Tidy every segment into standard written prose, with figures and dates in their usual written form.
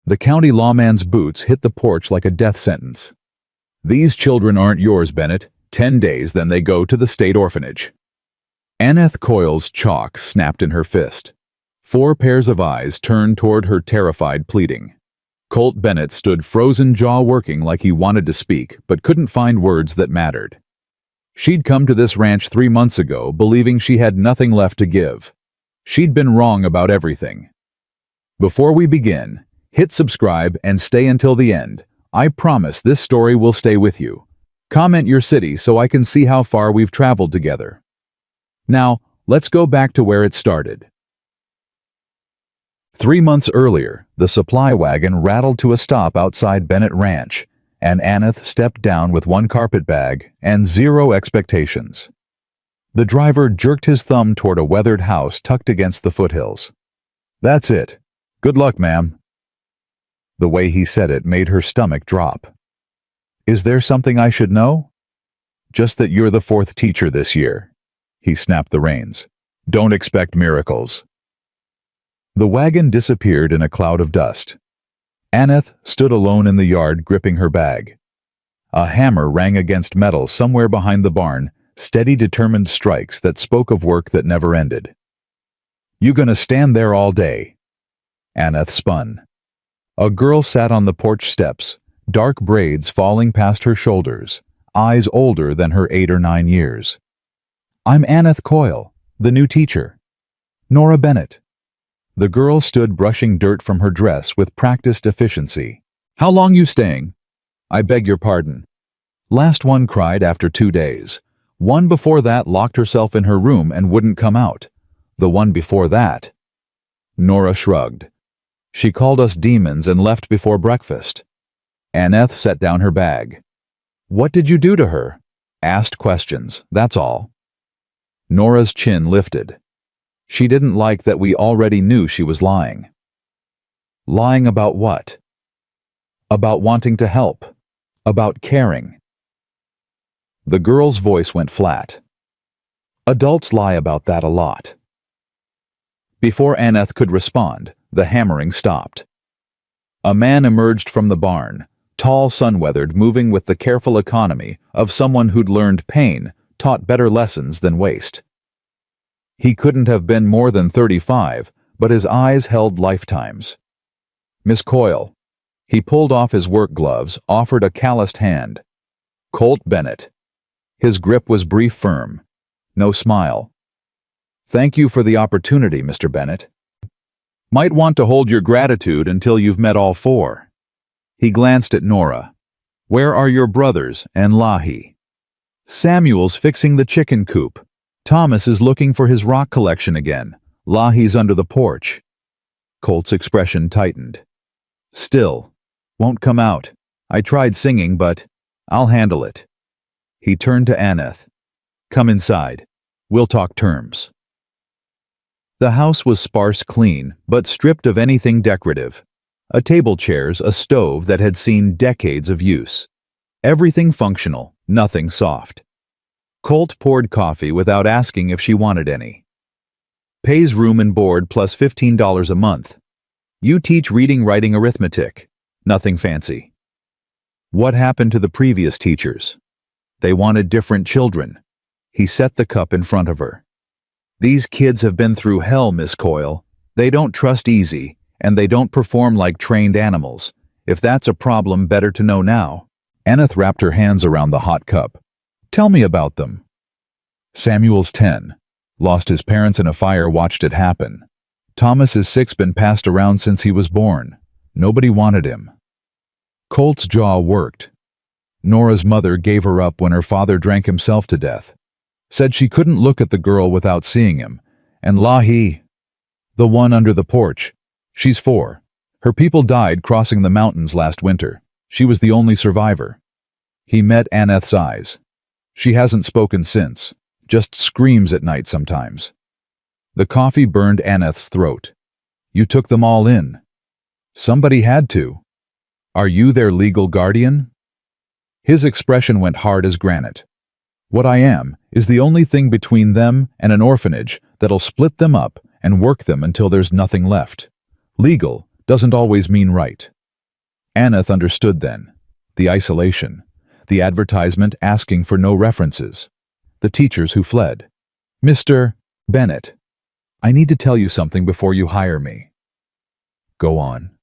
The county lawman's boots hit the porch like a death sentence. "These children aren't yours, Bennett. 10 days, then they go to the state orphanage." Aneth Coyle's chalk snapped in her fist. 4 pairs of eyes turned toward her, terrified, pleading. Colt Bennett stood frozen, jaw working like he wanted to speak, but couldn't find words that mattered. She'd come to this ranch 3 months ago, believing she had nothing left to give. She'd been wrong about everything. Before we begin, hit subscribe and stay until the end. I promise this story will stay with you. Comment your city so I can see how far we've traveled together. Now, let's go back to where it started. 3 months earlier, the supply wagon rattled to a stop outside Bennett Ranch, and Aneth stepped down with 1 carpet bag and 0 expectations. The driver jerked his thumb toward a weathered house tucked against the foothills. "That's it. Good luck, ma'am." The way he said it made her stomach drop. "Is there something I should know?" "Just that you're the 4th teacher this year." He snapped the reins. "Don't expect miracles." The wagon disappeared in a cloud of dust. Aneth stood alone in the yard, gripping her bag. A hammer rang against metal somewhere behind the barn, steady, determined strikes that spoke of work that never ended. "You gonna stand there all day?" Aneth spun. A girl sat on the porch steps, dark braids falling past her shoulders, eyes older than her 8 or 9 years. "I'm Aneth Coyle, the new teacher. Nora Bennett." The girl stood brushing dirt from her dress with practiced efficiency. "How long you staying?" "I beg your pardon." Last one cried after 2 days. One before that locked herself in her room and wouldn't come out. The one before that... Nora shrugged. "She called us demons and left before breakfast." Aneth set down her bag. "What did you do to her?" "Asked questions, that's all." Nora's chin lifted. She didn't like that we already knew she was lying. Lying about what? About wanting to help. About caring. The girl's voice went flat. Adults lie about that a lot. Before Aneth could respond, the hammering stopped. A man emerged from the barn, tall, sun-weathered, moving with the careful economy of someone who'd learned pain, taught better lessons than waste. He couldn't have been more than 35, but his eyes held lifetimes. "Miss Coyle." He pulled off his work gloves, offered a calloused hand. "Colt Bennett." His grip was brief, firm. No smile. "Thank you for the opportunity, Mr. Bennett. Might want to hold your gratitude until you've met all 4. He glanced at Nora. "Where are your brothers and Lahi?" "Samuel's fixing the chicken coop. Thomas is looking for his rock collection again. Lahi's under the porch." Colt's expression tightened. "Still, won't come out. I tried singing, but I'll handle it." He turned to Aneth. "Come inside. We'll talk terms." The house was sparse, clean, but stripped of anything decorative. A table, chairs, a stove that had seen decades of use. Everything functional, nothing soft. Colt poured coffee without asking if she wanted any. "Pays room and board plus $15 a month. You teach reading, writing, arithmetic. Nothing fancy." "What happened to the previous teachers?" "They wanted different children." He set the cup in front of her. "These kids have been through hell, Miss Coyle. They don't trust easy, and they don't perform like trained animals. If that's a problem, better to know now." Aneth wrapped her hands around the hot cup. "Tell me about them." "Samuel's 10. Lost his parents in a fire, watched it happen. Thomas is 6, been passed around since he was born. Nobody wanted him." Colt's jaw worked. Nora's mother gave her up when her father drank himself to death. Said she couldn't look at the girl without seeing him. And Lahi, the one under the porch, she's 4. Her people died crossing the mountains last winter. She was the only survivor. He met Aneth's eyes. She hasn't spoken since, just screams at night sometimes. The coffee burned Aneth's throat. "You took them all in." "Somebody had to." "Are you their legal guardian?" His expression went hard as granite. "What I am is the only thing between them and an orphanage that'll split them up and work them until there's nothing left. Legal doesn't always mean right." Aneth understood then. The isolation. The advertisement asking for no references. The teachers who fled. Mr. Bennett, I need to tell you something before you hire me. Go on.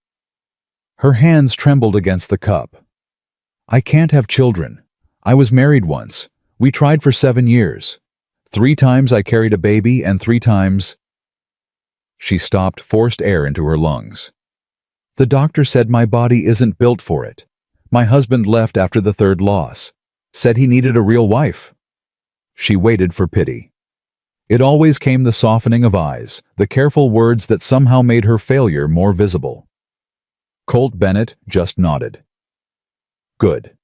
Her hands trembled against the cup. I can't have children. I was married once. We tried for 7 years. 3 times I carried a baby and 3 times... She stopped, forced air into her lungs. The doctor said my body isn't built for it. My husband left after the 3rd loss. Said he needed a real wife. She waited for pity. It always came the softening of eyes, the careful words that somehow made her failure more visible. Colt Bennett just nodded. Good.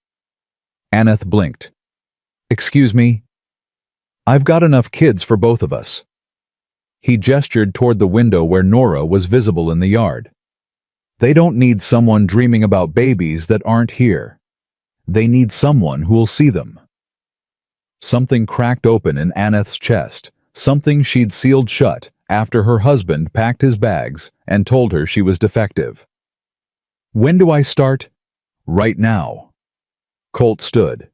Aneth blinked. Excuse me? I've got enough kids for both of us. He gestured toward the window where Nora was visible in the yard. They don't need someone dreaming about babies that aren't here. They need someone who'll see them. Something cracked open in Aneth's chest, something she'd sealed shut after her husband packed his bags and told her she was defective. When do I start? Right now. Colt stood.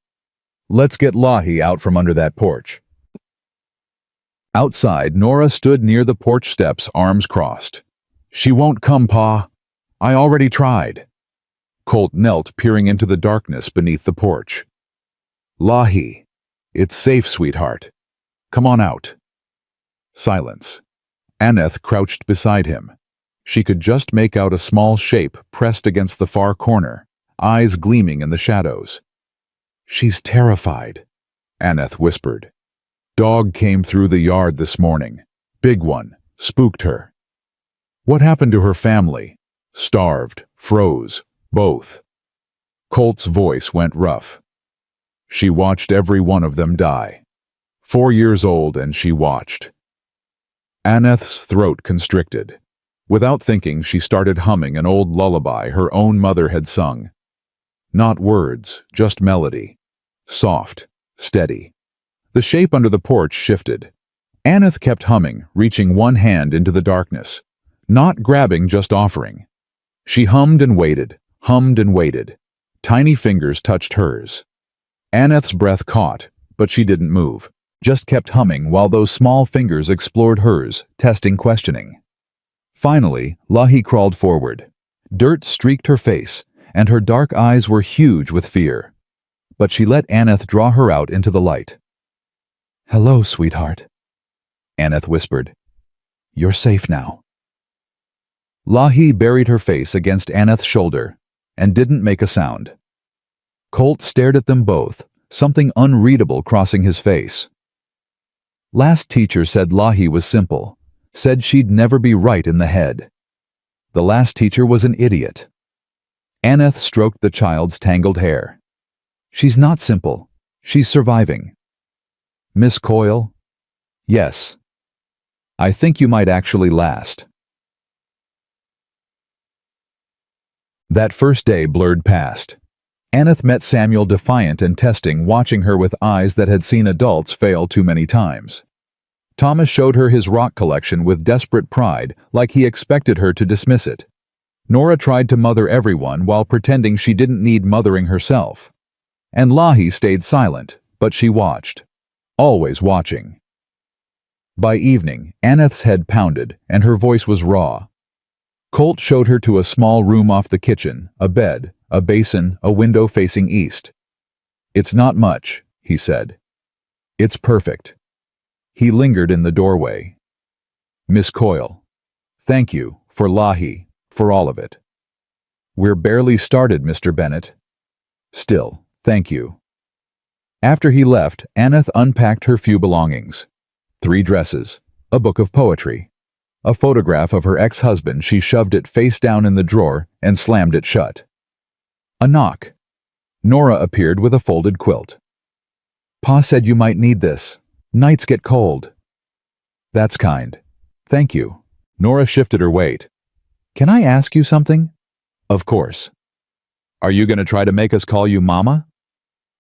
Let's get Lahi out from under that porch. Outside, Nora stood near the porch steps, arms crossed. She won't come, Pa. I already tried. Colt knelt, peering into the darkness beneath the porch. Lahi, it's safe, sweetheart. Come on out. Silence. Aneth crouched beside him. She could just make out a small shape pressed against the far corner, eyes gleaming in the shadows. She's terrified, Aneth whispered. Dog came through the yard this morning. Big one. Spooked her. What happened to her family? Starved, froze, both. Colt's voice went rough. She watched every one of them die. 4 years old, and she watched. Aneth's throat constricted. Without thinking, she started humming an old lullaby her own mother had sung. Not words, just melody. Soft, steady. The shape under the porch shifted. Aneth kept humming, reaching one hand into the darkness. Not grabbing, just offering. She hummed and waited, hummed and waited. Tiny fingers touched hers. Aneth's breath caught, but she didn't move, just kept humming while those small fingers explored hers, testing, questioning. Finally, Lahi crawled forward. Dirt streaked her face, and her dark eyes were huge with fear. But she let Aneth draw her out into the light. Hello, sweetheart, Aneth whispered. You're safe now. Lahi buried her face against Aneth's shoulder and didn't make a sound. Colt stared at them both, something unreadable crossing his face. Last teacher said Lahi was simple, said she'd never be right in the head. The last teacher was an idiot. Aneth stroked the child's tangled hair. She's not simple. She's surviving. Miss Coyle? Yes. I think you might actually last. That first day blurred past. Aneth met Samuel defiant and testing, watching her with eyes that had seen adults fail too many times. Thomas showed her his rock collection with desperate pride, like he expected her to dismiss it. Nora tried to mother everyone while pretending she didn't need mothering herself. And Lahi stayed silent, but she watched. Always watching. By evening, Aneth's head pounded, and her voice was raw. Colt showed her to a small room off the kitchen, a bed, a basin, a window facing east. It's not much, he said. It's perfect. He lingered in the doorway. Miss Coyle, thank you, for Lahi, for all of it. We're barely started, Mr. Bennett. Still, thank you. After he left, Aneth unpacked her few belongings. 3 dresses, a book of poetry, a photograph of her ex-husband. She shoved it face down in the drawer and slammed it shut. A knock. Nora appeared with a folded quilt. Pa said you might need this. Nights get cold. That's kind. Thank you. Nora shifted her weight. Can I ask you something? Of course. Are you going to try to make us call you Mama?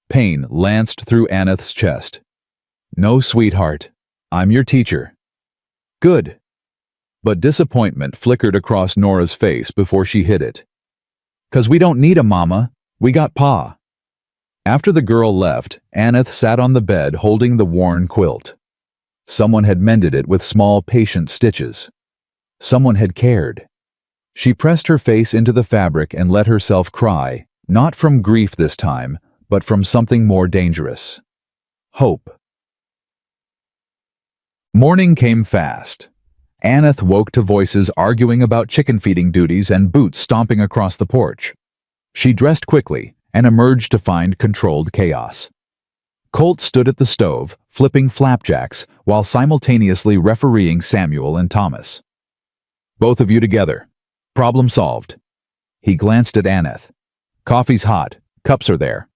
Pain lanced through Aneth's chest. No, sweetheart. I'm your teacher. Good. But disappointment flickered across Nora's face before she hid it. 'Cause we don't need a mama. We got Pa. After the girl left, Aneth sat on the bed holding the worn quilt. Someone had mended it with small, patient stitches. Someone had cared. She pressed her face into the fabric and let herself cry, not from grief this time, but from something more dangerous. Hope. Morning came fast. Aneth woke to voices arguing about chicken feeding duties and boots stomping across the porch. She dressed quickly and emerged to find controlled chaos. Colt stood at the stove, flipping flapjacks while simultaneously refereeing Samuel and Thomas. Both of you together. Problem solved. He glanced at Aneth. Coffee's hot. Cups are there.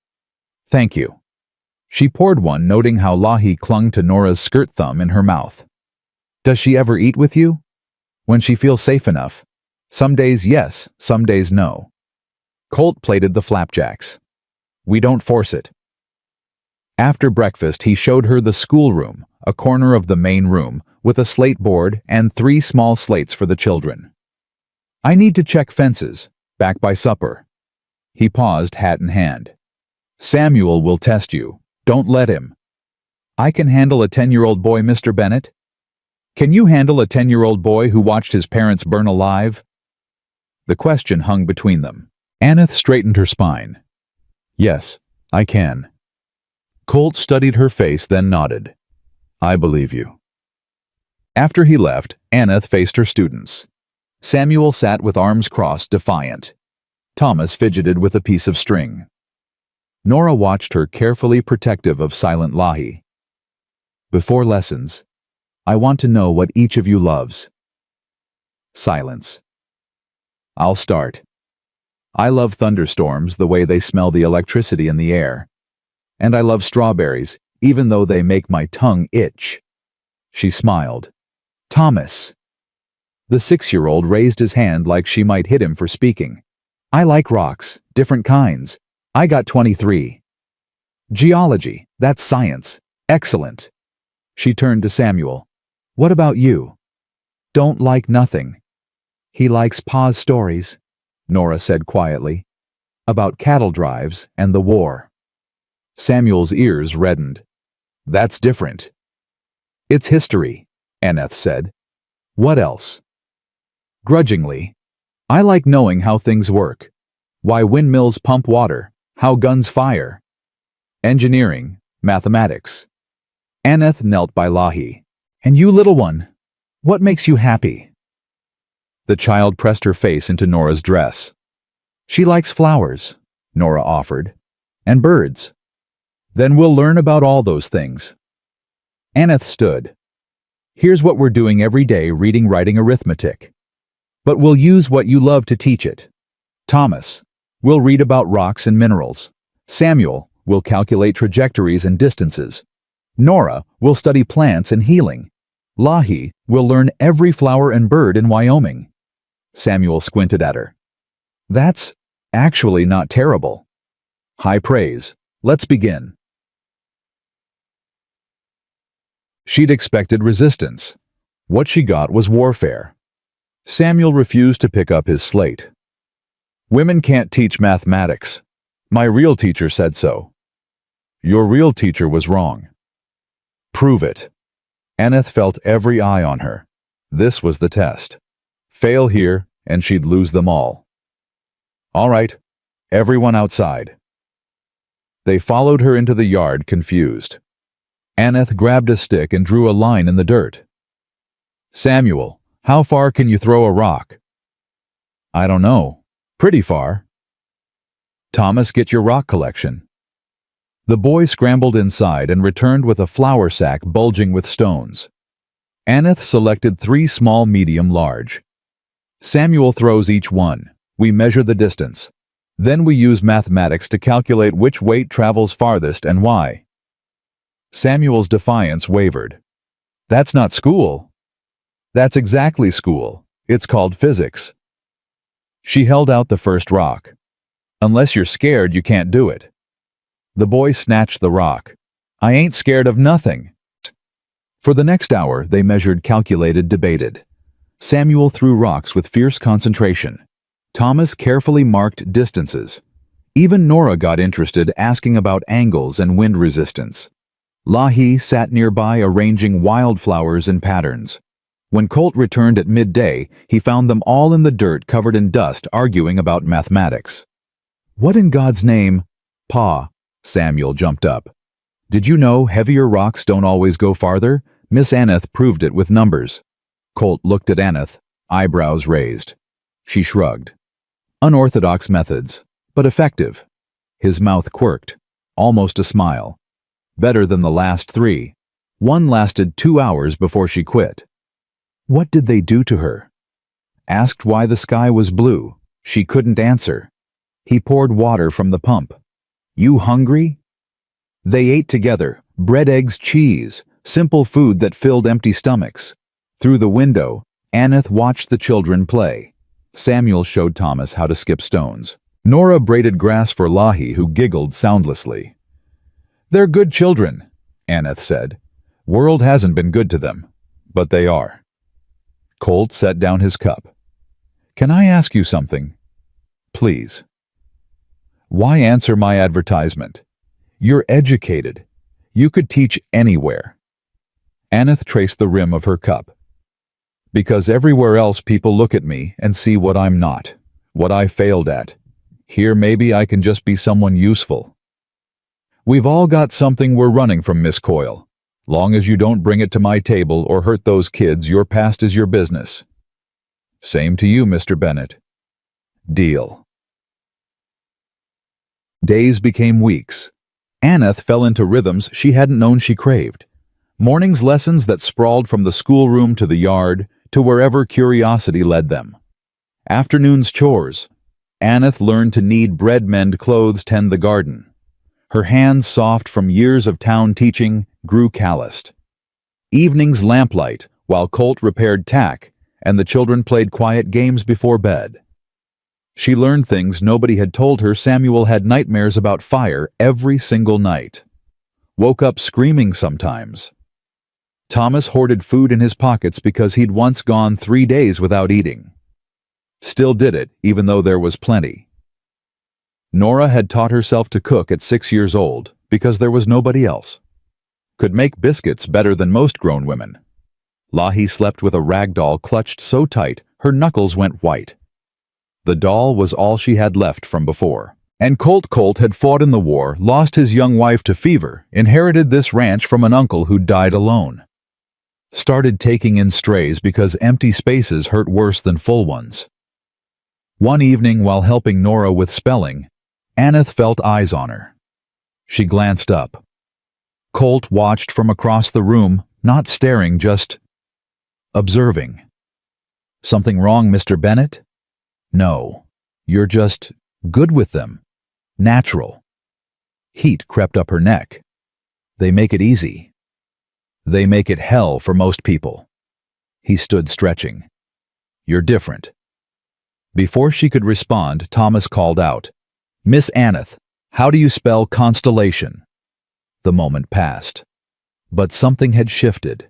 Thank you. She poured one, noting how Lahi clung to Nora's skirt thumb in her mouth. Does she ever eat with you? When she feels safe enough. Some days yes, some days no. Colt plated the flapjacks. We don't force it. After breakfast, he showed her the schoolroom, a corner of the main room, with a slate board and 3 small slates for the children. I need to check fences. Back by supper. He paused, hat in hand. Samuel will test you. Don't let him. I can handle a 10-year-old boy, Mr. Bennett. Can you handle a 10-year-old boy who watched his parents burn alive? The question hung between them. Aneth straightened her spine. Yes, I can. Colt studied her face, then nodded. I believe you. After he left, Aneth faced her students. Samuel sat with arms crossed, defiant. Thomas fidgeted with a piece of string. Nora watched her, carefully protective of silent Lahi. Before lessons, I want to know what each of you loves. Silence. I'll start. I love thunderstorms, the way they smell the electricity in the air. And I love strawberries, even though they make my tongue itch. She smiled. Thomas. The 6-year-old raised his hand like she might hit him for speaking. I like rocks, different kinds. I got 23. Geology, that's science. Excellent. She turned to Samuel. What about you? Don't like nothing. He likes Pa's stories, Nora said quietly. About cattle drives and the war. Samuel's ears reddened. That's different. It's history, Aneth said. What else? Grudgingly, I like knowing how things work. Why windmills pump water, how guns fire. Engineering, mathematics. Aneth knelt by Lahi. And you, little one, what makes you happy? The child pressed her face into Nora's dress. She likes flowers, Nora offered, and birds. Then we'll learn about all those things. Aneth stood. Here's what we're doing every day, reading, writing, arithmetic. But we'll use what you love to teach it. Thomas, we'll read about rocks and minerals. Samuel will calculate trajectories and distances. Nora will study plants and healing. Lahi will learn every flower and bird in Wyoming. Samuel squinted at her. That's actually not terrible. High praise. Let's begin. She'd expected resistance. What she got was warfare. Samuel refused to pick up his slate. Women can't teach mathematics. My real teacher said so. Your real teacher was wrong. Prove it. Aneth felt every eye on her. This was the test. Fail here, and she'd lose them all. All right, everyone outside. They followed her into the yard, confused. Aneth grabbed a stick and drew a line in the dirt. Samuel, how far can you throw a rock? I don't know. Pretty far. Thomas, get your rock collection. The boy scrambled inside and returned with a flour sack bulging with stones. Aneth selected 3 small, medium, large. Samuel throws each one. We measure the distance. Then we use mathematics to calculate which weight travels farthest and why. Samuel's defiance wavered. That's not school. That's exactly school. It's called physics. She held out the first rock. Unless you're scared, you can't do it. The boy snatched the rock. I ain't scared of nothing. For the next hour, they measured, calculated, debated. Samuel threw rocks with fierce concentration. Thomas carefully marked distances. Even Nora got interested, asking about angles and wind resistance. Lahi sat nearby arranging wildflowers in patterns. When Colt returned at midday, he found them all in the dirt covered in dust arguing about mathematics. "What in God's name?" "Pa," Samuel jumped up. "Did you know heavier rocks don't always go farther? Miss Aneth proved it with numbers." Colt looked at Aneth, eyebrows raised. She shrugged. Unorthodox methods, but effective. His mouth quirked, almost a smile. Better than the last 3. One lasted 2 hours before she quit. What did they do to her? Asked why the sky was blue. She couldn't answer. He poured water from the pump. "You hungry?" They ate together, bread, eggs, cheese, simple food that filled empty stomachs. Through the window, Aneth watched the children play. Samuel showed Thomas how to skip stones. Nora braided grass for Lahi, who giggled soundlessly. "They're good children," Aneth said. "World hasn't been good to them, but they are." Colt set down his cup. "Can I ask you something?" "Please." "Why answer my advertisement? You're educated. You could teach anywhere." Aneth traced the rim of her cup. "Because everywhere else people look at me and see what I'm not, what I failed at. Here maybe I can just be someone useful. We've all got something we're running from, Miss Coyle. Long as you don't bring it to my table or hurt those kids, your past is your business." "Same to you, Mr. Bennett." "Deal." Days became weeks. Aneth fell into rhythms she hadn't known she craved. Mornings lessons that sprawled from the schoolroom to the yard, to wherever curiosity led them. Afternoons chores. Aneth learned to knead bread, mend clothes, tend the garden. Her hands, soft from years of town teaching, grew calloused. Evenings lamplight, while Colt repaired tack, and the children played quiet games before bed. She learned things nobody had told her. Samuel had nightmares about fire every single night. Woke up screaming sometimes. Thomas hoarded food in his pockets because he'd once gone 3 days without eating. Still did it, even though there was plenty. Nora had taught herself to cook at 6 years old because there was nobody else. Could make biscuits better than most grown women. Lahi slept with a rag doll clutched so tight her knuckles went white. The doll was all she had left from before. And Colt had fought in the war, lost his young wife to fever, inherited this ranch from an uncle who died alone. Started taking in strays because empty spaces hurt worse than full ones. One evening while helping Nora with spelling, Aneth felt eyes on her. She glanced up. Colt watched from across the room, not staring, just observing. "Something wrong, Mr. Bennett?" "No. You're just good with them. Natural." Heat crept up her neck. "They make it easy. They make it hell for most people." He stood stretching. "You're different." Before she could respond, Thomas called out, "Miss Aneth, how do you spell constellation?" The moment passed. But something had shifted.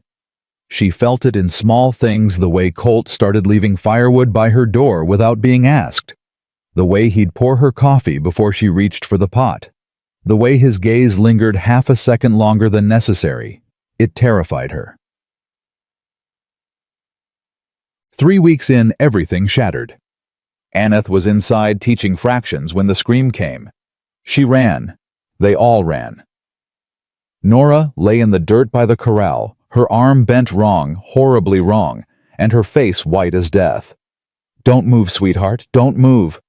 She felt it in small things, the way Colt started leaving firewood by her door without being asked. The way he'd pour her coffee before she reached for the pot. The way his gaze lingered half a second longer than necessary. It terrified her. 3 weeks in, everything shattered. Aneth was inside teaching fractions when the scream came. She ran. They all ran. Nora lay in the dirt by the corral, her arm bent wrong, horribly wrong, and her face white as death. "Don't move, sweetheart, don't move."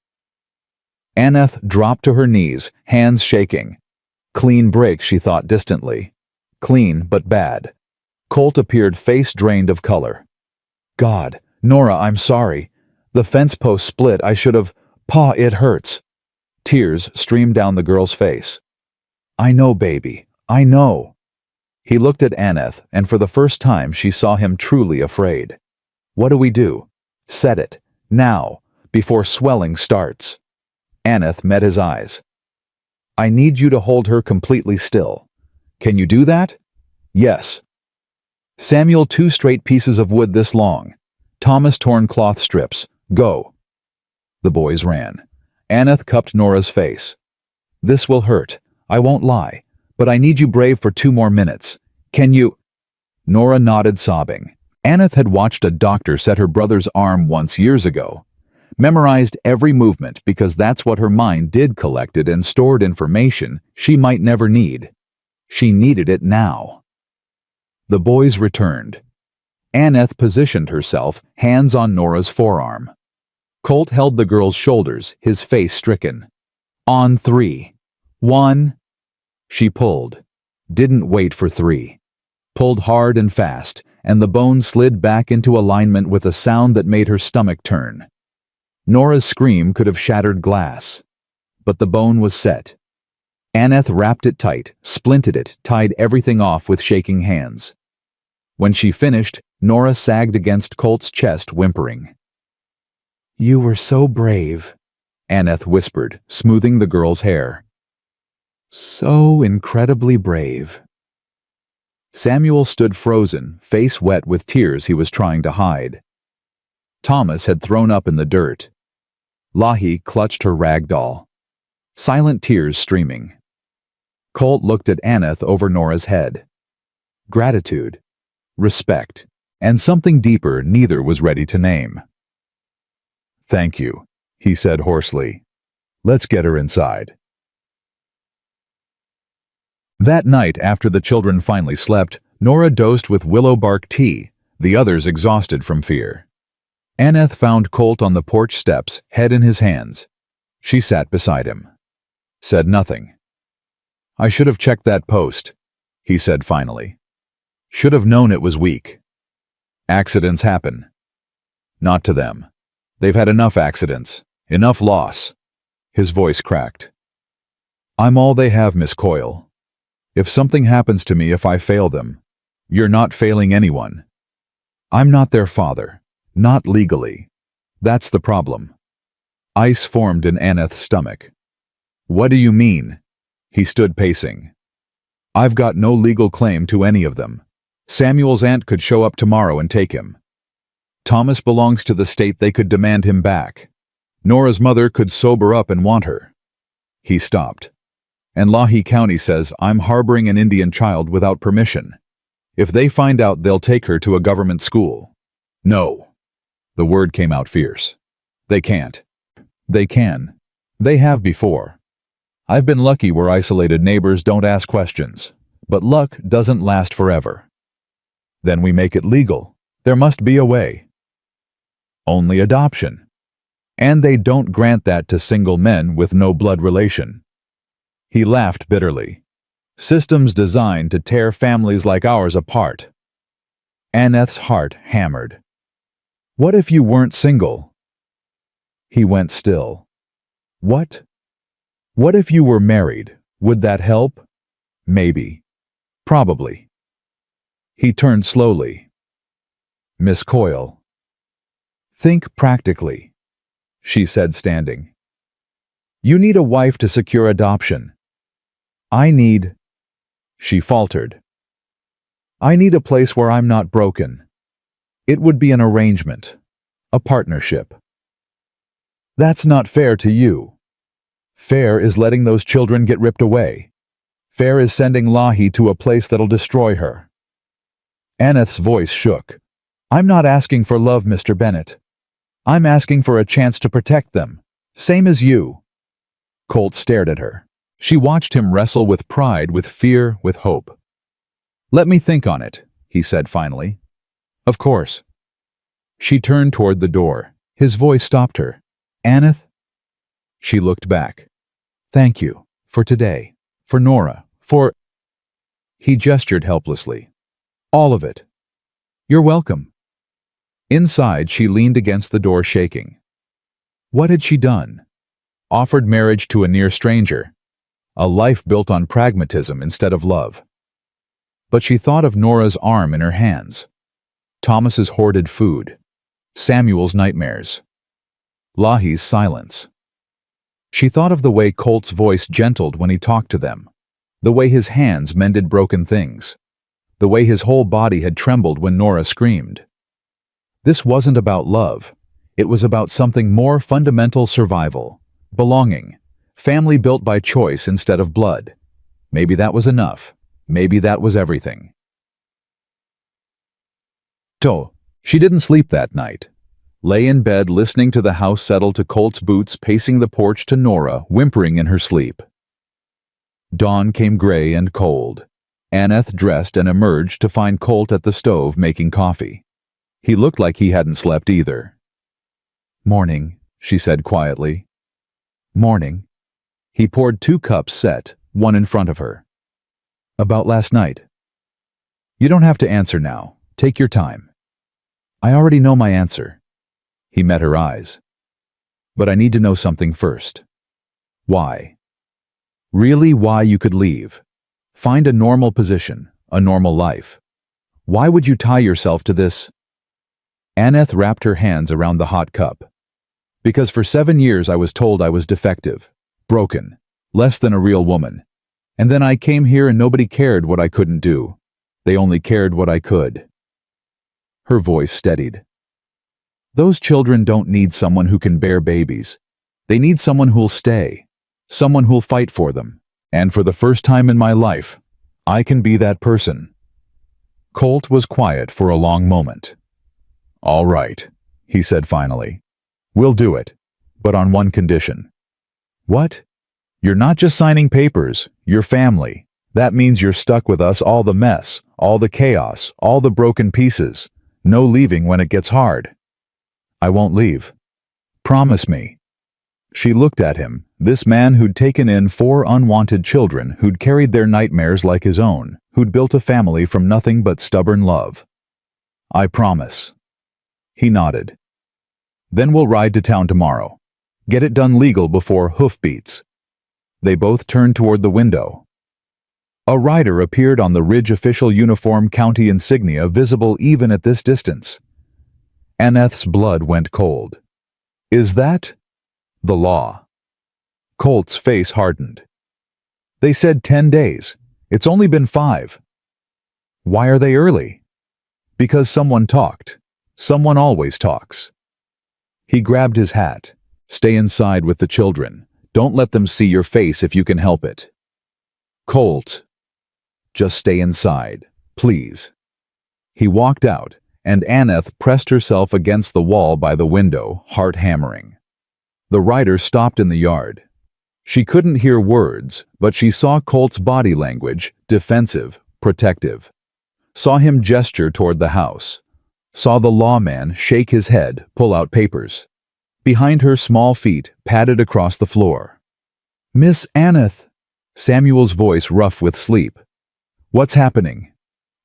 Aneth dropped to her knees, hands shaking. Clean break, she thought distantly. Clean, but bad. Colt appeared face drained of color. "God, Nora, I'm sorry. The fence post split. I should have... Pa, it hurts." Tears streamed down the girl's face. "I know, baby. I know." He looked at Aneth, and for the first time she saw him truly afraid. "What do we do? Set it. Now, before swelling starts." Aneth met his eyes. "I need you to hold her completely still. Can you do that?" "Yes." Samuel, 2 straight pieces of wood this long. Thomas, torn cloth strips. Go. The boys ran. Aneth cupped Nora's face. "This will hurt. I won't lie. But I need you brave for 2 more minutes. Can you?" Nora nodded, sobbing. Aneth had watched a doctor set her brother's arm once years ago. Memorized every movement because that's what her mind did, collected and stored information she might never need. She needed it now. The boys returned. Aneth positioned herself, hands on Nora's forearm. Colt held the girl's shoulders, his face stricken. "On 3. 1. She pulled. Didn't wait for 3. Pulled hard and fast, and the bone slid back into alignment with a sound that made her stomach turn. Nora's scream could have shattered glass. But the bone was set. Aneth wrapped it tight, splinted it, tied everything off with shaking hands. When she finished, Nora sagged against Colt's chest, whimpering. "You were so brave," Aneth whispered, smoothing the girl's hair. "So incredibly brave." Samuel stood frozen, face wet with tears he was trying to hide. Thomas had thrown up in the dirt. Lahi clutched her rag doll. Silent tears streaming. Colt looked at Aneth over Nora's head. Gratitude, respect, and something deeper neither was ready to name. "Thank you," he said hoarsely. "Let's get her inside." That night, after the children finally slept, Nora dosed with willow bark tea, the others exhausted from fear. Aneth found Colt on the porch steps, head in his hands. She sat beside him. Said nothing. "I should have checked that post," he said finally. "Should have known it was weak. Accidents happen. Not to them. They've had enough accidents, enough loss." His voice cracked. "I'm all they have, Miss Coyle. If something happens to me if I fail them, you're not failing anyone. I'm not their father, not legally. That's the problem." Ice formed in Aneth's stomach. "What do you mean?" He stood pacing. "I've got no legal claim to any of them. Samuel's aunt could show up tomorrow and take him. Thomas belongs to the state, they could demand him back. Nora's mother could sober up and want her." He stopped. "And Lahi County says I'm harboring an Indian child without permission. If they find out, they'll take her to a government school." "No." The word came out fierce. "They can't." "They can. They have before. I've been lucky where isolated neighbors don't ask questions. But luck doesn't last forever. Then we make it legal. There must be a way. Only adoption. And they don't grant that to single men with no blood relation." He laughed bitterly. "Systems designed to tear families like ours apart." Aneth's heart hammered. "What if you weren't single?" He went still. "What? What if you were married? Would that help?" "Maybe. Probably." He turned slowly. "Miss Coyle." "Think practically," she said, standing. "You need a wife to secure adoption. I need—" She faltered. "I need a place where I'm not broken. It would be an arrangement, a partnership." "That's not fair to you. Fair is letting those children get ripped away. Fair is sending Lahi to a place that'll destroy her." Aneth's voice shook. "I'm not asking for love, Mr. Bennett. I'm asking for a chance to protect them, same as you." Colt stared at her. She watched him wrestle with pride, with fear, with hope. "Let me think on it," he said finally. "Of course." She turned toward the door. His voice stopped her. "Aneth?" She looked back. "Thank you. For today. For Nora. For—" He gestured helplessly. "All of it. You're welcome." Inside, she leaned against the door, shaking. What had she done? Offered marriage to a near stranger. A life built on pragmatism instead of love. But she thought of Nora's arm in her hands. Thomas's hoarded food. Samuel's nightmares. Lahi's silence. She thought of the way Colt's voice gentled when he talked to them. The way his hands mended broken things. The way his whole body had trembled when Nora screamed. This wasn't about love. It was about something more fundamental: survival, belonging, family built by choice instead of blood. Maybe that was enough. Maybe that was everything. So, she didn't sleep that night. Lay in bed listening to the house settle to Colt's boots pacing the porch to Nora whimpering in her sleep. Dawn came gray and cold. Aneth dressed and emerged to find Colt at the stove making coffee. He looked like he hadn't slept either. "Morning," she said quietly. "Morning." He poured 2 cups set, one in front of her. "About last night?" "You don't have to answer now. Take your time." "I already know my answer." He met her eyes. "But I need to know something first. Why? Really, why you could leave? Find a normal position, a normal life. Why would you tie yourself to this?" Aneth wrapped her hands around the hot cup. "Because for 7 years I was told I was defective, broken, less than a real woman. And then I came here and nobody cared what I couldn't do. They only cared what I could." Her voice steadied. "Those children don't need someone who can bear babies. They need someone who'll stay, someone who'll fight for them. And for the first time in my life, I can be that person." Colt was quiet for a long moment. "All right," he said finally. "We'll do it, but on one condition." "What?" "You're not just signing papers, you're family. That means you're stuck with us, all the mess, all the chaos, all the broken pieces. No leaving when it gets hard." "I won't leave. Promise me." She looked at him, this man who'd taken in 4 unwanted children, who'd carried their nightmares like his own, who'd built a family from nothing but stubborn love. "I promise." He nodded. "Then we'll ride to town tomorrow. Get it done legal before hoofbeats." They both turned toward the window. A rider appeared on the ridge, official uniform, county insignia visible even at this distance. Aneth's blood went cold. "Is that the law?" Colt's face hardened. "They said 10 days. It's only been 5. "Why are they early?" "Because someone talked. Someone always talks." He grabbed his hat. "Stay inside with the children. Don't let them see your face if you can help it." "Colt, just stay inside, please." He walked out, and Aneth pressed herself against the wall by the window, heart hammering. The rider stopped in the yard. She couldn't hear words, but she saw Colt's body language, defensive, protective. Saw him gesture toward the house. Saw the lawman shake his head, pull out papers. Behind her, small feet padded across the floor. "Miss Aneth," Samuel's voice rough with sleep. "What's happening?"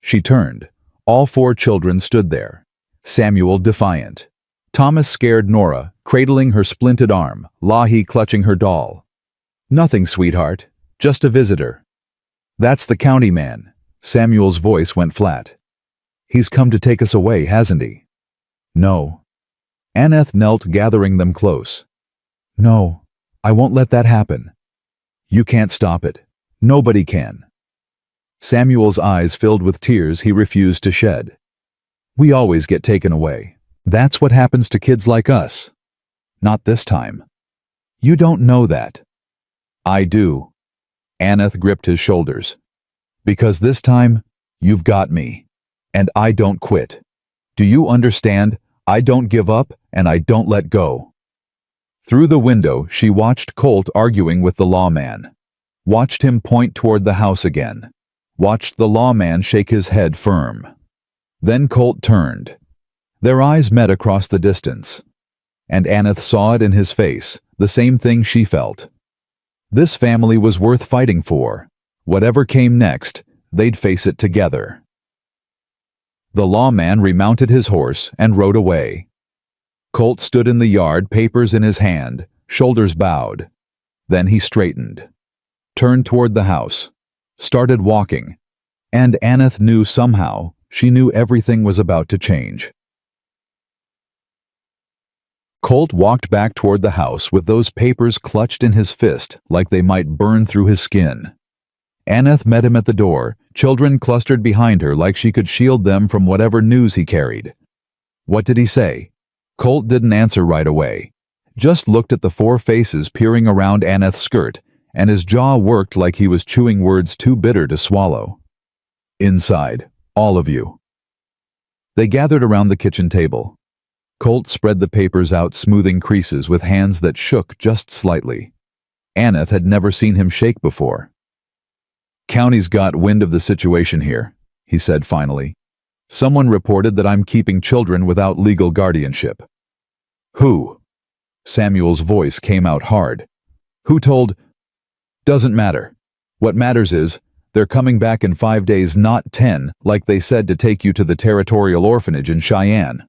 She turned. All 4 children stood there. Samuel defiant. Thomas scared, Nora cradling her splinted arm, Lahi clutching her doll. "Nothing, sweetheart. Just a visitor." "That's the county man." Samuel's voice went flat. "He's come to take us away, hasn't he?" "No." Aneth knelt, gathering them close. "No, I won't let that happen." "You can't stop it. Nobody can." Samuel's eyes filled with tears he refused to shed. "We always get taken away. That's what happens to kids like us. Not this time." "You don't know that." "I do." Aneth gripped his shoulders. "Because this time, you've got me. And I don't quit. Do you understand? I don't give up, and I don't let go." Through the window, she watched Colt arguing with the lawman. Watched him point toward the house again. Watched the lawman shake his head firm. Then Colt turned. Their eyes met across the distance. And Aneth saw it in his face, the same thing she felt. This family was worth fighting for. Whatever came next, they'd face it together. The lawman remounted his horse and rode away. Colt stood in the yard, papers in his hand, shoulders bowed. Then he straightened. Turned toward the house. Started walking. And Aneth knew somehow, she knew everything was about to change. Colt walked back toward the house with those papers clutched in his fist like they might burn through his skin. Aneth met him at the door, children clustered behind her like she could shield them from whatever news he carried. What did he say? Colt didn't answer right away, just looked at the four faces peering around Aneth's skirt, and his jaw worked like he was chewing words too bitter to swallow. Inside, all of you. They gathered around the kitchen table. Colt spread the papers out, smoothing creases with hands that shook just slightly. Aneth had never seen him shake before. County's got wind of the situation here, he said finally. Someone reported that I'm keeping children without legal guardianship. Who? Samuel's voice came out hard. Who told? Doesn't matter. What matters is, they're coming back in 5 days, not 10, like they said, to take you to the territorial orphanage in Cheyenne.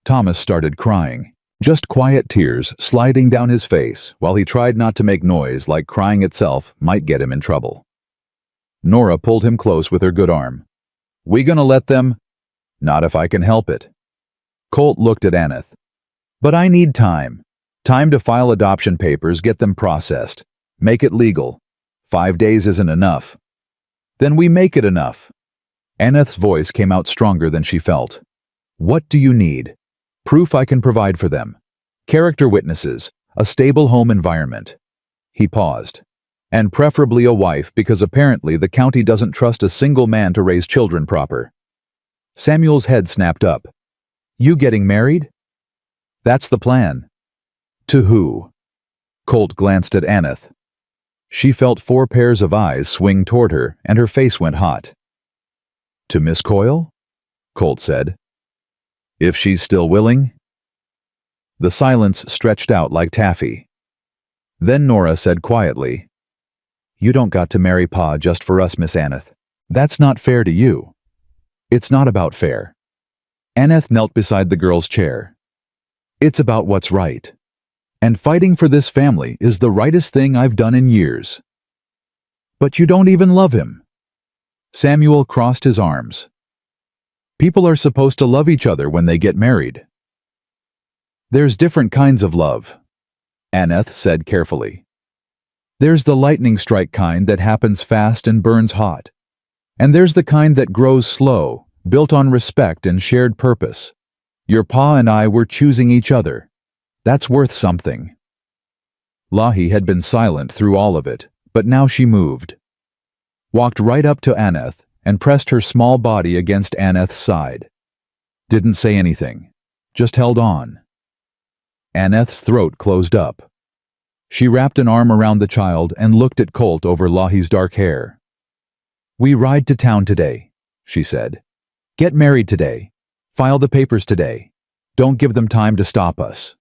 Thomas started crying, just quiet tears sliding down his face while he tried not to make noise, like crying itself might get him in trouble. Nora pulled him close with her good arm. We gonna let them? Not if I can help it. Colt looked at Aneth. But I need time. Time to file adoption papers, get them processed. Make it legal. 5 days isn't enough. Then we make it enough. Aneth's voice came out stronger than she felt. What do you need? Proof I can provide for them. Character witnesses, a stable home environment. He paused. And preferably a wife, because apparently the county doesn't trust a single man to raise children proper. Samuel's head snapped up. You getting married? That's the plan. To who? Colt glanced at Aneth. She felt 4 pairs of eyes swing toward her, and her face went hot. To Miss Coyle? Colt said. If she's still willing? The silence stretched out like taffy. Then Nora said quietly, You don't got to marry Pa just for us, Miss Aneth. That's not fair to you. It's not about fair. Aneth knelt beside the girl's chair. It's about what's right. And fighting for this family is the rightest thing I've done in years. But you don't even love him. Samuel crossed his arms. People are supposed to love each other when they get married. There's different kinds of love, Aneth said carefully. There's the lightning strike kind that happens fast and burns hot. And there's the kind that grows slow, built on respect and shared purpose. Your Pa and I were choosing each other. That's worth something. Lahi had been silent through all of it, but now she moved. Walked right up to Aneth and pressed her small body against Aneth's side. Didn't say anything, just held on. Aneth's throat closed up. She wrapped an arm around the child and looked at Colt over Lahi's dark hair. We ride to town today, she said. Get married today. File the papers today. Don't give them time to stop us.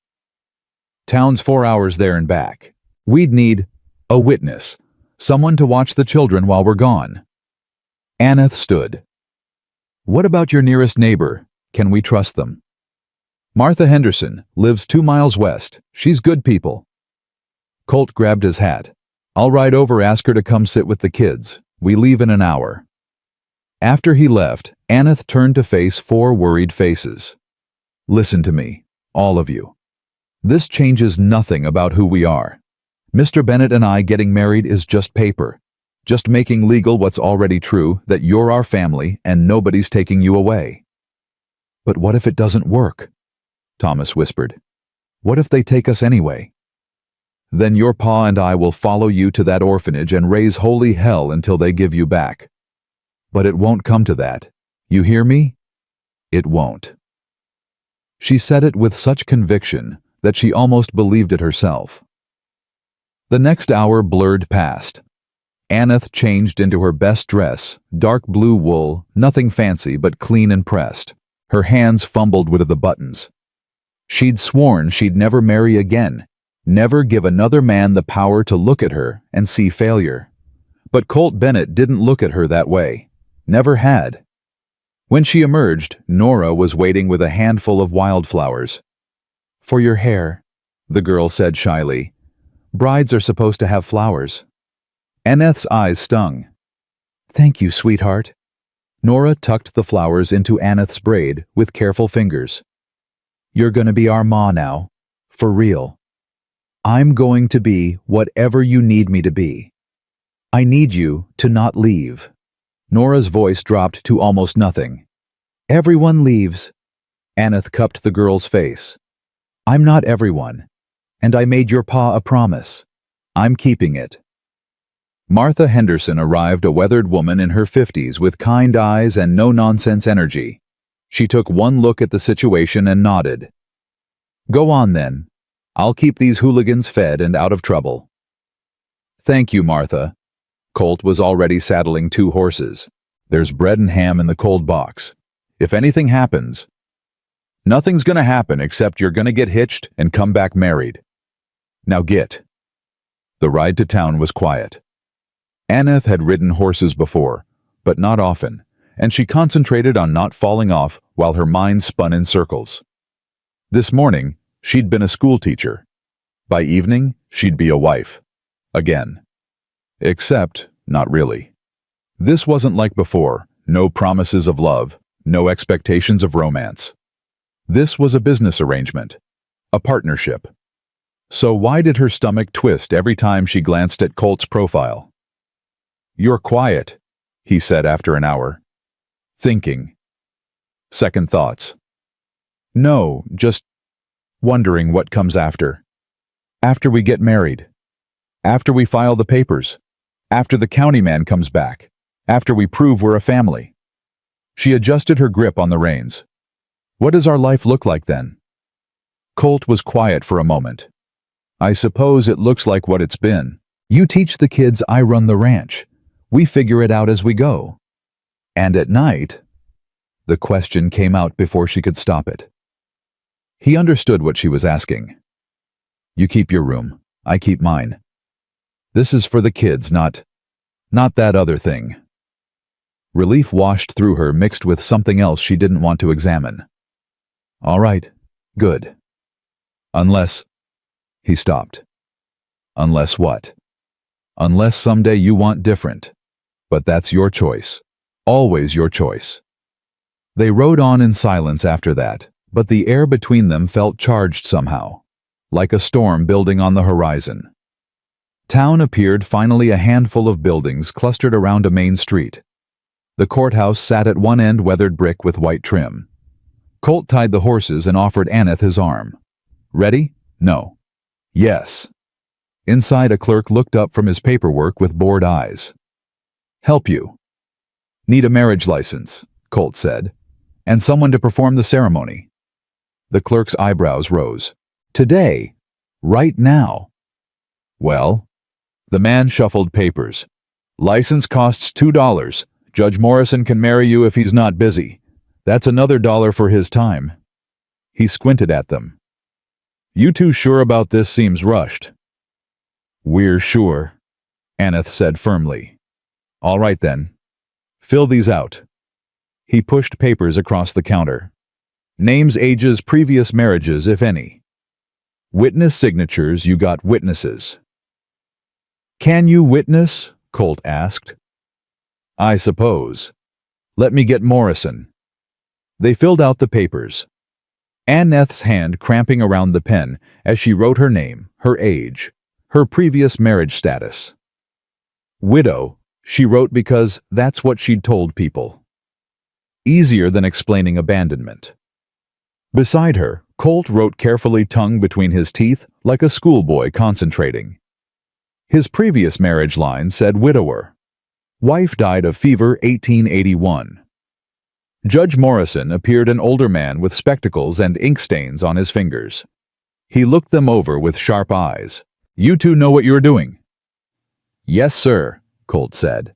Town's 4 hours there and back. We'd need a witness, someone to watch the children while we're gone. Aneth stood. What about your nearest neighbor? Can we trust them? Martha Henderson lives 2 miles west. She's good people. Colt grabbed his hat. I'll ride over, ask her to come sit with the kids. We leave in an hour. After he left, Aneth turned to face 4 worried faces. Listen to me, all of you. This changes nothing about who we are. Mr. Bennett and I getting married is just paper. Just making legal what's already true, that you're our family and nobody's taking you away. But what if it doesn't work? Thomas whispered. What if they take us anyway? Then your Pa and I will follow you to that orphanage and raise holy hell until they give you back. But it won't come to that. You hear me? It won't. She said it with such conviction that she almost believed it herself. The next hour blurred past. Aneth changed into her best dress, dark blue wool, nothing fancy but clean and pressed. Her hands fumbled with the buttons. She'd sworn she'd never marry again, never give another man the power to look at her and see failure. But Colt Bennett didn't look at her that way. Never had. When she emerged, Nora was waiting with a handful of wildflowers. For your hair, the girl said shyly. Brides are supposed to have flowers. Aneth's eyes stung. Thank you, sweetheart. Nora tucked the flowers into Aneth's braid with careful fingers. You're gonna be our ma now, for real. I'm going to be whatever you need me to be. I need you to not leave. Nora's voice dropped to almost nothing. Everyone leaves. Aneth cupped the girl's face. I'm not everyone. And I made your pa a promise. I'm keeping it. Martha Henderson arrived, a weathered woman in her 50s with kind eyes and no-nonsense energy. She took one look at the situation and nodded. Go on then. I'll keep these hooligans fed and out of trouble. Thank you, Martha. Colt was already saddling 2 horses. There's bread and ham in the cold box. If anything happens, nothing's gonna happen except you're gonna get hitched and come back married. Now get. The ride to town was quiet. Aneth had ridden horses before, but not often, and she concentrated on not falling off while her mind spun in circles. This morning, she'd been a school teacher. By evening, she'd be a wife. Again. Except, not really. This wasn't like before, no promises of love, no expectations of romance. This was a business arrangement, a partnership. So why did her stomach twist every time she glanced at Colt's profile? You're quiet, he said after an hour. Thinking. Second thoughts. No, just wondering what comes after. After we get married. After we file the papers. After the county man comes back. After we prove we're a family. She adjusted her grip on the reins. What does our life look like then? Colt was quiet for a moment. I suppose it looks like what it's been. You teach the kids, I run the ranch. We figure it out as we go. And at night, the question came out before she could stop it. He understood what she was asking. You keep your room, I keep mine. This is for the kids, not that other thing. Relief washed through her, mixed with something else she didn't want to examine. All right, good. Unless... He stopped. Unless what? Unless someday you want different. But that's your choice. Always your choice. They rode on in silence after that, but the air between them felt charged somehow, like a storm building on the horizon. Town appeared, finally, a handful of buildings clustered around a main street. The courthouse sat at one end, weathered brick with white trim. Colt tied the horses and offered Aneth his arm. Ready? No. Yes. Inside, a clerk looked up from his paperwork with bored eyes. Help you. Need a marriage license, Colt said, and someone to perform the ceremony. The clerk's eyebrows rose. Today. Right now. Well, the man shuffled papers. License costs $2. Judge Morrison can marry you if he's not busy. That's another $1 for his time. He squinted at them. You two sure about this? Seems rushed. We're sure, Aneth said firmly. All right then. Fill these out. He pushed papers across the counter. Names, ages, previous marriages, if any. Witness signatures, you got witnesses. Can you witness? Colt asked. I suppose. Let me get Morrison. They filled out the papers. Aneth's hand cramping around the pen as she wrote her name, her age, her previous marriage status. Widow, she wrote because that's what she'd told people. Easier than explaining abandonment. Beside her, Colt wrote carefully, tongue between his teeth, like a schoolboy concentrating. His previous marriage line said widower. Wife died of fever 1881. Judge Morrison appeared, an older man with spectacles and ink stains on his fingers. He looked them over with sharp eyes. You two know what you're doing? Yes, sir, Colt said.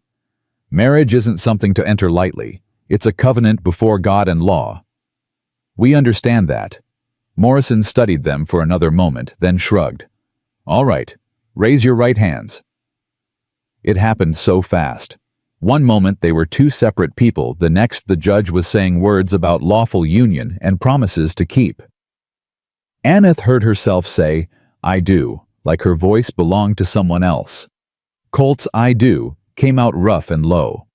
Marriage isn't something to enter lightly. It's a covenant before God and law. We understand that. Morrison studied them for another moment, then shrugged. All right, raise your right hands. It happened so fast. One moment they were two separate people, the next the judge was saying words about lawful union and promises to keep. Aneth heard herself say, I do, like her voice belonged to someone else. Colt's I do came out rough and low.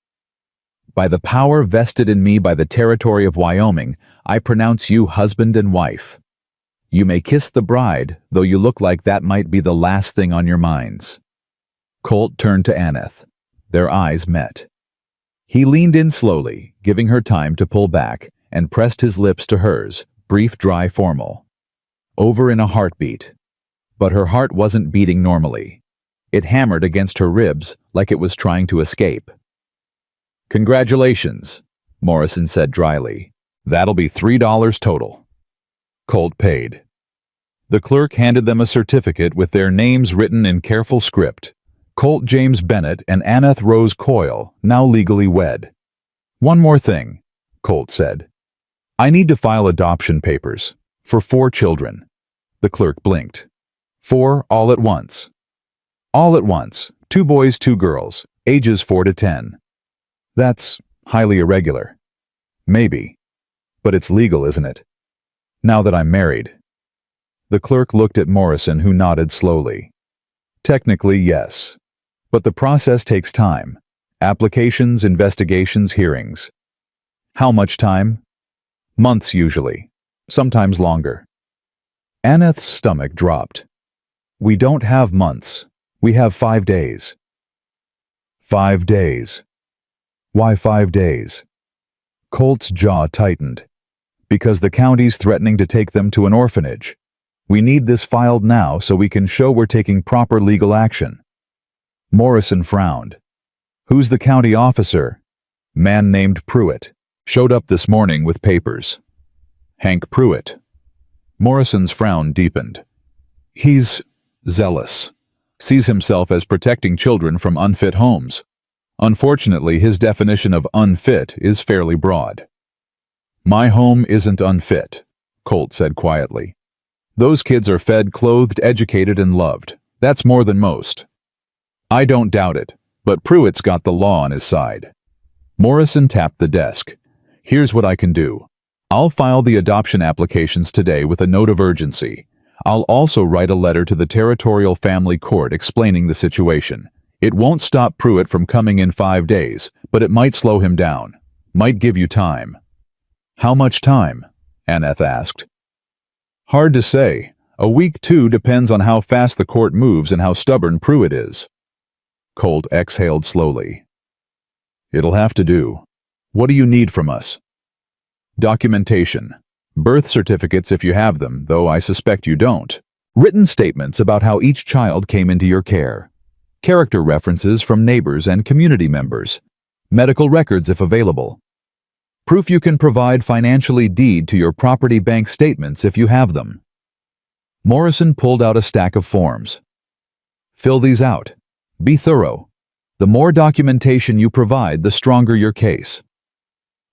By the power vested in me by the territory of Wyoming, I pronounce you husband and wife. You may kiss the bride, though you look like that might be the last thing on your minds. Colt turned to Aneth. Their eyes met. He leaned in slowly, giving her time to pull back, and pressed his lips to hers, Brief, dry, formal. Over in a heartbeat. But her heart wasn't beating normally. It hammered against her ribs like it was trying to escape. "Congratulations," Morrison said dryly. "That'll be $3 total." Colt paid. The clerk handed them a certificate with their names written in careful script. Colt James Bennett and Aneth Rose Coyle, now legally wed. "One more thing," Colt said. "I need to file adoption papers for 4 children." The clerk blinked. 4 all at once. All at once, 2 boys, 2 girls, ages 4 to 10. That's highly irregular. Maybe. But it's legal, isn't it? Now that I'm married. The clerk looked at Morrison, who nodded slowly. Technically, yes. But the process takes time. Applications, investigations, hearings. How much time? Months usually. Sometimes longer. Aneth's stomach dropped. "We don't have months. We have 5 days." 5 days. Why 5 days? Colt's jaw tightened. Because the county's threatening to take them to an orphanage. We need this filed now so we can show we're taking proper legal action. Morrison frowned. "Who's the county officer?" "Man named Pruitt. Showed up this morning with papers." "Hank Pruitt." Morrison's frown deepened. "He's zealous. Sees himself as protecting children from unfit homes. Unfortunately, his definition of unfit is fairly broad." "My home isn't unfit," Colt said quietly. "Those kids are fed, clothed, educated, and loved. That's more than most." "I don't doubt it, but Pruitt's got the law on his side." Morrison tapped the desk. "Here's what I can do. I'll file the adoption applications today with a note of urgency. I'll also write a letter to the Territorial Family Court explaining the situation. It won't stop Pruitt from coming in 5 days, but it might slow him down. Might give you time." "How much time?" Aneth asked. "Hard to say. A week, 2 depends on how fast the court moves and how stubborn Pruitt is." Colt exhaled slowly. "It'll have to do. What do you need from us?" "Documentation. Birth certificates if you have them, though I suspect you don't. Written statements about how each child came into your care. Character references from neighbors and community members. Medical records if available. Proof you can provide financially deed to your property bank statements if you have them." Morrison pulled out a stack of forms. "Fill these out. Be thorough. The more documentation you provide, the stronger your case."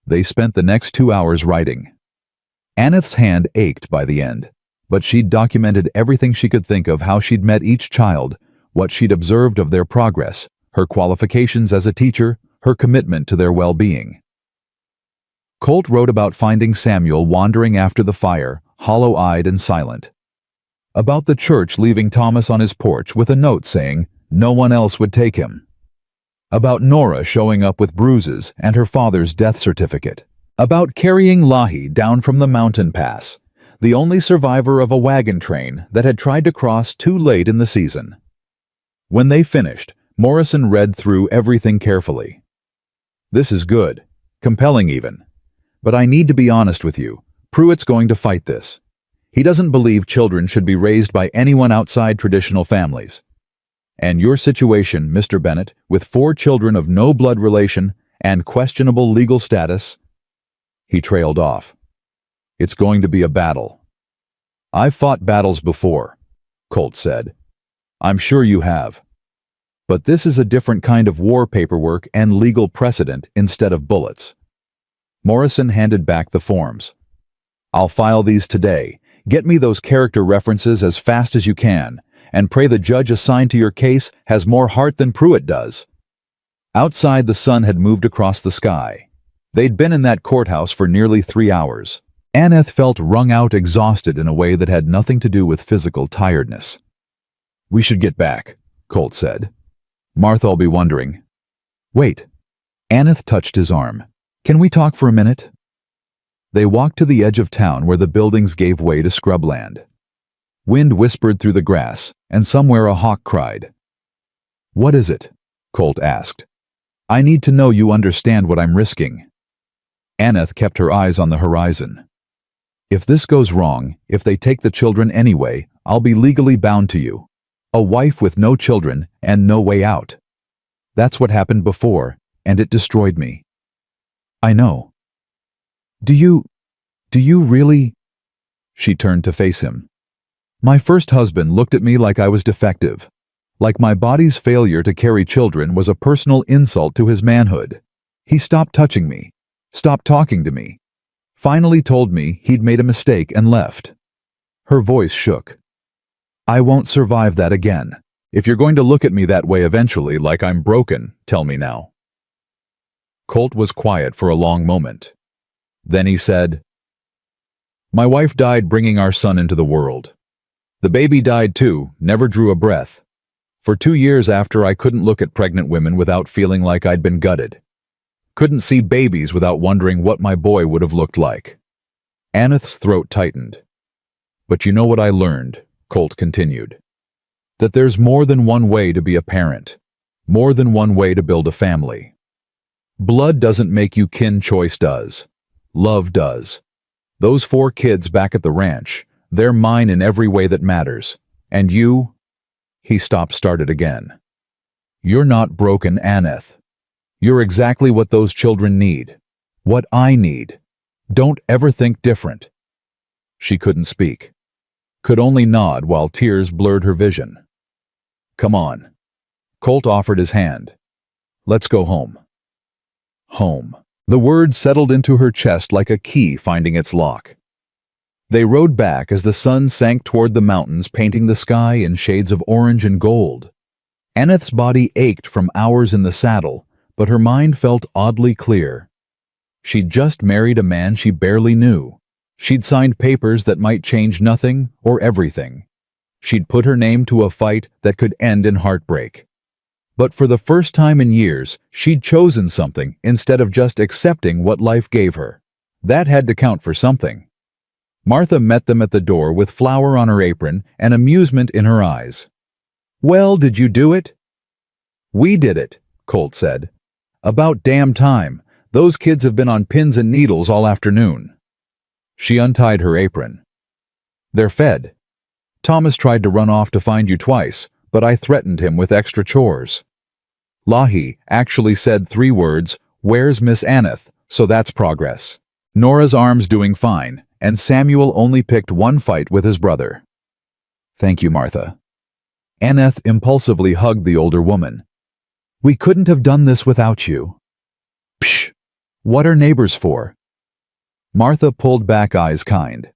They spent the next 2 hours writing. Aneth's hand ached by the end, but she'd documented everything she could think of: how she'd met each child, what she'd observed of their progress, her qualifications as a teacher, her commitment to their well-being. Colt wrote about finding Samuel wandering after the fire, hollow-eyed and silent. About the church leaving Thomas on his porch with a note saying no one else would take him. About Nora showing up with bruises and her father's death certificate. About carrying Lahi down from the mountain pass, the only survivor of a wagon train that had tried to cross too late in the season. When they finished, Morrison read through everything carefully. "This is good, compelling even. But I need to be honest with you. Pruitt's going to fight this. He doesn't believe children should be raised by anyone outside traditional families. And your situation, Mr. Bennett, with 4 children of no blood relation and questionable legal status." He trailed off. "It's going to be a battle." "I've fought battles before," Colt said. "I'm sure you have. But this is a different kind of war paperwork and legal precedent instead of bullets." Morrison handed back the forms. "I'll file these today. Get me those character references as fast as you can, and pray the judge assigned to your case has more heart than Pruitt does." Outside, the sun had moved across the sky. They'd been in that courthouse for nearly 3 hours. Aneth felt wrung out, exhausted in a way that had nothing to do with physical tiredness. "We should get back," Colt said. "Martha'll be wondering." "Wait." Aneth touched his arm. "Can we talk for a minute?" They walked to the edge of town where the buildings gave way to scrubland. Wind whispered through the grass, and somewhere a hawk cried. "What is it?" Colt asked. "I need to know you understand what I'm risking." Aneth kept her eyes on the horizon. If this goes wrong, if they take the children anyway, I'll be legally bound to you. A wife with no children and no way out. That's what happened before, and it destroyed me. I know. Do you really? She turned to face him. My first husband looked at me like I was defective, like my body's failure to carry children was a personal insult to his manhood. He stopped touching me, stopped talking to me, finally told me he'd made a mistake and left. Her voice shook. I won't survive that again. If you're going to look at me that way eventually, like I'm broken, tell me now. Colt was quiet for a long moment. Then he said, My wife died bringing our son into the world. The baby died too, never drew a breath. For 2 years after, I couldn't look at pregnant women without feeling like I'd been gutted. Couldn't see babies without wondering what my boy would have looked like. Aneth's throat tightened. But you know what I learned, Colt continued. That there's more than one way to be a parent. More than one way to build a family. Blood doesn't make you kin, choice does. Love does. Those 4 kids back at the ranch, they're mine in every way that matters. And you? He started again. You're not broken, Aneth. You're exactly what those children need. What I need. Don't ever think different. She couldn't speak. Could only nod while tears blurred her vision. Come on. Colt offered his hand. Let's go home. Home. The word settled into her chest like a key finding its lock. They rode back as the sun sank toward the mountains, painting the sky in shades of orange and gold. Aneth's body ached from hours in the saddle, but her mind felt oddly clear. She'd just married a man she barely knew. She'd signed papers that might change nothing or everything. She'd put her name to a fight that could end in heartbreak. But for the first time in years, she'd chosen something instead of just accepting what life gave her. That had to count for something. Martha met them at the door with flour on her apron and amusement in her eyes. Well, did you do it? We did it, Colt said. About damn time. Those kids have been on pins and needles all afternoon. She untied her apron. They're fed. Thomas tried to run off to find you twice, but I threatened him with extra chores. Lahi actually said 3 words, Where's Miss Aneth? So that's progress. Nora's arm's doing fine, and Samuel only picked 1 fight with his brother. Thank you, Martha. Aneth impulsively hugged the older woman. We couldn't have done this without you. Psh! What are neighbors for? Martha pulled back, eyes kind.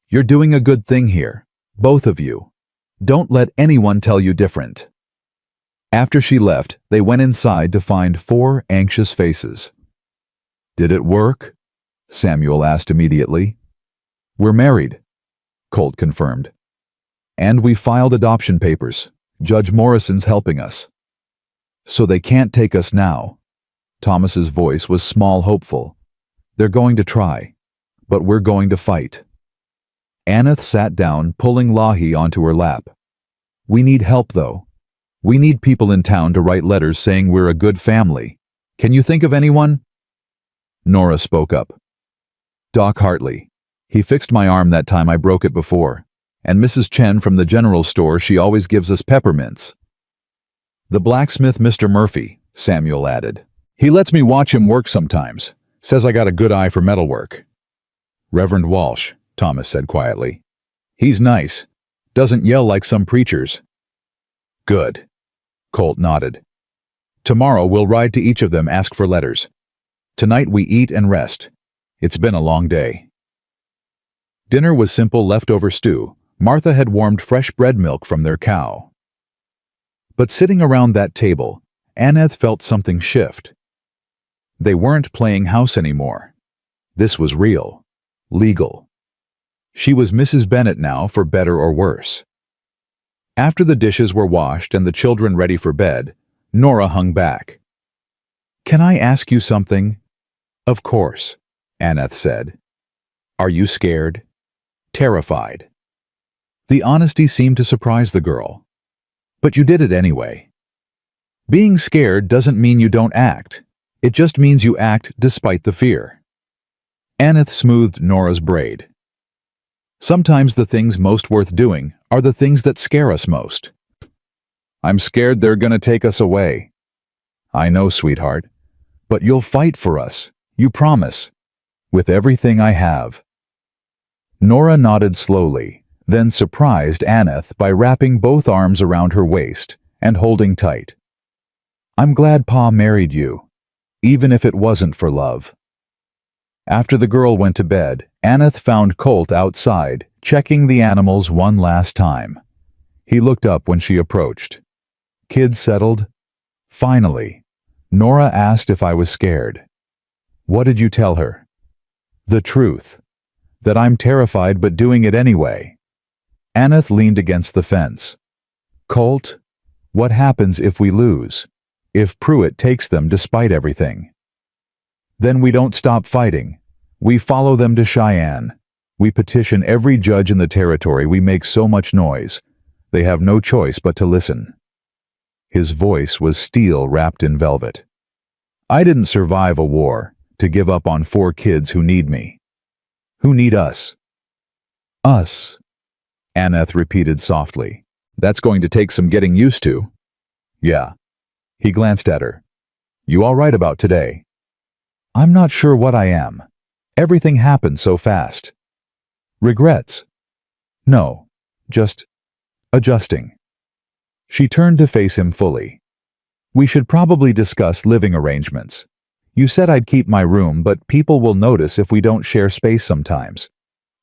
You're doing a good thing here, both of you. Don't let anyone tell you different. After she left, they went inside to find 4 anxious faces. Did it work? Samuel asked immediately. We're married, Colt confirmed. And we filed adoption papers. Judge Morrison's helping us. So they can't take us now. Thomas's voice was small, hopeful. They're going to try, but we're going to fight. Aneth sat down, pulling Lahi onto her lap. We need help, though. We need people in town to write letters saying we're a good family. Can you think of anyone? Nora spoke up. Doc Hartley. He fixed my arm that time I broke it before. And Mrs. Chen from the general store, she always gives us peppermints. The blacksmith, Mr. Murphy, Samuel added. He lets me watch him work sometimes. Says I got a good eye for metalwork. Reverend Walsh, Thomas said quietly. He's nice. Doesn't yell like some preachers. Good. Colt nodded. Tomorrow we'll ride to each of them, ask for letters. Tonight we eat and rest. It's been a long day. Dinner was simple leftover stew. Martha had warmed fresh bread milk from their cow. But sitting around that table, Aneth felt something shift. They weren't playing house anymore. This was real. Legal. She was Mrs. Bennett now, for better or worse. After the dishes were washed and the children ready for bed, Nora hung back. Can I ask you something? Of course, Aneth said. Are you scared? Terrified? The honesty seemed to surprise the girl. But you did it anyway. Being scared doesn't mean you don't act. It just means you act despite the fear. Aneth smoothed Nora's braid. Sometimes the things most worth doing are the things that scare us most. I'm scared they're gonna take us away. I know, sweetheart. But you'll fight for us. You promise. With everything I have. Nora nodded slowly, then surprised Aneth by wrapping both arms around her waist and holding tight. I'm glad Pa married you, even if it wasn't for love. After the girl went to bed, Aneth found Colt outside, checking the animals one last time. He looked up when she approached. Kids settled? Finally. Nora asked if I was scared. What did you tell her? The truth. That I'm terrified but doing it anyway. Aneth leaned against the fence. Colt, what happens if we lose? If Pruitt takes them despite everything? Then we don't stop fighting. We follow them to Cheyenne. We petition every judge in the territory. We make so much noise. They have no choice but to listen. His voice was steel wrapped in velvet. I didn't survive a war to give up on 4 kids who need me. Who need us? Us, Aneth repeated softly. That's going to take some getting used to. Yeah. He glanced at her. You all right about today? I'm not sure what I am. Everything happened so fast. Regrets? No, just adjusting. She turned to face him fully. We should probably discuss living arrangements. You said I'd keep my room, but people will notice if we don't share space sometimes.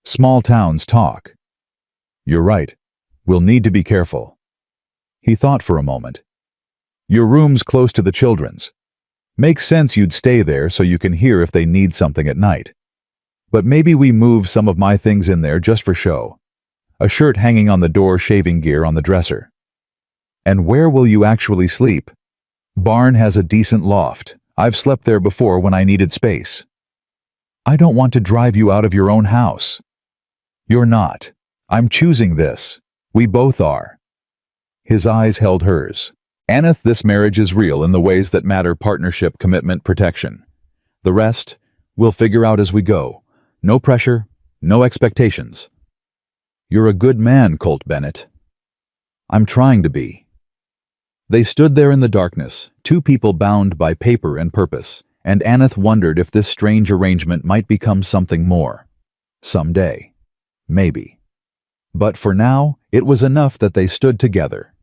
Small towns talk. You're right. We'll need to be careful. He thought for a moment. Your room's close to the children's. Makes sense you'd stay there so you can hear if they need something at night. But maybe we move some of my things in there just for show. A shirt hanging on the door, shaving gear on the dresser. And where will you actually sleep? Barn has a decent loft. I've slept there before when I needed space. I don't want to drive you out of your own house. You're not. I'm choosing this. We both are. His eyes held hers. Aneth, this marriage is real in the ways that matter: partnership, commitment, protection. The rest, we'll figure out as we go. No pressure, no expectations. You're a good man, Colt Bennett. I'm trying to be. They stood there in the darkness, 2 people bound by paper and purpose, and Aneth wondered if this strange arrangement might become something more. Someday. Maybe. But for now, it was enough that they stood together.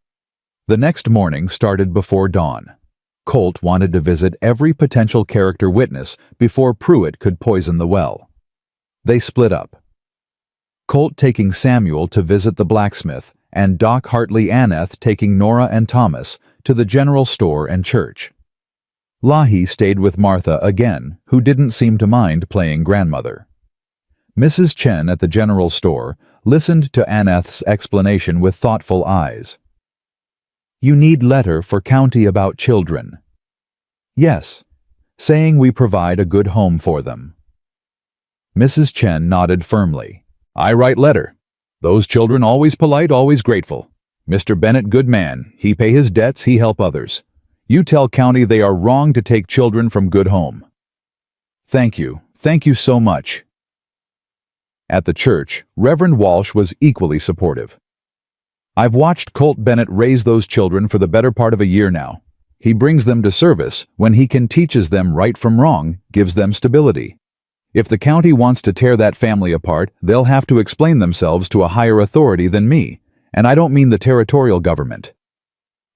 The next morning started before dawn. Colt wanted to visit every potential character witness before Pruitt could poison the well. They split up. Colt taking Samuel to visit the blacksmith, and Doc Hartley Aneth taking Nora and Thomas to the general store and church. Lahi stayed with Martha again, who didn't seem to mind playing grandmother. Mrs. Chen at the general store listened to Aneth's explanation with thoughtful eyes. You need letter for county about children. Yes, saying we provide a good home for them. Mrs. Chen nodded firmly. I write letter. Those children always polite, always grateful. Mr. Bennett good man. He pay his debts, he help others. You tell county they are wrong to take children from good home. Thank you so much. At the church, Reverend Walsh was equally supportive. I've watched Colt Bennett raise those children for the better part of a year now. He brings them to service when he can, teaches them right from wrong, gives them stability. If the county wants to tear that family apart, they'll have to explain themselves to a higher authority than me, and I don't mean the territorial government.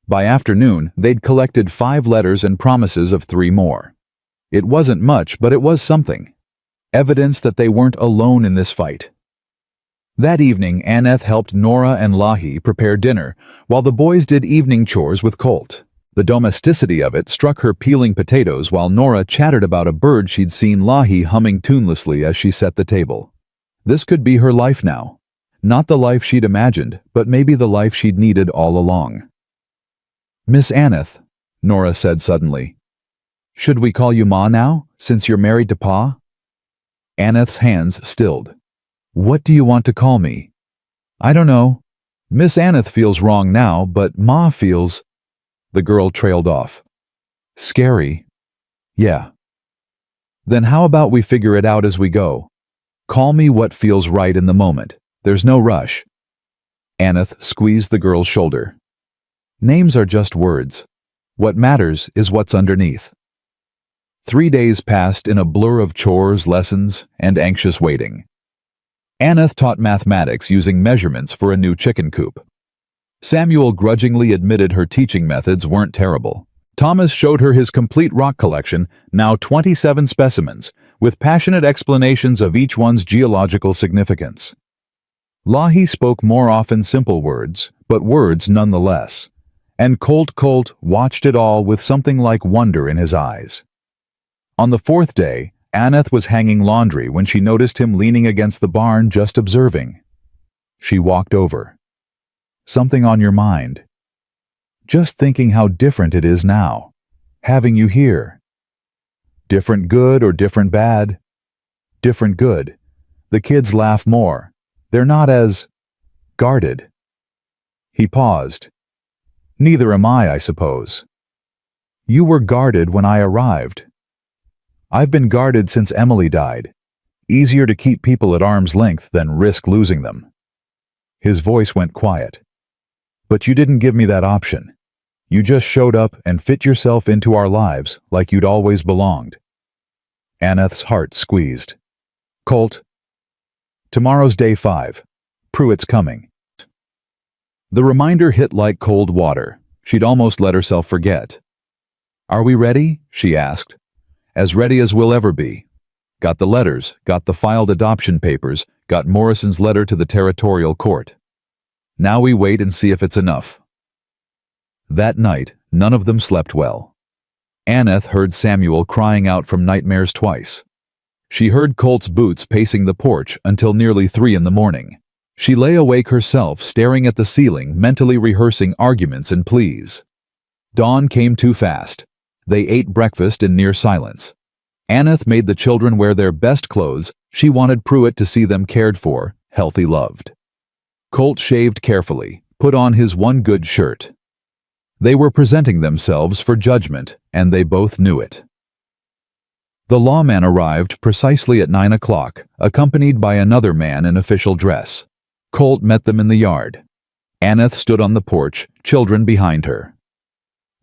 By afternoon, they'd collected 5 letters and promises of 3 more. It wasn't much, but it was something. Evidence that they weren't alone in this fight. That evening, Aneth helped Nora and Lahi prepare dinner, while the boys did evening chores with Colt. The domesticity of it struck her peeling potatoes while Nora chattered about a bird she'd seen Lahi humming tunelessly as she set the table. This could be her life now. Not the life she'd imagined, but maybe the life she'd needed all along. Miss Aneth, Nora said suddenly. Should we call you Ma now, since you're married to Pa? Aneth's hands stilled. What do you want to call me? I don't know. Miss Aneth feels wrong now, but Ma feels... The girl trailed off. Scary. Yeah. Then how about we figure it out as we go? Call me what feels right in the moment. There's no rush. Aneth squeezed the girl's shoulder. Names are just words. What matters is what's underneath. 3 days passed in a blur of chores, lessons, and anxious waiting. Aneth taught mathematics using measurements for a new chicken coop. Samuel grudgingly admitted her teaching methods weren't terrible. Thomas showed her his complete rock collection, now 27 specimens, with passionate explanations of each one's geological significance. Lahi spoke more often simple words, but words nonetheless. And Colt watched it all with something like wonder in his eyes. On the 4th day, Aneth was hanging laundry when she noticed him leaning against the barn just observing. She walked over. Something on your mind? Just thinking how different it is now, having you here. Different good or different bad? Different good. The kids laugh more. They're not as guarded. He paused. Neither am I suppose. You were guarded when I arrived. I've been guarded since Emily died. Easier to keep people at arm's length than risk losing them. His voice went quiet. But you didn't give me that option. You just showed up and fit yourself into our lives like you'd always belonged. Aneth's heart squeezed. Colt, tomorrow's day 5. Pruitt's coming. The reminder hit like cold water. She'd almost let herself forget. Are we ready? She asked. As ready as we'll ever be. Got the letters, got the filed adoption papers, got Morrison's letter to the territorial court. Now we wait and see if it's enough. That night, none of them slept well. Aneth heard Samuel crying out from nightmares twice. She heard Colt's boots pacing the porch until nearly 3 in the morning. She lay awake herself, staring at the ceiling, mentally rehearsing arguments and pleas. Dawn came too fast. They ate breakfast in near silence. Aneth made the children wear their best clothes. She wanted Pruitt to see them cared for, healthy, loved. Colt shaved carefully, put on his one good shirt. They were presenting themselves for judgment, and they both knew it. The lawman arrived precisely at 9 o'clock, accompanied by another man in official dress. Colt met them in the yard. Aneth stood on the porch, children behind her.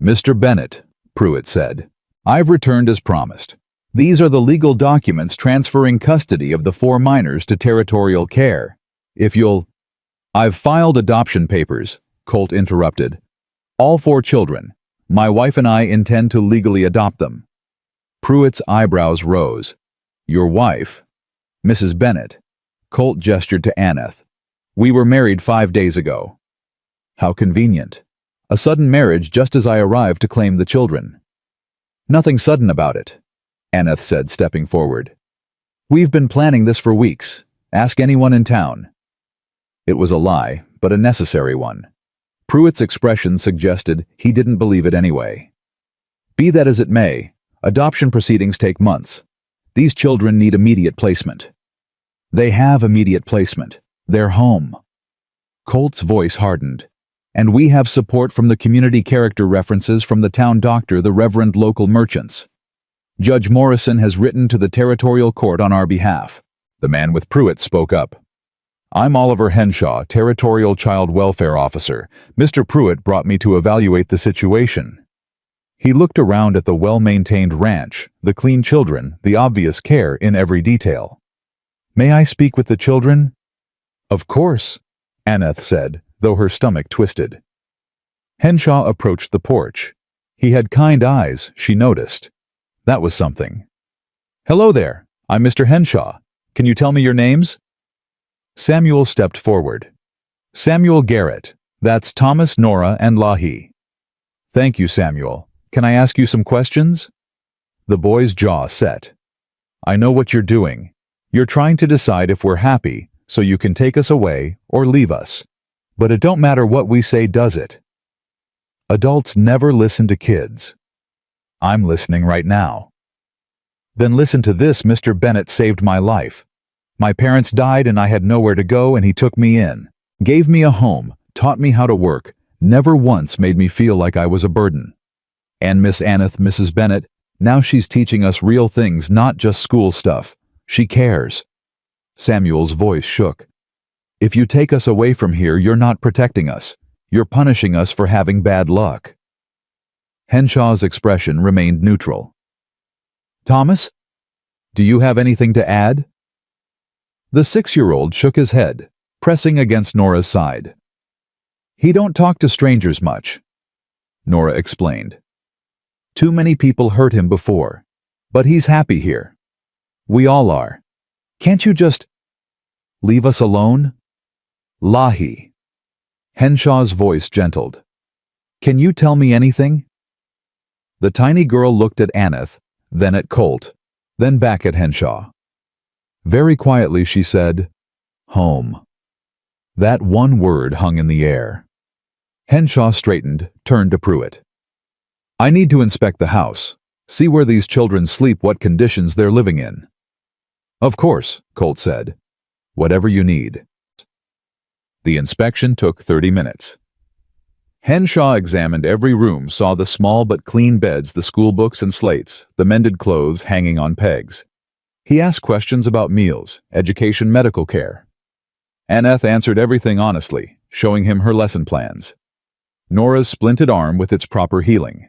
Mr. Bennett, Pruitt said, I've returned as promised. These are the legal documents transferring custody of the 4 minors to territorial care. If you'll... I've filed adoption papers, Colt interrupted. All 4 children. My wife and I intend to legally adopt them. Pruitt's eyebrows rose. Your wife? Mrs. Bennett. Colt gestured to Aneth. We were married 5 days ago. How convenient. A sudden marriage just as I arrived to claim the children. Nothing sudden about it, Aneth said, stepping forward. We've been planning this for weeks. Ask anyone in town. It was a lie, but a necessary one. Pruitt's expression suggested he didn't believe it anyway. Be that as it may, adoption proceedings take months. These children need immediate placement. They have immediate placement. They're home. Colt's voice hardened. And we have support from the community character references from the town doctor, the Reverend local merchants. Judge Morrison has written to the territorial court on our behalf. The man with Pruitt spoke up. I'm Oliver Henshaw, Territorial Child Welfare Officer. Mr. Pruitt brought me to evaluate the situation. He looked around at the well-maintained ranch, the clean children, the obvious care in every detail. May I speak with the children? Of course, Aneth said, though her stomach twisted. Henshaw approached the porch. He had kind eyes, she noticed. That was something. Hello there, I'm Mr. Henshaw. Can you tell me your names? Samuel stepped forward. Samuel Garrett. That's Thomas, Nora, and Lahi. Thank you, Samuel. Can I ask you some questions? The boy's jaw set. I know what you're doing. You're trying to decide if we're happy, so you can take us away or leave us. But it don't matter what we say, does it? Adults never listen to kids. I'm listening right now. Then listen to this. Mr. Bennett saved my life. My parents died and I had nowhere to go, and he took me in, gave me a home, taught me how to work, never once made me feel like I was a burden. And Miss Aneth, Mrs. Bennett, now she's teaching us real things, not just school stuff. She cares. Samuel's voice shook. If you take us away from here, you're not protecting us. You're punishing us for having bad luck. Henshaw's expression remained neutral. Thomas? Do you have anything to add? The 6-year-old shook his head, pressing against Nora's side. He don't talk to strangers much, Nora explained. Too many people hurt him before, but he's happy here. We all are. Can't you just leave us alone? Lahi. Henshaw's voice gentled. Can you tell me anything? The tiny girl looked at Aneth, then at Colt, then back at Henshaw. Very quietly she said, home. That one word hung in the air. Henshaw straightened, turned to Pruitt. I need to inspect the house, see where these children sleep, what conditions they're living in. Of course, Colt said. Whatever you need. The inspection took 30 minutes. Henshaw examined every room, saw the small but clean beds, the school books and slates, the mended clothes hanging on pegs. He asked questions about meals, education, medical care. Aneth answered everything honestly, showing him her lesson plans. Nora's splinted arm with its proper healing.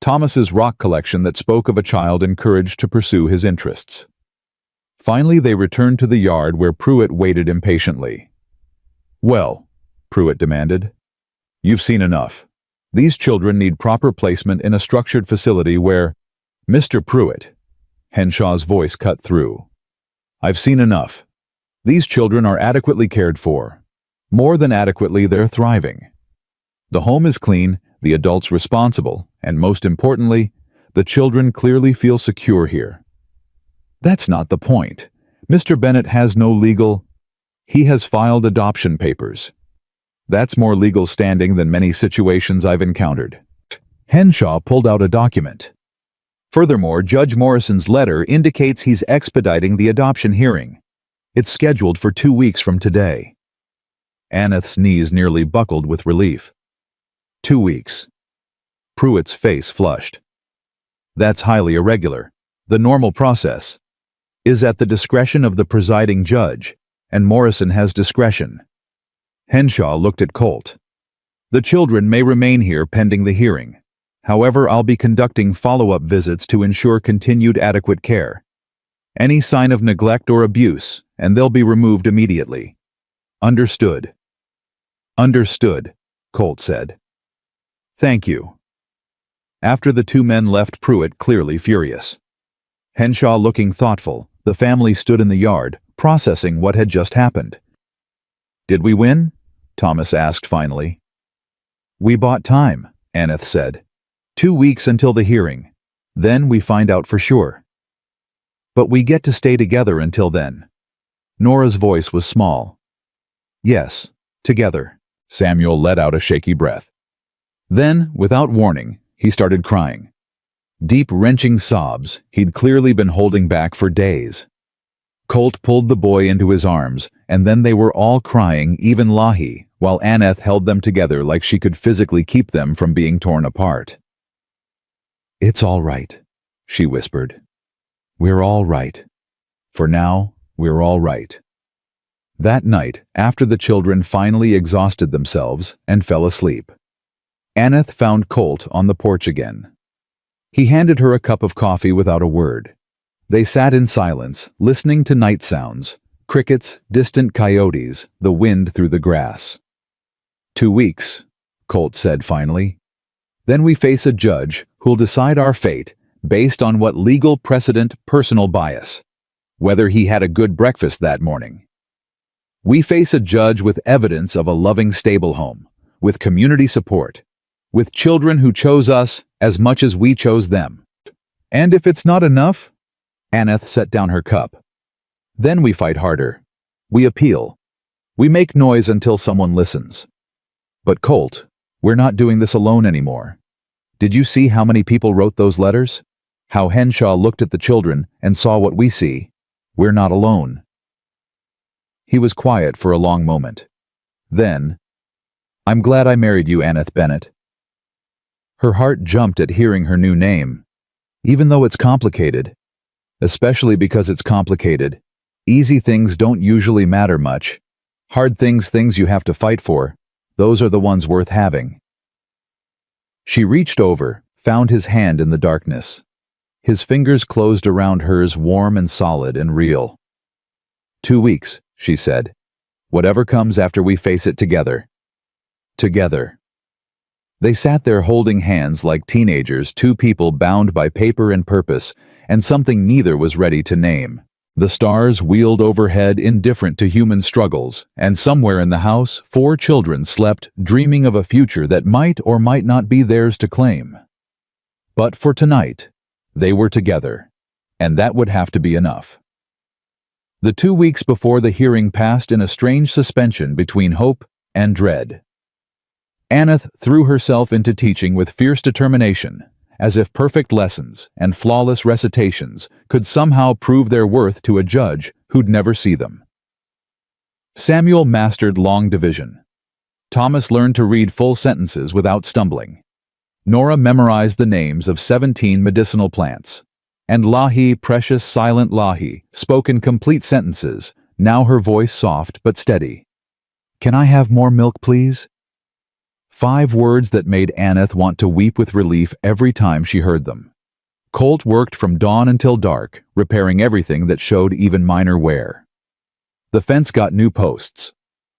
Thomas's rock collection that spoke of a child encouraged to pursue his interests. Finally, they returned to the yard where Pruitt waited impatiently. Well, Pruitt demanded, you've seen enough. These children need proper placement in a structured facility where... Mr. Pruitt, Henshaw's voice cut through. I've seen enough. These children are adequately cared for. More than adequately, they're thriving. The home is clean, the adults responsible, and most importantly, the children clearly feel secure here. That's not the point. Mr. Bennett has no legal... He has filed adoption papers. That's more legal standing than many situations I've encountered. Henshaw pulled out a document. Furthermore, Judge Morrison's letter indicates he's expediting the adoption hearing. It's scheduled for 2 weeks from today. Aneth's knees nearly buckled with relief. 2 weeks. Pruitt's face flushed. That's highly irregular. The normal process is at the discretion of the presiding judge, and Morrison has discretion. Henshaw looked at Colt. The children may remain here pending the hearing. However, I'll be conducting follow-up visits to ensure continued adequate care. Any sign of neglect or abuse, and they'll be removed immediately. Understood. Understood, Colt said. Thank you. After the 2 men left, Pruitt clearly furious. Henshaw looking thoughtful, the family stood in the yard, processing what had just happened. Did we win? Thomas asked finally. We bought time, Aneth said. 2 weeks until the hearing. Then we find out for sure. But we get to stay together until then. Nora's voice was small. Yes, together. Samuel let out a shaky breath. Then, without warning, he started crying. Deep, wrenching sobs he'd clearly been holding back for days. Colt pulled the boy into his arms, and then they were all crying, even Lahi, while Aneth held them together like she could physically keep them from being torn apart. It's all right, she whispered. We're all right. For now, we're all right. That night, after the children finally exhausted themselves and fell asleep, Aneth found Colt on the porch again. He handed her a cup of coffee without a word. They sat in silence, listening to night sounds, crickets, distant coyotes, the wind through the grass. 2 weeks, Colt said finally. Then we face a judge who'll decide our fate based on what legal precedent, personal bias, whether he had a good breakfast that morning. We face a judge with evidence of a loving, stable home, with community support, with children who chose us as much as we chose them. And if it's not enough, Aneth set down her cup. Then we fight harder. We appeal. We make noise until someone listens. But Colt, we're not doing this alone anymore. Did you see how many people wrote those letters? How Henshaw looked at the children and saw what we see? We're not alone. He was quiet for a long moment. Then, I'm glad I married you, Aneth Bennett. Her heart jumped at hearing her new name. Even though it's complicated, especially because it's complicated, easy things don't usually matter much. Hard things you have to fight for. Those are the ones worth having. She reached over, found his hand in the darkness. His fingers closed around hers, warm and solid and real. 2 weeks, she said. Whatever comes after, we face it together. Together. They sat there holding hands like teenagers, two people bound by paper and purpose, and something neither was ready to name. The stars wheeled overhead, indifferent to human struggles, and somewhere in the house, 4 children slept, dreaming of a future that might or might not be theirs to claim. But for tonight, they were together, and that would have to be enough. The 2 weeks before the hearing passed in a strange suspension between hope and dread. Aneth threw herself into teaching with fierce determination, as if perfect lessons and flawless recitations could somehow prove their worth to a judge who'd never see them. Samuel mastered long division. Thomas learned to read full sentences without stumbling. Nora memorized the names of 17 medicinal plants. And Lahi, precious silent Lahi, spoke in complete sentences, now her voice soft but steady. "Can I have more milk, please?" 5 words that made Aneth want to weep with relief every time she heard them. Colt worked from dawn until dark, repairing everything that showed even minor wear. The fence got new posts.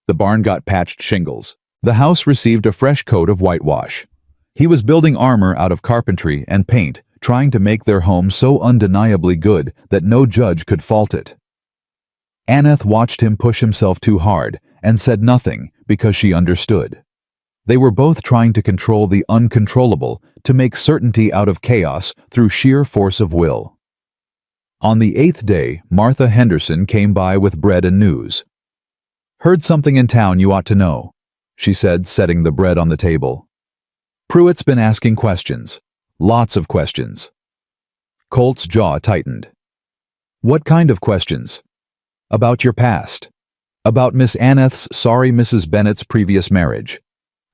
The barn got patched shingles. The house received a fresh coat of whitewash. He was building armor out of carpentry and paint, trying to make their home so undeniably good that no judge could fault it. Aneth watched him push himself too hard and said nothing because she understood. They were both trying to control the uncontrollable, to make certainty out of chaos through sheer force of will. On the 8th day, Martha Henderson came by with bread and news. "Heard something in town you ought to know," she said, setting the bread on the table. "Pruitt's been asking questions. Lots of questions." Colt's jaw tightened. "What kind of questions?" "About your past. About Miss Aneth's sorry Mrs. Bennett's previous marriage.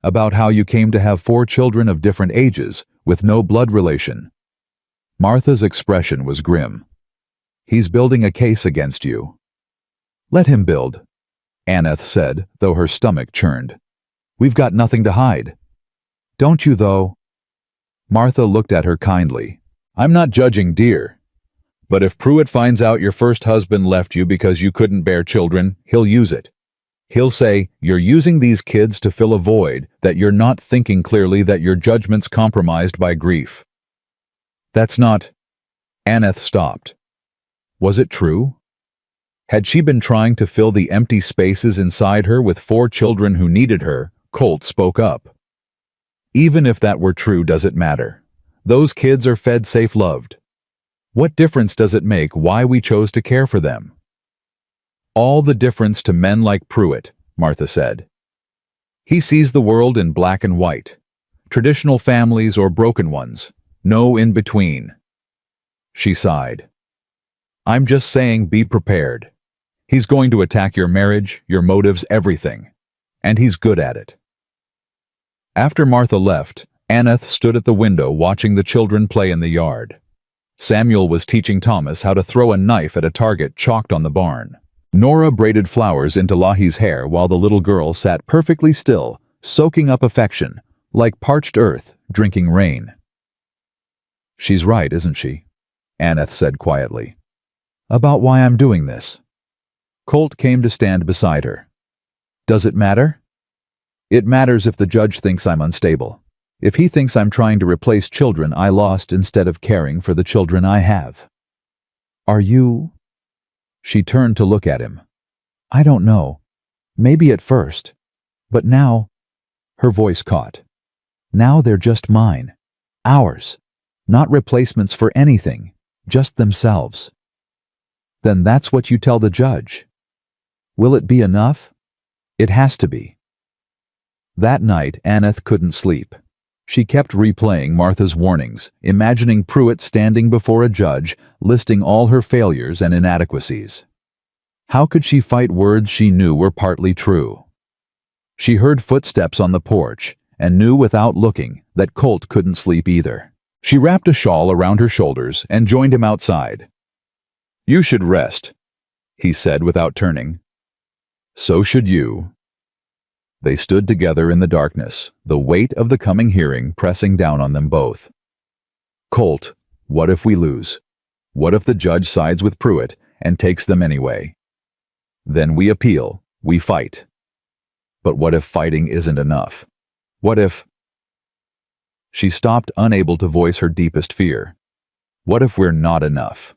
About how you came to have 4 children of different ages, with no blood relation." Martha's expression was grim. "He's building a case against you." "Let him build," Aneth said, though her stomach churned. "We've got nothing to hide." "Don't you, though?" Martha looked at her kindly. "I'm not judging, dear. But if Pruitt finds out your first husband left you because you couldn't bear children, he'll use it. He'll say, you're using these kids to fill a void, that you're not thinking clearly, that your judgment's compromised by grief." "That's not—" Aneth stopped. Was it true? Had she been trying to fill the empty spaces inside her with 4 children who needed her? Colt spoke up. "Even if that were true, does it matter? Those kids are fed, safe, loved. What difference does it make why we chose to care for them?" "All the difference to men like Pruitt," Martha said. "He sees the world in black and white. Traditional families or broken ones. No in between." She sighed. "I'm just saying, be prepared. He's going to attack your marriage, your motives, everything. And he's good at it." After Martha left, Aneth stood at the window watching the children play in the yard. Samuel was teaching Thomas how to throw a knife at a target chalked on the barn. Nora braided flowers into Lahi's hair while the little girl sat perfectly still, soaking up affection, like parched earth drinking rain. "She's right, isn't she?" Aneth said quietly. "About why I'm doing this." Colt came to stand beside her. "Does it matter?" "It matters if the judge thinks I'm unstable. If he thinks I'm trying to replace children I lost instead of caring for the children I have." "Are you—" She turned to look at him. "I don't know. Maybe at first. But now—" Her voice caught. "Now they're just mine. Ours. Not replacements for anything. Just themselves." "Then that's what you tell the judge. Will it be enough?" "It has to be." That night, Aneth couldn't sleep. She kept replaying Martha's warnings, imagining Pruitt standing before a judge, listing all her failures and inadequacies. How could she fight words she knew were partly true? She heard footsteps on the porch, and knew without looking that Colt couldn't sleep either. She wrapped a shawl around her shoulders and joined him outside. "You should rest," he said without turning. So should you. They stood together in the darkness, the weight of the coming hearing pressing down on them both. Colt, what if we lose? What if the judge sides with Pruitt and takes them anyway? Then we appeal, we fight. But what if fighting isn't enough? What if... She stopped, unable to voice her deepest fear. What if we're not enough?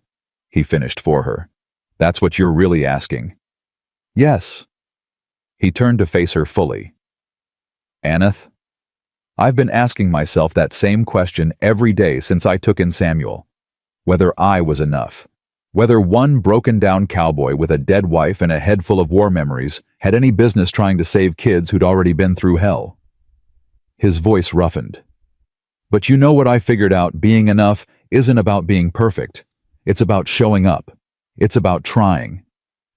He finished for her. That's what you're really asking. Yes. He turned to face her fully. Aneth, I've been asking myself that same question every day since I took in Samuel. Whether I was enough. Whether one broken-down cowboy with a dead wife and a head full of war memories had any business trying to save kids who'd already been through hell. His voice roughened. But you know what I figured out? Being enough isn't about being perfect. It's about showing up. It's about trying.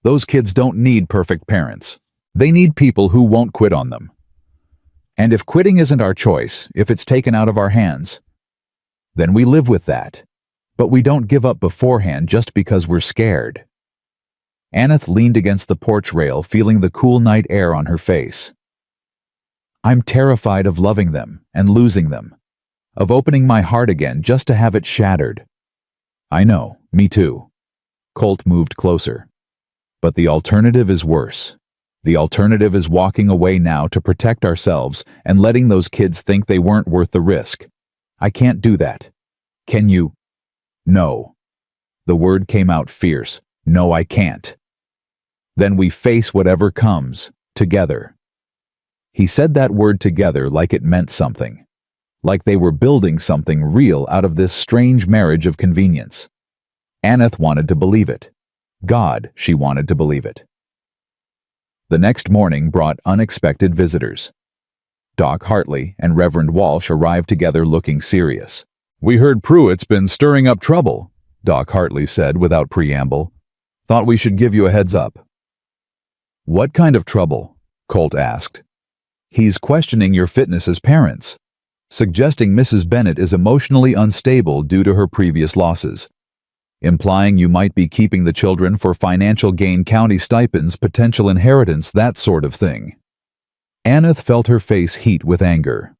Those kids don't need perfect parents. They need people who won't quit on them. And if quitting isn't our choice, if it's taken out of our hands, then we live with that. But we don't give up beforehand just because we're scared. Aneth leaned against the porch rail, feeling the cool night air on her face. I'm terrified of loving them and losing them, of opening my heart again just to have it shattered. I know, me too. Colt moved closer. But the alternative is worse. The alternative is walking away now to protect ourselves and letting those kids think they weren't worth the risk. I can't do that. Can you? No. The word came out fierce. No, I can't. Then we face whatever comes, together. He said that word together like it meant something. Like they were building something real out of this strange marriage of convenience. Aneth wanted to believe it. God, she wanted to believe it. The next morning brought unexpected visitors. Doc Hartley and Reverend Walsh arrived together looking serious. We heard Pruitt's been stirring up trouble, Doc Hartley said without preamble. Thought we should give you a heads up. What kind of trouble? Colt asked. He's questioning your fitness as parents, suggesting Mrs. Bennett is emotionally unstable due to her previous losses, implying you might be keeping the children for financial gain, county stipends, potential inheritance, that sort of thing. Aneth felt her face heat with anger.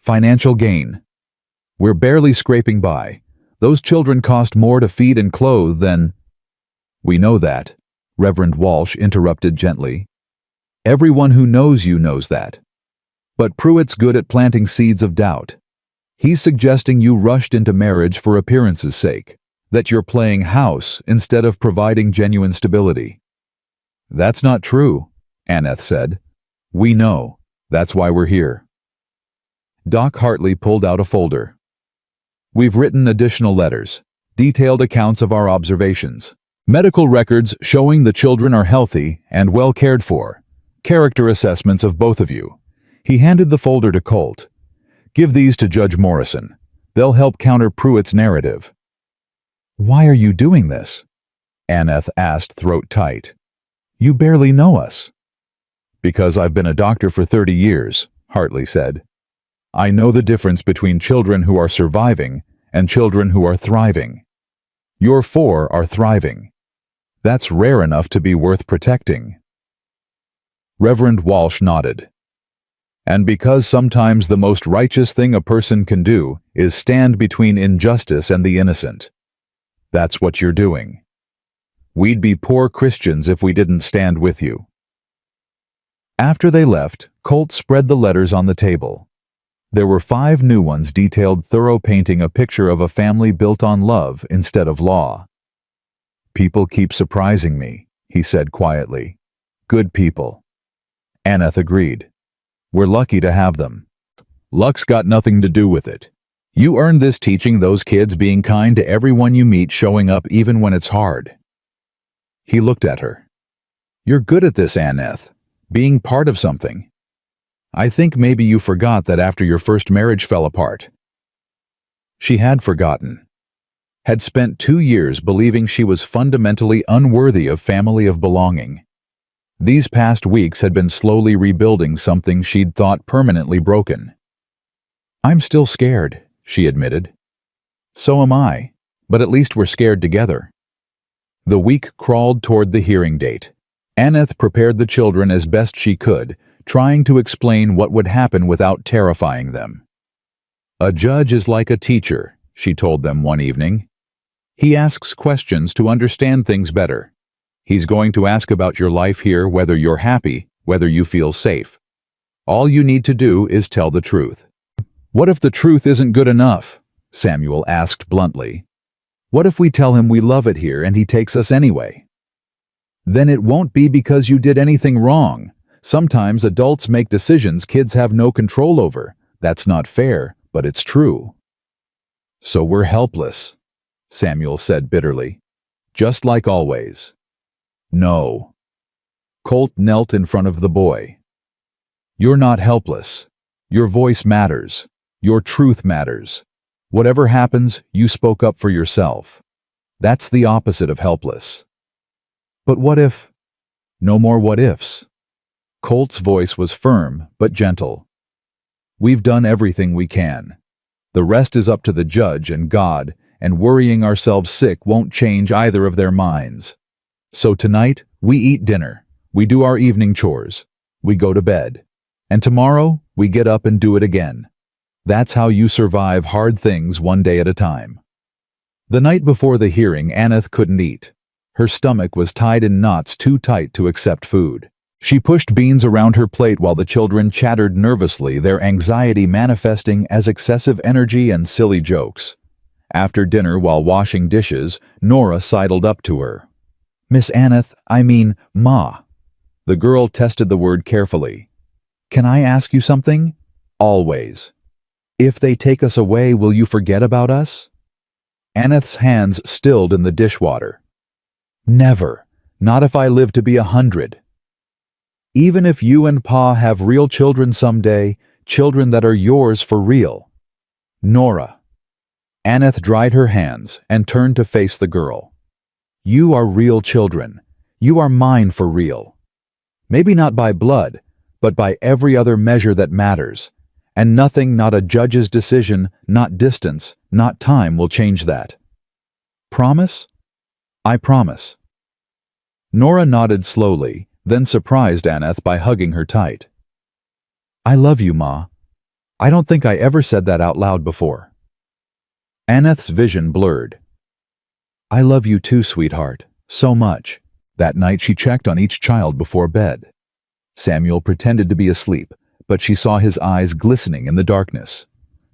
Financial gain. We're barely scraping by. Those children cost more to feed and clothe than... We know that, Reverend Walsh interrupted gently. Everyone who knows you knows that. But Pruitt's good at planting seeds of doubt. He's suggesting you rushed into marriage for appearance's sake, that you're playing house instead of providing genuine stability. That's not true, Aneth said. We know. That's why we're here. Doc Hartley pulled out a folder. We've written additional letters, detailed accounts of our observations, medical records showing the children are healthy and well cared for, character assessments of both of you. He handed the folder to Colt. Give these to Judge Morrison. They'll help counter Pruitt's narrative. Why are you doing this? Aneth asked, throat tight. You barely know us. Because I've been a doctor for 30 years, Hartley said. I know the difference between children who are surviving and children who are thriving. Your 4 are thriving. That's rare enough to be worth protecting. Reverend Walsh nodded. And because sometimes the most righteous thing a person can do is stand between injustice and the innocent. That's what you're doing. We'd be poor Christians if we didn't stand with you. After they left, Colt spread the letters on the table. There were 5 new ones detailed thorough, painting a picture of a family built on love instead of law. People keep surprising me, he said quietly. Good people. Aneth agreed. We're lucky to have them. Luck's got nothing to do with it. You earned this teaching those kids, being kind to everyone you meet, showing up even when it's hard. He looked at her. You're good at this, Aneth, being part of something. I think maybe you forgot that after your first marriage fell apart. She had forgotten. Had spent 2 years believing she was fundamentally unworthy of family, of belonging. These past weeks had been slowly rebuilding something she'd thought permanently broken. I'm still scared, she admitted. So am I, but at least we're scared together. The week crawled toward the hearing date. Aneth prepared the children as best she could, trying to explain what would happen without terrifying them. "A judge is like a teacher," she told them one evening. "He asks questions to understand things better. He's going to ask about your life here, whether you're happy, whether you feel safe. All you need to do is tell the truth." "What if the truth isn't good enough?" Samuel asked bluntly. "What if we tell him we love it here and he takes us anyway?" "Then it won't be because you did anything wrong. Sometimes adults make decisions kids have no control over. That's not fair, but it's true." "So we're helpless," Samuel said bitterly. "Just like always." "No." Colt knelt in front of the boy. "You're not helpless. Your voice matters. Your truth matters. Whatever happens, you spoke up for yourself. That's the opposite of helpless." "But what if—" "No more what ifs." Colt's voice was firm but gentle. "We've done everything we can. The rest is up to the judge and God, and worrying ourselves sick won't change either of their minds. So tonight, we eat dinner, we do our evening chores, we go to bed, and tomorrow we get up and do it again. That's how you survive hard things one day at a time." The night before the hearing, Aneth couldn't eat. Her stomach was tied in knots too tight to accept food. She pushed beans around her plate while the children chattered nervously, their anxiety manifesting as excessive energy and silly jokes. After dinner, while washing dishes, Nora sidled up to her. "Miss Aneth, Ma." The girl tested the word carefully. "Can I ask you something?" "Always." "If they take us away, will you forget about us?" Aneth's hands stilled in the dishwater. "Never. Not if I live to be 100. Even if you and Pa have real children someday, children that are yours for real." "Nora." Aneth dried her hands and turned to face the girl. "You are real children. You are mine for real. Maybe not by blood, but by every other measure that matters. And nothing, not a judge's decision, not distance, not time will change that. Promise?" "I promise." Nora nodded slowly, then surprised Aneth by hugging her tight. "I love you, Ma. I don't think I ever said that out loud before." Aneth's vision blurred. "I love you too, sweetheart, so much." That night she checked on each child before bed. Samuel pretended to be asleep, but she saw his eyes glistening in the darkness.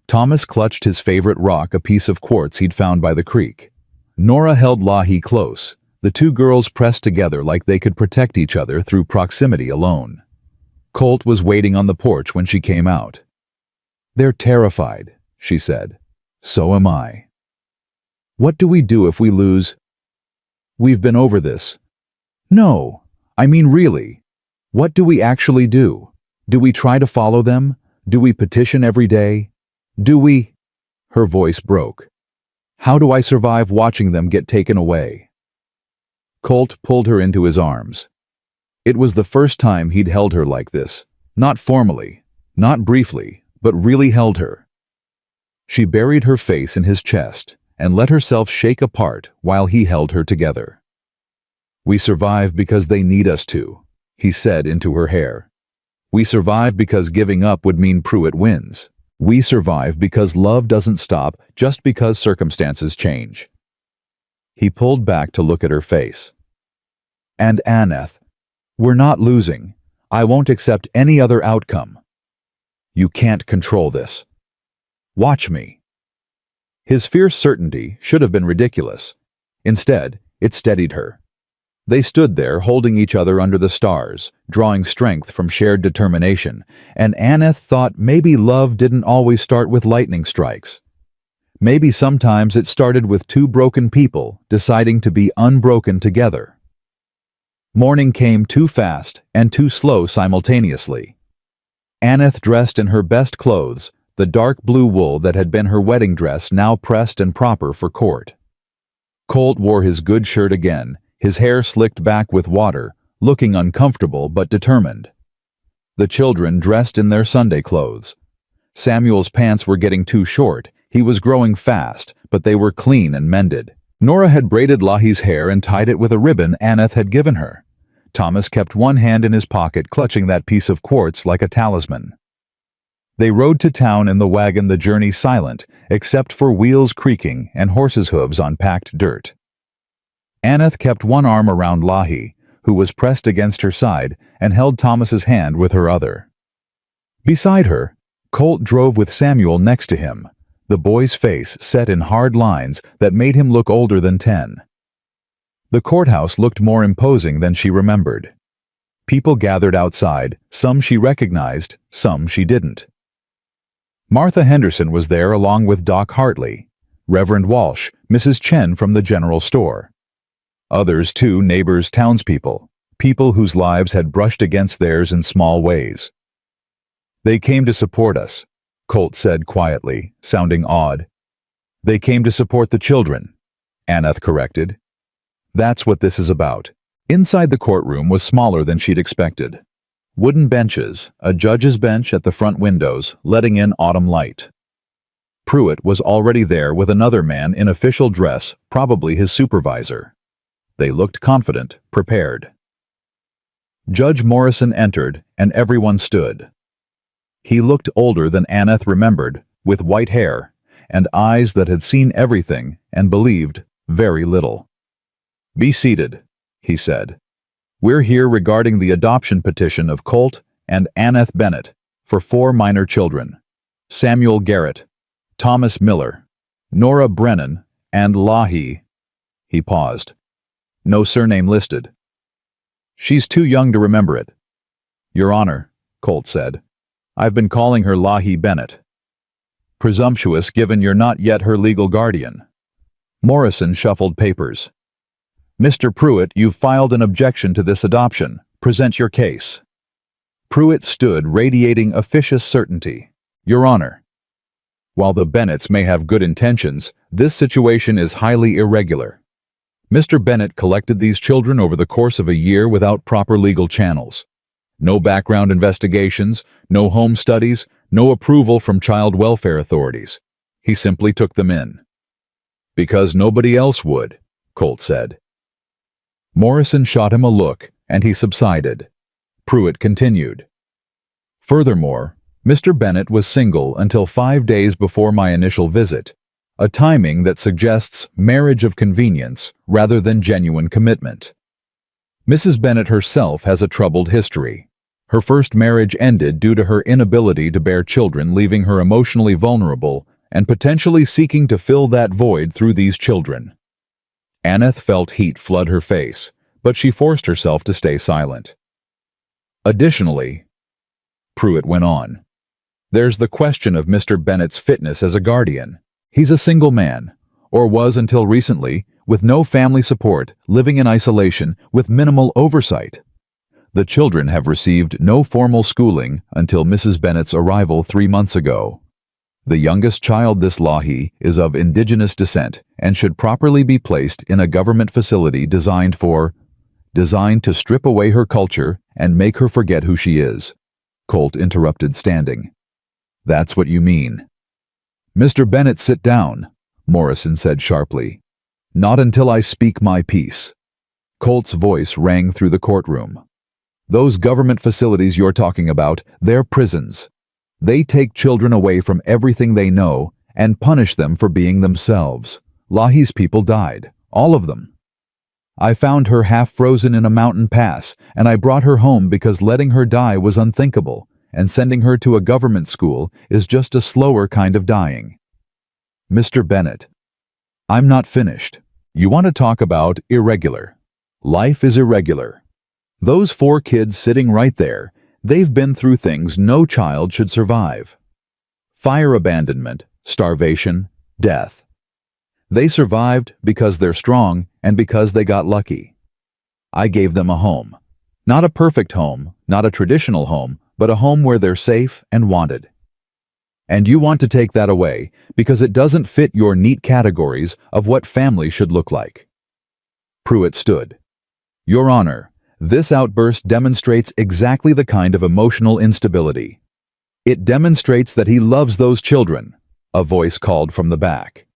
Thomas clutched his favorite rock, a piece of quartz he'd found by the creek. Nora held Lahi close. The two girls pressed together like they could protect each other through proximity alone. Colt was waiting on the porch when she came out. "They're terrified," she said. "So am I." "What do we do if we lose?" "We've been over this." "No, really. What do we actually do? Do we try to follow them? Do we petition every day? Do we—" Her voice broke. "How do I survive watching them get taken away?" Colt pulled her into his arms. It was the first time he'd held her like this. Not formally, not briefly, but really held her. She buried her face in his chest and let herself shake apart while he held her together. "We survive because they need us to," he said into her hair. "We survive because giving up would mean Pruitt wins. We survive because love doesn't stop just because circumstances change." He pulled back to look at her face. "And Aneth, we're not losing. I won't accept any other outcome. You can't control this. Watch me." His fierce certainty should have been ridiculous. Instead, it steadied her. They stood there holding each other under the stars, drawing strength from shared determination, and Aneth thought maybe love didn't always start with lightning strikes. Maybe sometimes it started with two broken people deciding to be unbroken together. Morning came too fast and too slow simultaneously. Aneth dressed in her best clothes, the dark blue wool that had been her wedding dress now pressed and proper for court. Colt wore his good shirt again, his hair slicked back with water, looking uncomfortable but determined. The children dressed in their Sunday clothes. Samuel's pants were getting too short. He was growing fast, but they were clean and mended. Nora had braided Lahi's hair and tied it with a ribbon Aneth had given her. Thomas kept one hand in his pocket, clutching that piece of quartz like a talisman. They rode to town in the wagon, the journey silent, except for wheels creaking and horses' hooves on packed dirt. Aneth kept one arm around Lahi, who was pressed against her side, and held Thomas's hand with her other. Beside her, Colt drove with Samuel next to him, the boy's face set in hard lines that made him look older than 10. The courthouse looked more imposing than she remembered. People gathered outside, some she recognized, some she didn't. Martha Henderson was there along with Doc Hartley, Reverend Walsh, Mrs. Chen from the general store. Others too, neighbors, townspeople, people whose lives had brushed against theirs in small ways. "They came to support us," Colt said quietly, sounding odd. "They came to support the children," Aneth corrected. "That's what this is about." Inside the courtroom was smaller than she'd expected. Wooden benches, a judge's bench at the front windows, letting in autumn light. Pruitt was already there with another man in official dress, probably his supervisor. They looked confident, prepared. Judge Morrison entered, and everyone stood. He looked older than Aneth remembered, with white hair, and eyes that had seen everything and believed very little. "Be seated," he said. "We're here regarding the adoption petition of Colt and Aneth Bennett for 4 minor children, Samuel Garrett, Thomas Miller, Nora Brennan, and Lahi." He paused. "No surname listed." "She's too young to remember it." "Your Honor," Colt said, "I've been calling her Lahi Bennett." "Presumptuous given you're not yet her legal guardian." Morrison shuffled papers. "Mr. Pruitt, you've filed an objection to this adoption. Present your case." Pruitt stood, radiating officious certainty. "Your Honor, while the Bennetts may have good intentions, this situation is highly irregular. Mr. Bennett collected these children over the course of a year without proper legal channels. No background investigations, no home studies, no approval from child welfare authorities. He simply took them in." "Because nobody else would," Colt said. Morrison shot him a look, and he subsided. Pruitt continued. "Furthermore, Mr. Bennett was single until 5 days before my initial visit, a timing that suggests marriage of convenience rather than genuine commitment. Mrs. Bennett herself has a troubled history. Her first marriage ended due to her inability to bear children, leaving her emotionally vulnerable and potentially seeking to fill that void through these children." Aneth felt heat flood her face, but she forced herself to stay silent. "Additionally," Pruitt went on, "there's the question of Mr. Bennett's fitness as a guardian. He's a single man, or was until recently, with no family support, living in isolation, with minimal oversight. The children have received no formal schooling until Mrs. Bennett's arrival 3 months ago. The youngest child, this Lahi, is of indigenous descent and should properly be placed in a government facility designed to strip away her culture and make her forget who she is." Colt interrupted, standing. "That's what you mean." "Mr. Bennett, sit down," Morrison said sharply. "Not until I speak my piece." Colt's voice rang through the courtroom. "Those government facilities you're talking about, they're prisons. They take children away from everything they know and punish them for being themselves. Lahi's people died, all of them. I found her half frozen in a mountain pass, and I brought her home because letting her die was unthinkable, and sending her to a government school is just a slower kind of dying." "Mr. Bennett, I'm not finished. You want to talk about irregular. Life is irregular. Those 4 kids sitting right there, they've been through things no child should survive. Fire abandonment, starvation, death. They survived because they're strong and because they got lucky. I gave them a home. Not a perfect home, not a traditional home, but a home where they're safe and wanted. And you want to take that away because it doesn't fit your neat categories of what family should look like." Pruitt stood. "Your Honor, this outburst demonstrates exactly the kind of emotional instability. It demonstrates that he loves those children," a voice called from the back.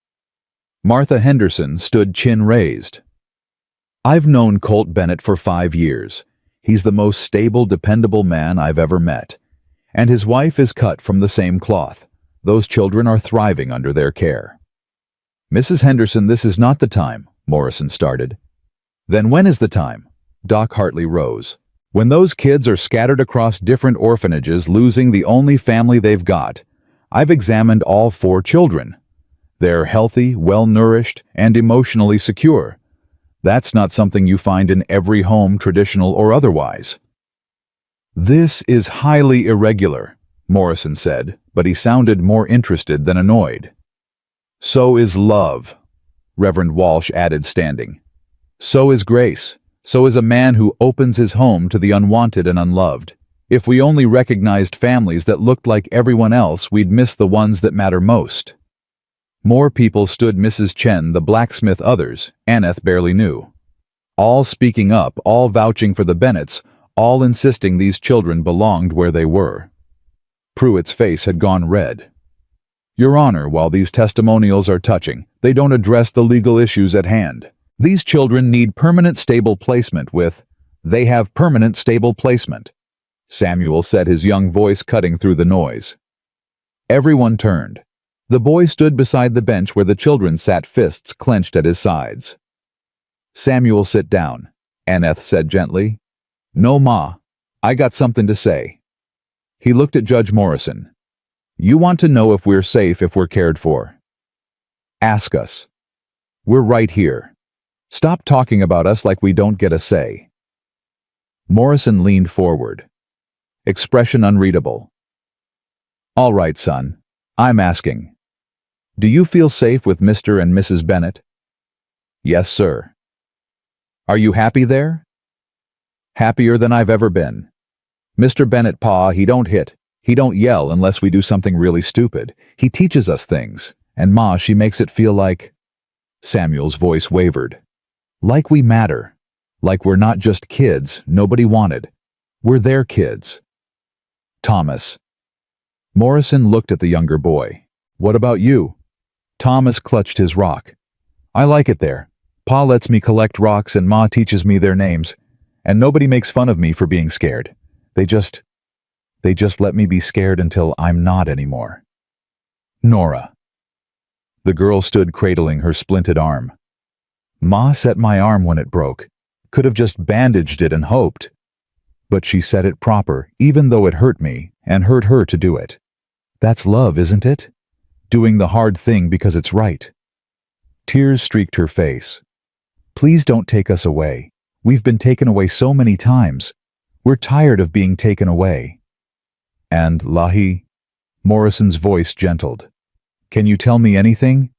Martha Henderson stood, chin raised. "I've known Colt Bennett for 5 years. He's the most stable, dependable man I've ever met. And his wife is cut from the same cloth. Those children are thriving under their care." "Mrs. Henderson, this is not the time," Morrison started. "Then when is the time?" Doc Hartley rose. "When those kids are scattered across different orphanages, losing the only family they've got. I've examined all 4 children. They're healthy, well-nourished, and emotionally secure. That's not something you find in every home, traditional or otherwise." "This is highly irregular," Morrison said, but he sounded more interested than annoyed. "So is love," Reverend Walsh added, standing. "So is grace. So is a man who opens his home to the unwanted and unloved. If we only recognized families that looked like everyone else, we'd miss the ones that matter most." More people stood: Mrs. Chen, the blacksmith, others Aneth barely knew. All speaking up, all vouching for the Bennetts, all insisting these children belonged where they were. Pruitt's face had gone red. "Your Honor, while these testimonials are touching, they don't address the legal issues at hand. These children need permanent stable placement they have permanent stable placement," Samuel said, his young voice cutting through the noise. Everyone turned. The boy stood beside the bench where the children sat, fists clenched at his sides. "Samuel, sit down," Aneth said gently. "No, Ma. I got something to say." He looked at Judge Morrison. "You want to know if we're safe, if we're cared for? Ask us. We're right here. Stop talking about us like we don't get a say." Morrison leaned forward. Expression unreadable. "All right, son. I'm asking. Do you feel safe with Mr. and Mrs. Bennett?" "Yes, sir." "Are you happy there?" "Happier than I've ever been. Mr. Bennett, Pa, he don't hit. He don't yell unless we do something really stupid. He teaches us things. And Ma, she makes it feel like—" Samuel's voice wavered. "Like we matter. Like we're not just kids nobody wanted. We're their kids." "Thomas." Morrison looked at the younger boy. "What about you?" Thomas clutched his rock. "I like it there. Pa lets me collect rocks and Ma teaches me their names. And nobody makes fun of me for being scared. They just let me be scared until I'm not anymore." "Nora." The girl stood cradling her splinted arm. "Ma set my arm when it broke. Could have just bandaged it and hoped. But she set it proper, even though it hurt me, and hurt her to do it. That's love, isn't it? Doing the hard thing because it's right." Tears streaked her face. "Please don't take us away. We've been taken away so many times. We're tired of being taken away." "And Lahi?" Morrison's voice gentled. "Can you tell me anything?"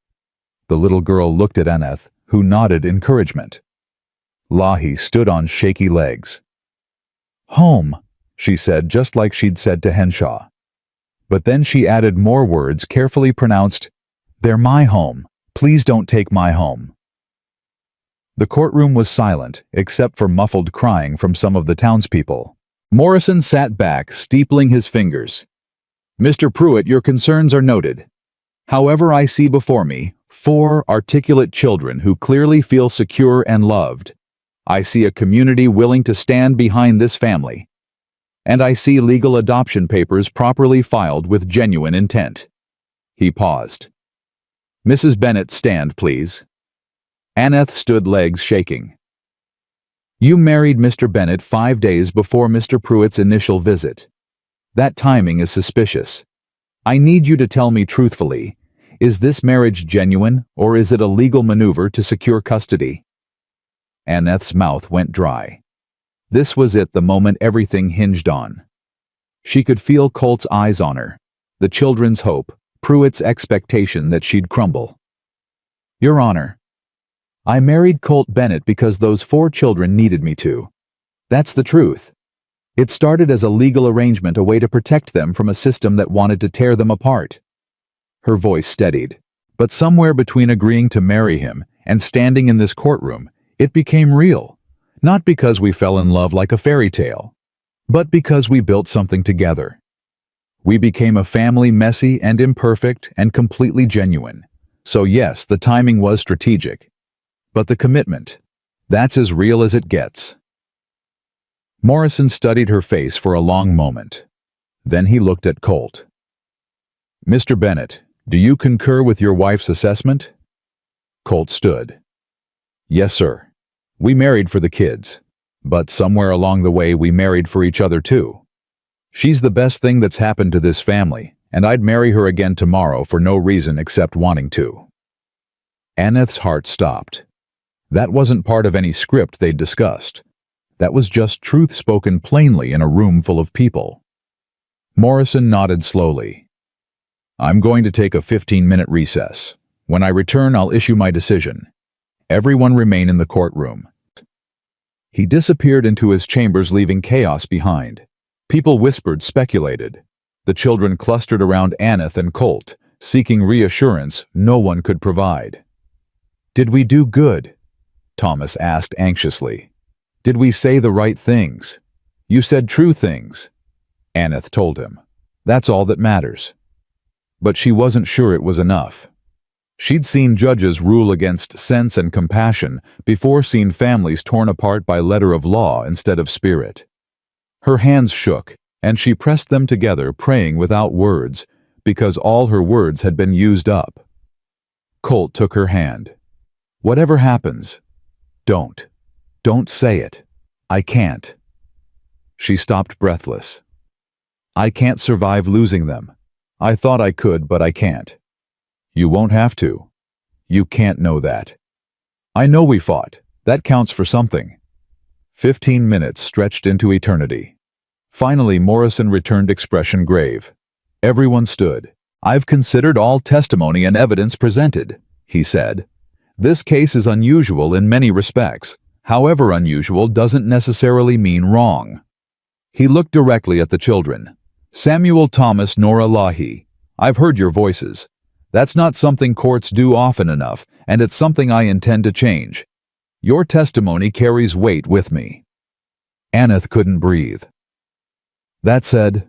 The little girl looked at Aneth, who nodded encouragement. Lahi stood on shaky legs. "Home," she said, just like she'd said to Henshaw. But then she added more words, carefully pronounced, "They're my home. Please don't take my home." The courtroom was silent, except for muffled crying from some of the townspeople. Morrison sat back, steepling his fingers. "Mr. Pruitt, your concerns are noted. However, I see before me 4 articulate children who clearly feel secure and loved. I see a community willing to stand behind this family. And I see legal adoption papers properly filed with genuine intent." He paused. "Mrs. Bennett, stand, please." Aneth stood, legs shaking. "You married Mr. Bennett 5 days before Mr. Pruitt's initial visit. That timing is suspicious. I need you to tell me truthfully, is this marriage genuine, or is it a legal maneuver to secure custody?" Aneth's mouth went dry. This was it, the moment everything hinged on. She could feel Colt's eyes on her, the children's hope, Pruitt's expectation that she'd crumble. "Your Honor, I married Colt Bennett because those 4 children needed me to. That's the truth. It started as a legal arrangement, a way to protect them from a system that wanted to tear them apart." Her voice steadied. But somewhere between agreeing to marry him and standing in this courtroom, it became real. Not because we fell in love like a fairy tale, but because we built something together. We became a family, messy and imperfect and completely genuine. So yes, the timing was strategic. But the commitment, that's as real as it gets. Morrison studied her face for a long moment. Then he looked at Colt. "Mr. Bennett, do you concur with your wife's assessment?" Colt stood. "Yes, sir. We married for the kids. But somewhere along the way we married for each other too. She's the best thing that's happened to this family, and I'd marry her again tomorrow for no reason except wanting to." Aneth's heart stopped. That wasn't part of any script they'd discussed. That was just truth spoken plainly in a room full of people. Morrison nodded slowly. "I'm going to take a 15-minute recess. When I return, I'll issue my decision. Everyone remain in the courtroom." He disappeared into his chambers, leaving chaos behind. People whispered, speculated. The children clustered around Aneth and Colt, seeking reassurance no one could provide. "Did we do good?" Thomas asked anxiously. "Did we say the right things? You said true things." Aneth told him. "That's all that matters." But she wasn't sure it was enough. She'd seen judges rule against sense and compassion before seen families torn apart by letter of law instead of spirit. Her hands shook, and she pressed them together, praying without words, because all her words had been used up. Colt took her hand. "Whatever happens, don't say it. I can't." She stopped, breathless. "I can't survive losing them. I thought I could, but I can't." "You won't have to. You can't know that. I know we fought. That counts for something." 15 minutes stretched into eternity. Finally, Morrison returned, expression grave. Everyone stood. "I've considered all testimony and evidence presented," he said. "This case is unusual in many respects. However, unusual doesn't necessarily mean wrong." He looked directly at the children. "Samuel, Thomas, Nora, Lahi, I've heard your voices. That's not something courts do often enough, and it's something I intend to change. Your testimony carries weight with me." Aneth couldn't breathe. "That said,"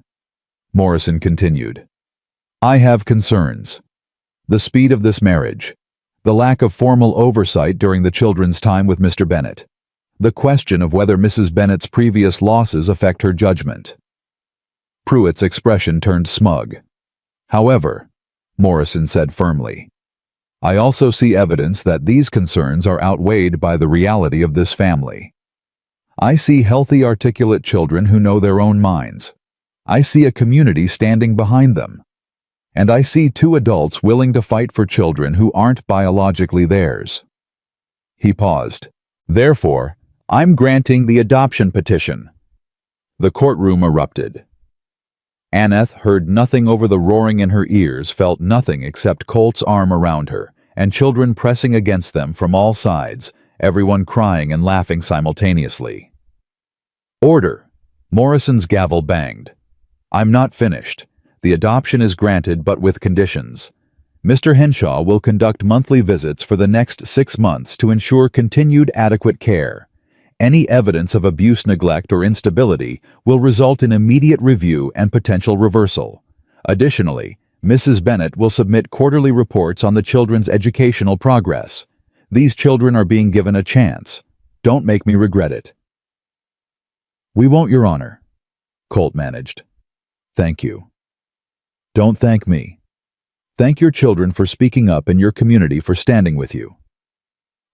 Morrison continued, "I have concerns. The speed of this marriage, the lack of formal oversight during the children's time with Mr. Bennett, the question of whether Mrs. Bennett's previous losses affect her judgment." Pruitt's expression turned smug. "However," Morrison said firmly, "I also see evidence that these concerns are outweighed by the reality of this family. I see healthy, articulate children who know their own minds. I see a community standing behind them. And I see 2 adults willing to fight for children who aren't biologically theirs." He paused. "Therefore, I'm granting the adoption petition." The courtroom erupted. Aneth heard nothing over the roaring in her ears, felt nothing except Colt's arm around her, and children pressing against them from all sides, everyone crying and laughing simultaneously. "Order!" Morrison's gavel banged. "I'm not finished. The adoption is granted, but with conditions. Mr. Henshaw will conduct monthly visits for the next 6 months to ensure continued adequate care. Any evidence of abuse, neglect, or instability will result in immediate review and potential reversal. Additionally, Mrs. Bennett will submit quarterly reports on the children's educational progress. These children are being given a chance. Don't make me regret it." "We won't, Your Honor," Colt managed. "Thank you." "Don't thank me. Thank your children for speaking up and your community for standing with you.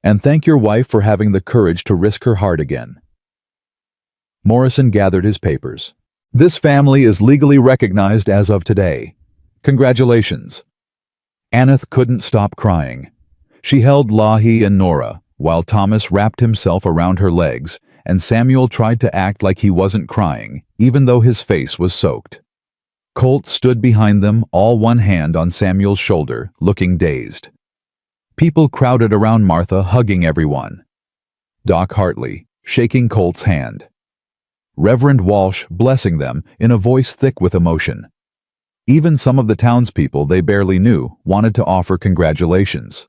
And thank your wife for having the courage to risk her heart again." Morrison gathered his papers. "This family is legally recognized as of today. Congratulations." Aneth couldn't stop crying. She held Lahi and Nora, while Thomas wrapped himself around her legs, and Samuel tried to act like he wasn't crying, even though his face was soaked. Colt stood behind them, all one hand on Samuel's shoulder, looking dazed. People crowded around Martha, hugging everyone. Doc Hartley, shaking Colt's hand. Reverend Walsh, blessing them, in a voice thick with emotion. Even some of the townspeople they barely knew wanted to offer congratulations.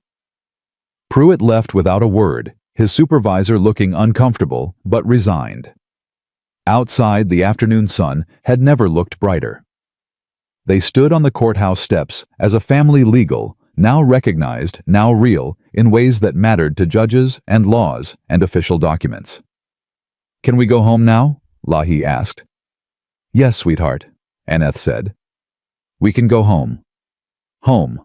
Pruitt left without a word, his supervisor looking uncomfortable but resigned. Outside, the afternoon sun had never looked brighter. They stood on the courthouse steps as a family, legal, now recognized, now real, in ways that mattered to judges and laws and official documents. "Can we go home now?" Lahi asked. Yes, sweetheart, Aneth said. We can go home. Home.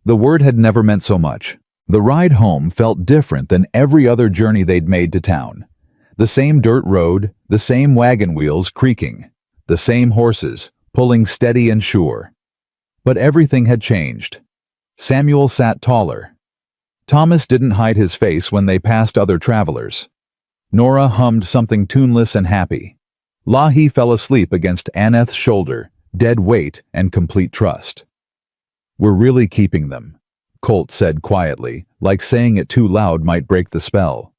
The word had never meant so much. The ride home felt different than every other journey they'd made to town. The same dirt road, the same wagon wheels creaking, the same horses pulling steady and sure. But everything had changed. Samuel sat taller. Thomas didn't hide his face when they passed other travelers. Nora hummed something tuneless and happy. Lahi fell asleep against Aneth's shoulder, dead weight and complete trust. We're really keeping them, Colt said quietly, like saying it too loud might break the spell.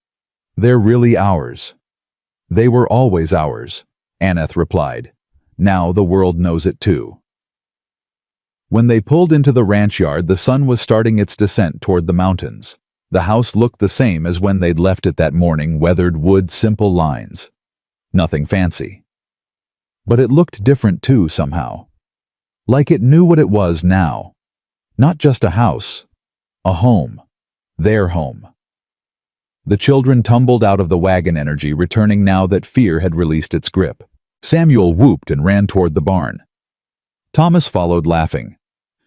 They're really ours. They were always ours, Aneth replied. Now the world knows it too. When they pulled into the ranch yard, the sun was starting its descent toward the mountains. The house looked the same as when they'd left it that morning, weathered wood, simple lines. Nothing fancy. But it looked different too, somehow. Like it knew what it was now. Not just a house. A home. Their home. The children tumbled out of the wagon, energy returning now that fear had released its grip. Samuel whooped and ran toward the barn. Thomas followed, laughing.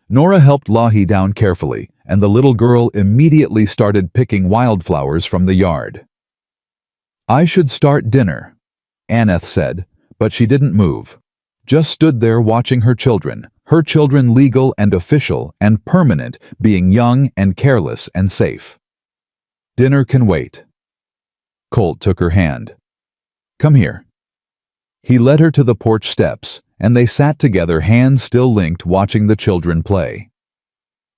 Nora helped Lahi down carefully, and the little girl immediately started picking wildflowers from the yard. I should start dinner, Aneth said, but she didn't move. Just stood there watching her children legal and official and permanent, being young and careless and safe. Dinner can wait. Colt took her hand. Come here. He led her to the porch steps, and they sat together, hands still linked, watching the children play.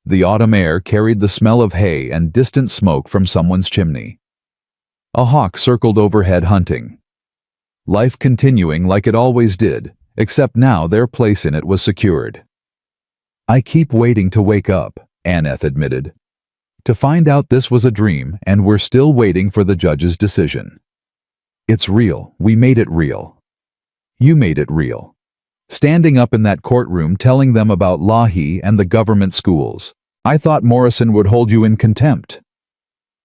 The autumn air carried the smell of hay and distant smoke from someone's chimney. A hawk circled overhead, hunting. Life continuing like it always did, except now their place in it was secured. I keep waiting to wake up, Aneth admitted. To find out this was a dream, and we're still waiting for the judge's decision. It's real. We made it real. You made it real. Standing up in that courtroom telling them about Lahi and the government schools. I thought Morrison would hold you in contempt.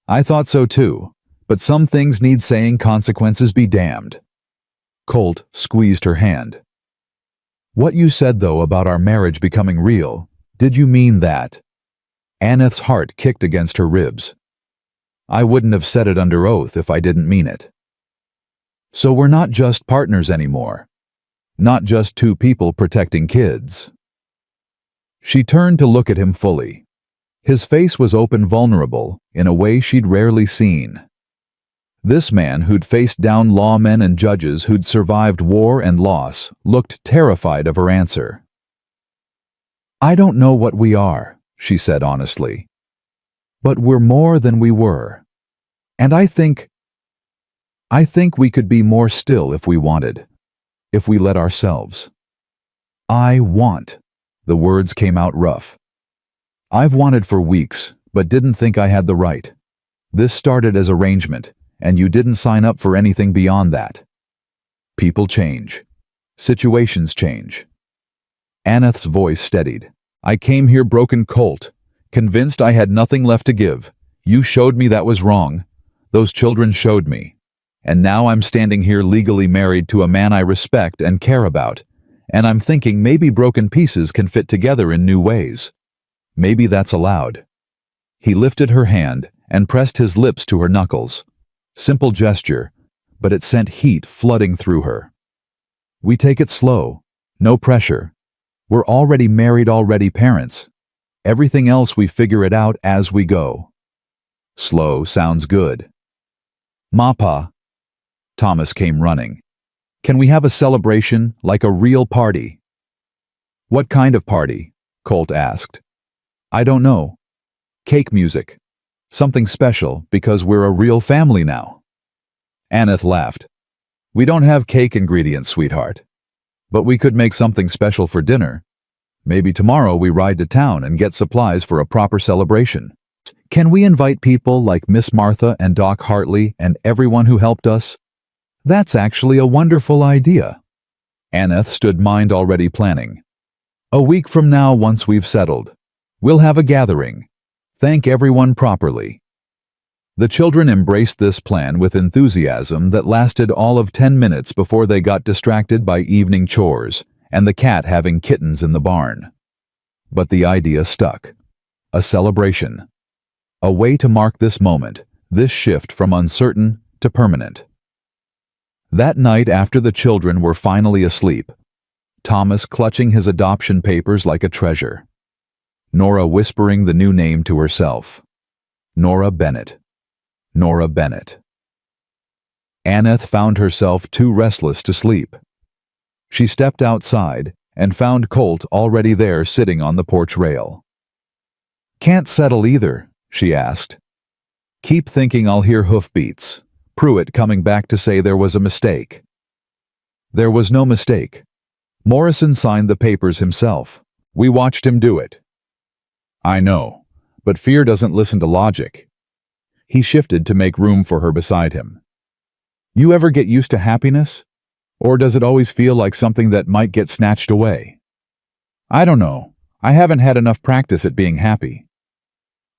I thought so too, but some things need saying, consequences be damned. Colt squeezed her hand. What you said, though, about our marriage becoming real, did you mean that? Aneth's heart kicked against her ribs. I wouldn't have said it under oath if I didn't mean it. So we're not just partners anymore. Not just two people protecting kids. She turned to look at him fully. His face was open, vulnerable, in a way she'd rarely seen. This man who'd faced down lawmen and judges, who'd survived war and loss, looked terrified of her answer. I don't know what we are, she said honestly. But we're more than we were. And I think we could be more still if we wanted. If we let ourselves. I want. The words came out rough. I've wanted for weeks, but didn't think I had the right. This started as arrangement, and you didn't sign up for anything beyond that. People change. Situations change. Aneth's voice steadied. I came here broken, Colt, convinced I had nothing left to give. You showed me that was wrong. Those children showed me. And now I'm standing here legally married to a man I respect and care about, and I'm thinking maybe broken pieces can fit together in new ways. Maybe that's allowed. He lifted her hand and pressed his lips to her knuckles. Simple gesture, but it sent heat flooding through her. We take it slow, no pressure. We're already married, already parents. Everything else we figure it out as we go. Slow sounds good. Mapa. Thomas came running. Can we have a celebration, like a real party? What kind of party? Colt asked. I don't know. Cake, music. Something special, because we're a real family now. Aneth laughed. We don't have cake ingredients, sweetheart. But we could make something special for dinner. Maybe tomorrow we ride to town and get supplies for a proper celebration. Can we invite people like Miss Martha and Doc Hartley and everyone who helped us? That's actually a wonderful idea. Aneth stood mind already planning. A week from now, once we've settled, we'll have a gathering. Thank everyone properly. The children embraced this plan with enthusiasm that lasted all of 10 minutes before they got distracted by evening chores and the cat having kittens in the barn. But the idea stuck. A celebration. A way to mark this moment, this shift from uncertain to permanent. That night after the children were finally asleep, Thomas clutching his adoption papers like a treasure, Nora whispering the new name to herself. Nora Bennett. Nora Bennett. Aneth found herself too restless to sleep. She stepped outside and found Colt already there sitting on the porch rail. "Can't settle either," she asked. "Keep thinking I'll hear hoofbeats. Pruitt coming back to say there was a mistake." There was no mistake. Morrison signed the papers himself. We watched him do it. I know, but fear doesn't listen to logic. He shifted to make room for her beside him. You ever get used to happiness? Or does it always feel like something that might get snatched away? I don't know. I haven't had enough practice at being happy.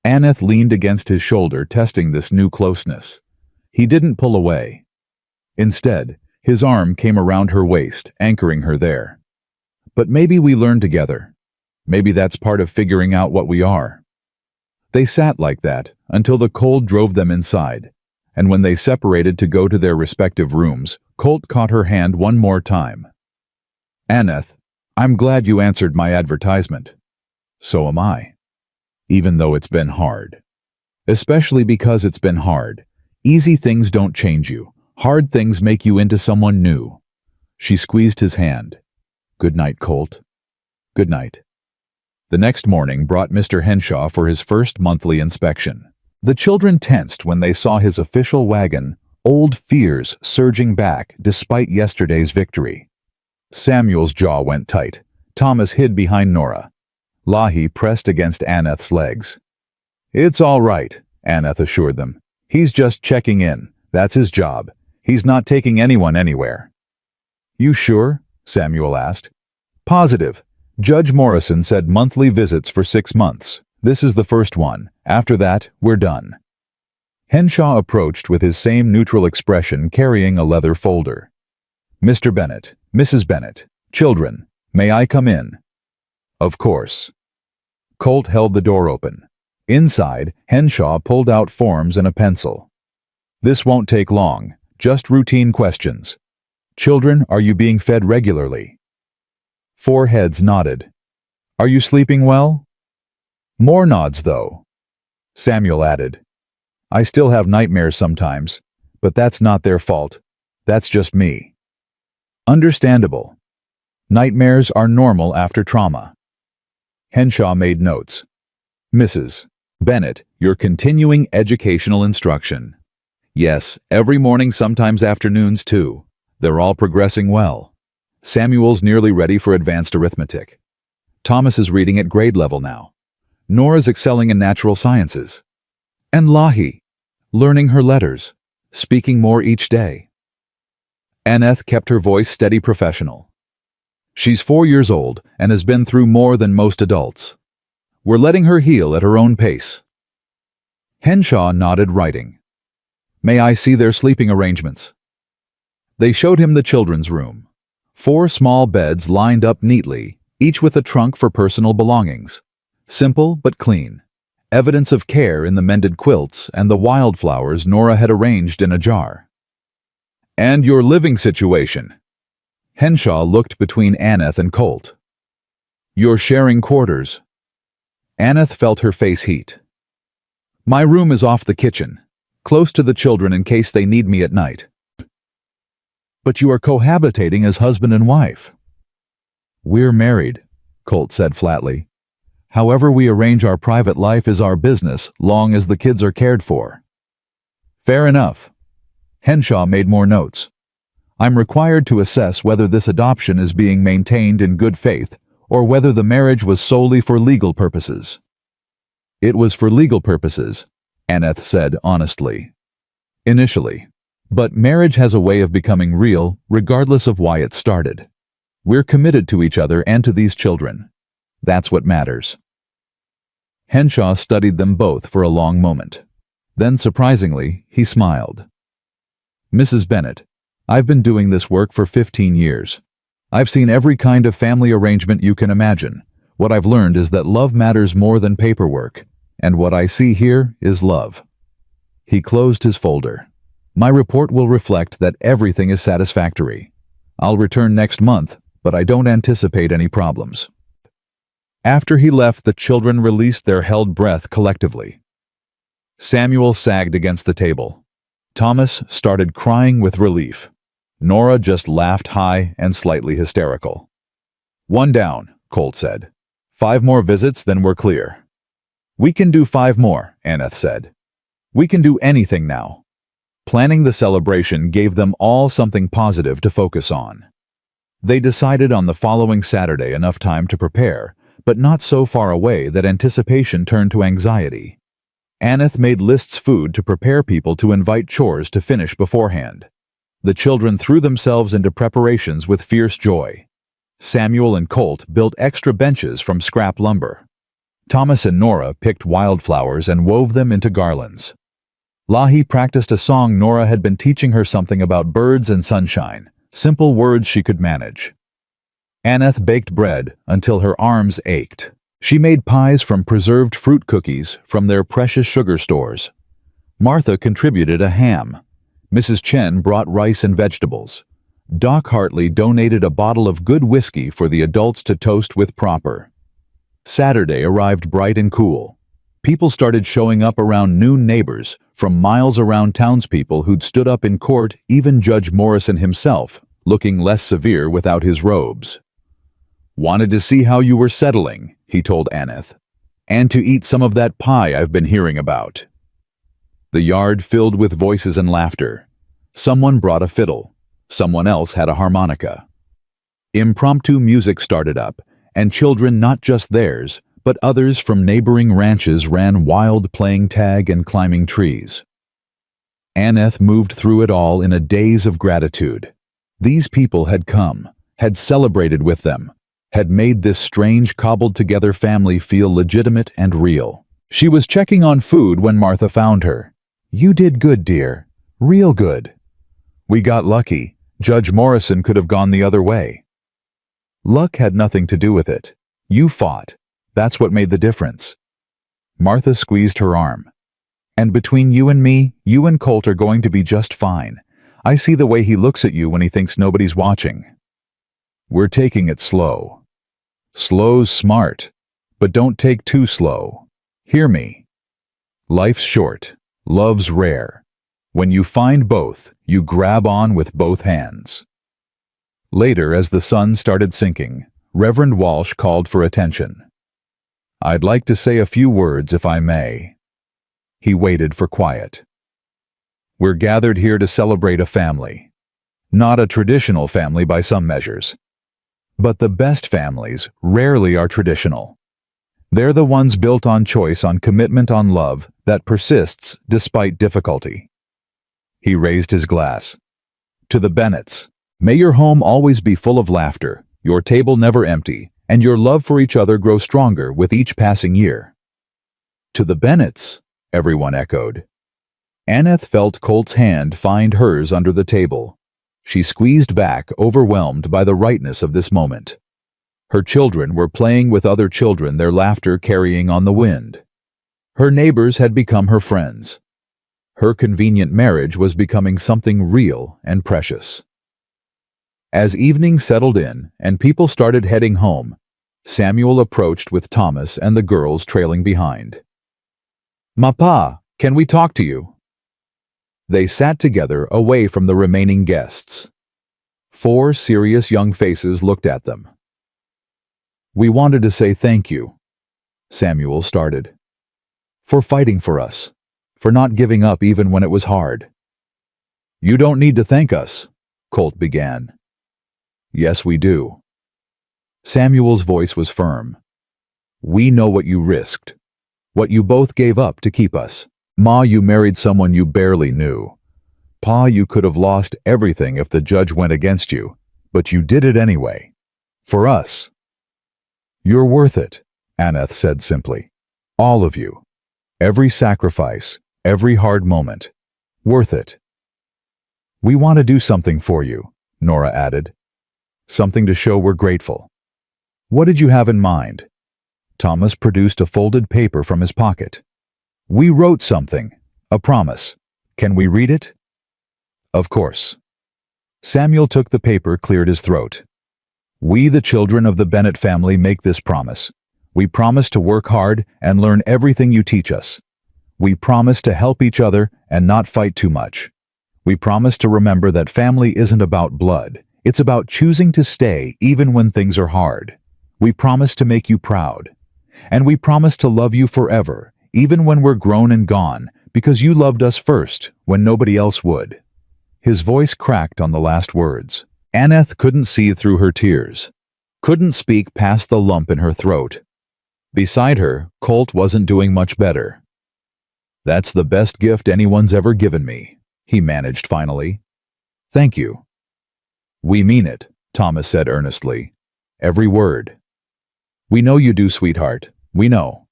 Aneth leaned against his shoulder, testing this new closeness. He didn't pull away. Instead, his arm came around her waist, anchoring her there. But maybe we learn together. Maybe that's part of figuring out what we are. They sat like that until the cold drove them inside, and when they separated to go to their respective rooms, Colt caught her hand one more time. Aneth, I'm glad you answered my advertisement. So am I. Even though it's been hard. Especially because it's been hard. Easy things don't change you. Hard things make you into someone new. She squeezed his hand. Good night, Colt. Good night. The next morning brought Mr. Henshaw for his first monthly inspection. The children tensed when they saw his official wagon, old fears surging back despite yesterday's victory. Samuel's jaw went tight. Thomas hid behind Nora. Lahi pressed against Aneth's legs. It's all right, Aneth assured them. He's just checking in. That's his job. He's not taking anyone anywhere. You sure? Samuel asked. Positive. Judge Morrison said monthly visits for 6 months. This is the first one. After that, we're done. Henshaw approached with his same neutral expression, carrying a leather folder. Mr. Bennett, Mrs. Bennett, children, may I come in? Of course. Colt held the door open. Inside, Henshaw pulled out forms and a pencil. This won't take long, just routine questions. Children, are you being fed regularly? 4 heads nodded. Are you sleeping well? More nods, though. Samuel added. I still have nightmares sometimes, but that's not their fault. That's just me. Understandable. Nightmares are normal after trauma. Henshaw made notes. Mrs. Bennett, your continuing educational instruction. Yes, every morning, sometimes afternoons too. They're all progressing well. Samuel's nearly ready for advanced arithmetic. Thomas is reading at grade level now. Nora's excelling in natural sciences. And Lahi, learning her letters, speaking more each day. Aneth kept her voice steady, professional. She's 4 years old and has been through more than most adults. We're letting her heal at her own pace. Henshaw nodded, writing. May I see their sleeping arrangements? They showed him the children's room. 4 small beds lined up neatly, each with a trunk for personal belongings. Simple but clean. Evidence of care in the mended quilts and the wildflowers Nora had arranged in a jar. And your living situation? Henshaw looked between Aneth and Colt. You're sharing quarters. Aneth felt her face heat. My room is off the kitchen, close to the children in case they need me at night. But you are cohabitating as husband and wife. We're married, Colt said flatly. However we arrange our private life is our business, long as the kids are cared for. Fair enough. Henshaw made more notes. I'm required to assess whether this adoption is being maintained in good faith or whether the marriage was solely for legal purposes. It was for legal purposes, Aneth said honestly. Initially. But marriage has a way of becoming real regardless of why it started. We're committed to each other and to these children. That's what matters. Henshaw studied them both for a long moment. Then, surprisingly, he smiled. "Mrs. Bennet, I've been doing this work for 15 years. I've seen every kind of family arrangement you can imagine. What I've learned is that love matters more than paperwork, and what I see here is love." He closed his folder. "My report will reflect that everything is satisfactory. I'll return next month, but I don't anticipate any problems." After he left, the children released their held breath collectively. Samuel sagged against the table. Thomas started crying with relief. Nora just laughed high and slightly hysterical. "One down," Colt said. "5 more visits, then we're clear." "We can do 5 more, Aneth said. "We can do anything now." Planning the celebration gave them all something positive to focus on. They decided on the following Saturday enough time to prepare, but not so far away that anticipation turned to anxiety. Aneth made lists food to prepare people to invite chores to finish beforehand. The children threw themselves into preparations with fierce joy. Samuel and Colt built extra benches from scrap lumber. Thomas and Nora picked wildflowers and wove them into garlands. Lahi practiced a song Nora had been teaching her, something about birds and sunshine, simple words she could manage. Aneth baked bread until her arms ached. She made pies from preserved fruit cookies from their precious sugar stores. Martha contributed a ham. Mrs. Chen brought rice and vegetables. Doc Hartley donated a bottle of good whiskey for the adults to toast with proper. Saturday arrived bright and cool. People started showing up around noon. Neighbors from miles around, townspeople who'd stood up in court, even Judge Morrison himself, looking less severe without his robes. "Wanted to see how you were settling," he told Aneth, "and to eat some of that pie I've been hearing about." The yard filled with voices and laughter. Someone brought a fiddle. Someone else had a harmonica. Impromptu music started up, and children, not just theirs, but others from neighboring ranches, ran wild, playing tag and climbing trees. Aneth moved through it all in a daze of gratitude. These people had come, had celebrated with them, had made this strange, cobbled-together family feel legitimate and real. She was checking on food when Martha found her. "You did good, dear. Real good." "We got lucky. Judge Morrison could have gone the other way." "Luck had nothing to do with it. You fought. That's what made the difference." Martha squeezed her arm. "And between you and me, you and Colt are going to be just fine. I see the way he looks at you when he thinks nobody's watching." "We're taking it slow." "Slow's smart, but don't take too slow. Hear me. Life's short, love's rare. When you find both, you grab on with both hands." Later, as the sun started sinking, Reverend Walsh called for attention. "I'd like to say a few words, if I may." He waited for quiet. "We're gathered here to celebrate a family. Not a traditional family by some measures. But the best families rarely are traditional. They're the ones built on choice, on commitment, on love that persists despite difficulty." He raised his glass. "To the Bennets, may your home always be full of laughter, your table never empty, and your love for each other grow stronger with each passing year." "To the Bennets," everyone echoed. Aneth felt Colt's hand find hers under the table. She squeezed back, overwhelmed by the rightness of this moment. Her children were playing with other children, their laughter carrying on the wind. Her neighbors had become her friends. Her convenient marriage was becoming something real and precious. As evening settled in and people started heading home, Samuel approached with Thomas and the girls trailing behind. "Mapa, can we talk to you?" They sat together away from the remaining guests. 4 serious young faces looked at them. "We wanted to say thank you," Samuel started. "For fighting for us, for not giving up even when it was hard." "You don't need to thank us," Colt began. "Yes, we do." Samuel's voice was firm. "We know what you risked, what you both gave up to keep us. Ma, you married someone you barely knew. Pa, you could have lost everything if the judge went against you, but you did it anyway. For us." "You're worth it," Aneth said simply. "All of you. Every sacrifice, Every hard moment. Worth it. We want to do something for you, Nora added. Something to show we're grateful. What did you have in mind? Thomas produced a folded paper from his pocket. We wrote something. A promise. Can we read it? Of course. Samuel took the paper, cleared his throat. We, the children of the Bennett family, make this promise. We promise to work hard and learn everything you teach us. We promise to help each other and not fight too much. We promise to remember that family isn't about blood. It's about choosing to stay even when things are hard. We promise to make you proud. And we promise to love you forever, even when we're grown and gone, because you loved us first when nobody else would. His voice cracked on the last words. Aneth couldn't see through her tears, couldn't speak past the lump in her throat. Beside her, Colt wasn't doing much better. That's the best gift anyone's ever given me, he managed finally. Thank you. We mean it, Thomas said earnestly. Every word. We know you do, sweetheart. We know.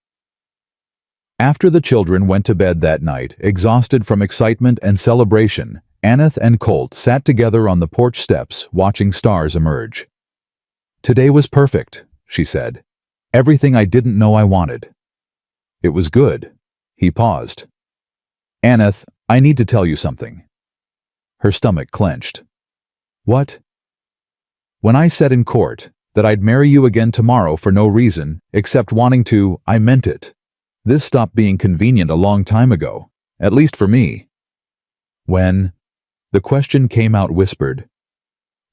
After the children went to bed that night, exhausted from excitement and celebration, Aneth and Colt sat together on the porch steps, watching stars emerge. Today was perfect, she said. Everything I didn't know I wanted. It was good. He paused. Aneth, I need to tell you something. Her stomach clenched. What? When I said in court that I'd marry you again tomorrow for no reason except wanting to, I meant it. This stopped being convenient a long time ago, at least for me. When? The question came out whispered.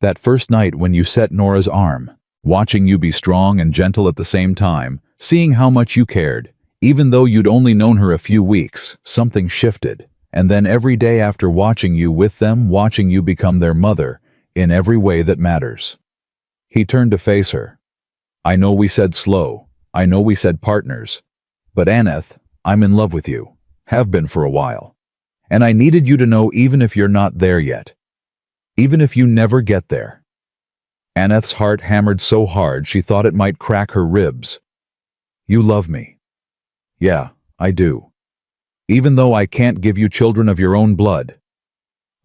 That first night when you set Nora's arm, watching you be strong and gentle at the same time, seeing how much you cared, even though you'd only known her a few weeks, something shifted. And then every day after watching you with them, watching you become their mother, in every way that matters. He turned to face her. I know we said slow. I know we said partners. But Aneth, I'm in love with you. Have been for a while. And I needed you to know even if you're not there yet. Even if you never get there. Aneth's heart hammered so hard she thought it might crack her ribs. You love me. Yeah, I do. Even though I can't give you children of your own blood.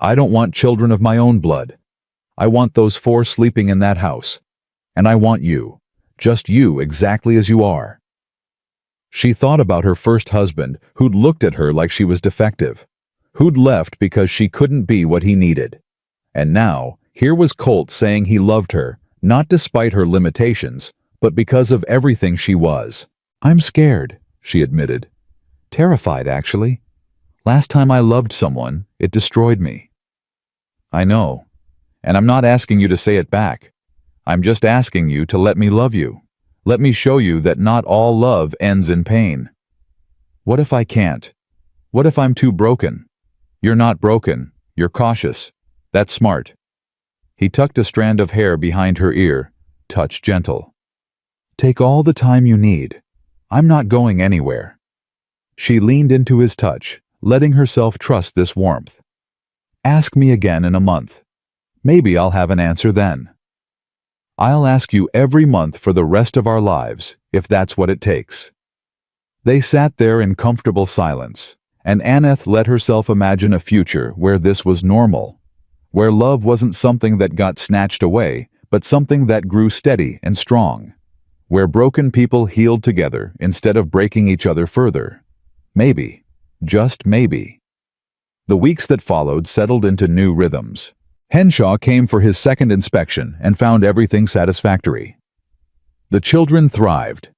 I don't want children of my own blood. I want those 4 sleeping in that house. And I want you. Just you exactly as you are. She thought about her first husband, who'd looked at her like she was defective. Who'd left because she couldn't be what he needed. And now, here was Colt saying he loved her, not despite her limitations, but because of everything she was. I'm scared, she admitted. Terrified, actually. Last time I loved someone, it destroyed me. I know. And I'm not asking you to say it back. I'm just asking you to let me love you. Let me show you that not all love ends in pain. What if I can't? What if I'm too broken? You're not broken. You're cautious. That's smart. He tucked a strand of hair behind her ear, touch gentle. Take all the time you need. I'm not going anywhere. She leaned into his touch, letting herself trust this warmth. Ask me again in a month. Maybe I'll have an answer then. I'll ask you every month for the rest of our lives, if that's what it takes. They sat there in comfortable silence, and Aneth let herself imagine a future where this was normal, where love wasn't something that got snatched away, but something that grew steady and strong, where broken people healed together instead of breaking each other further. Maybe, just maybe. The weeks that followed settled into new rhythms. Henshaw came for his second inspection and found everything satisfactory. The children thrived.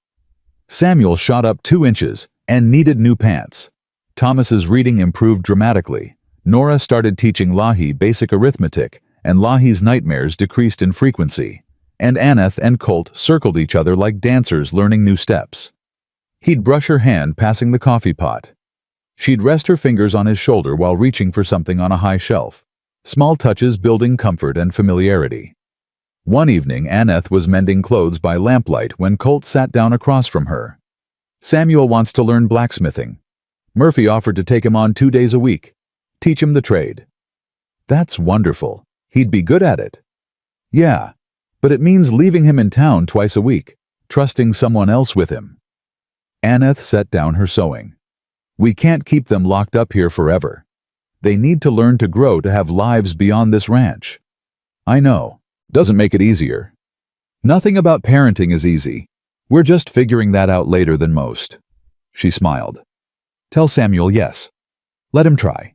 Samuel shot up 2 inches and needed new pants. Thomas's reading improved dramatically. Nora started teaching Lahi basic arithmetic, and Lahi's nightmares decreased in frequency. And Aneth and Colt circled each other like dancers learning new steps. He'd brush her hand passing the coffee pot. She'd rest her fingers on his shoulder while reaching for something on a high shelf. Small touches building comfort and familiarity. One evening, Aneth was mending clothes by lamplight when Colt sat down across from her. Samuel wants to learn blacksmithing. Murphy offered to take him on 2 days a week. Teach him the trade. That's wonderful. He'd be good at it. Yeah, but it means leaving him in town twice a week, trusting someone else with him. Aneth set down her sewing. We can't keep them locked up here forever. They need to learn to grow to have lives beyond this ranch. I know. Doesn't make it easier. Nothing about parenting is easy. We're just figuring that out later than most. She smiled. Tell Samuel yes. Let him try.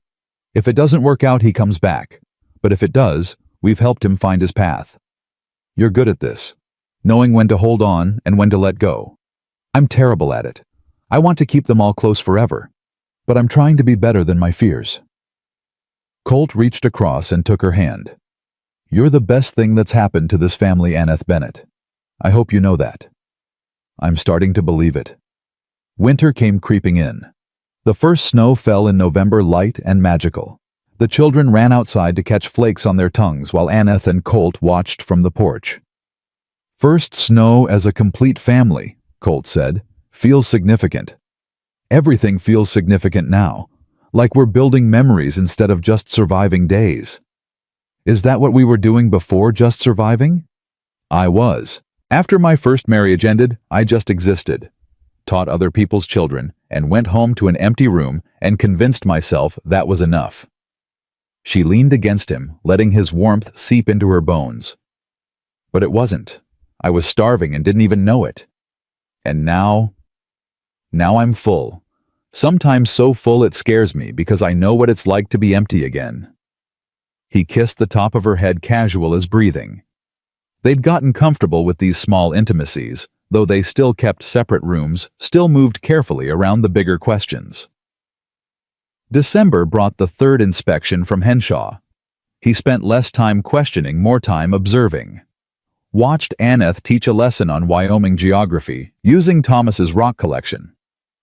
If it doesn't work out, he comes back. But if it does, we've helped him find his path. You're good at this, knowing when to hold on and when to let go. I'm terrible at it. I want to keep them all close forever, but I'm trying to be better than my fears. Colt reached across and took her hand. You're the best thing that's happened to this family, Aneth Bennett. I hope you know that. I'm starting to believe it. Winter came creeping in. The first snow fell in November, light and magical. The children ran outside to catch flakes on their tongues while Aneth and Colt watched from the porch. First snow as a complete family, Colt said. Feels significant. Everything feels significant now, like we're building memories instead of just surviving days. Is that what we were doing before, just surviving? I was. After my first marriage ended, I just existed, taught other people's children, and went home to an empty room and convinced myself that was enough. She leaned against him, letting his warmth seep into her bones. But it wasn't. I was starving and didn't even know it. And now I'm full. Sometimes so full it scares me because I know what it's like to be empty again. He kissed the top of her head, casual as breathing. They'd gotten comfortable with these small intimacies, though they still kept separate rooms, still moved carefully around the bigger questions. December brought the third inspection from Henshaw. He spent less time questioning, more time observing. Watched Aneth teach a lesson on Wyoming geography, using Thomas's rock collection.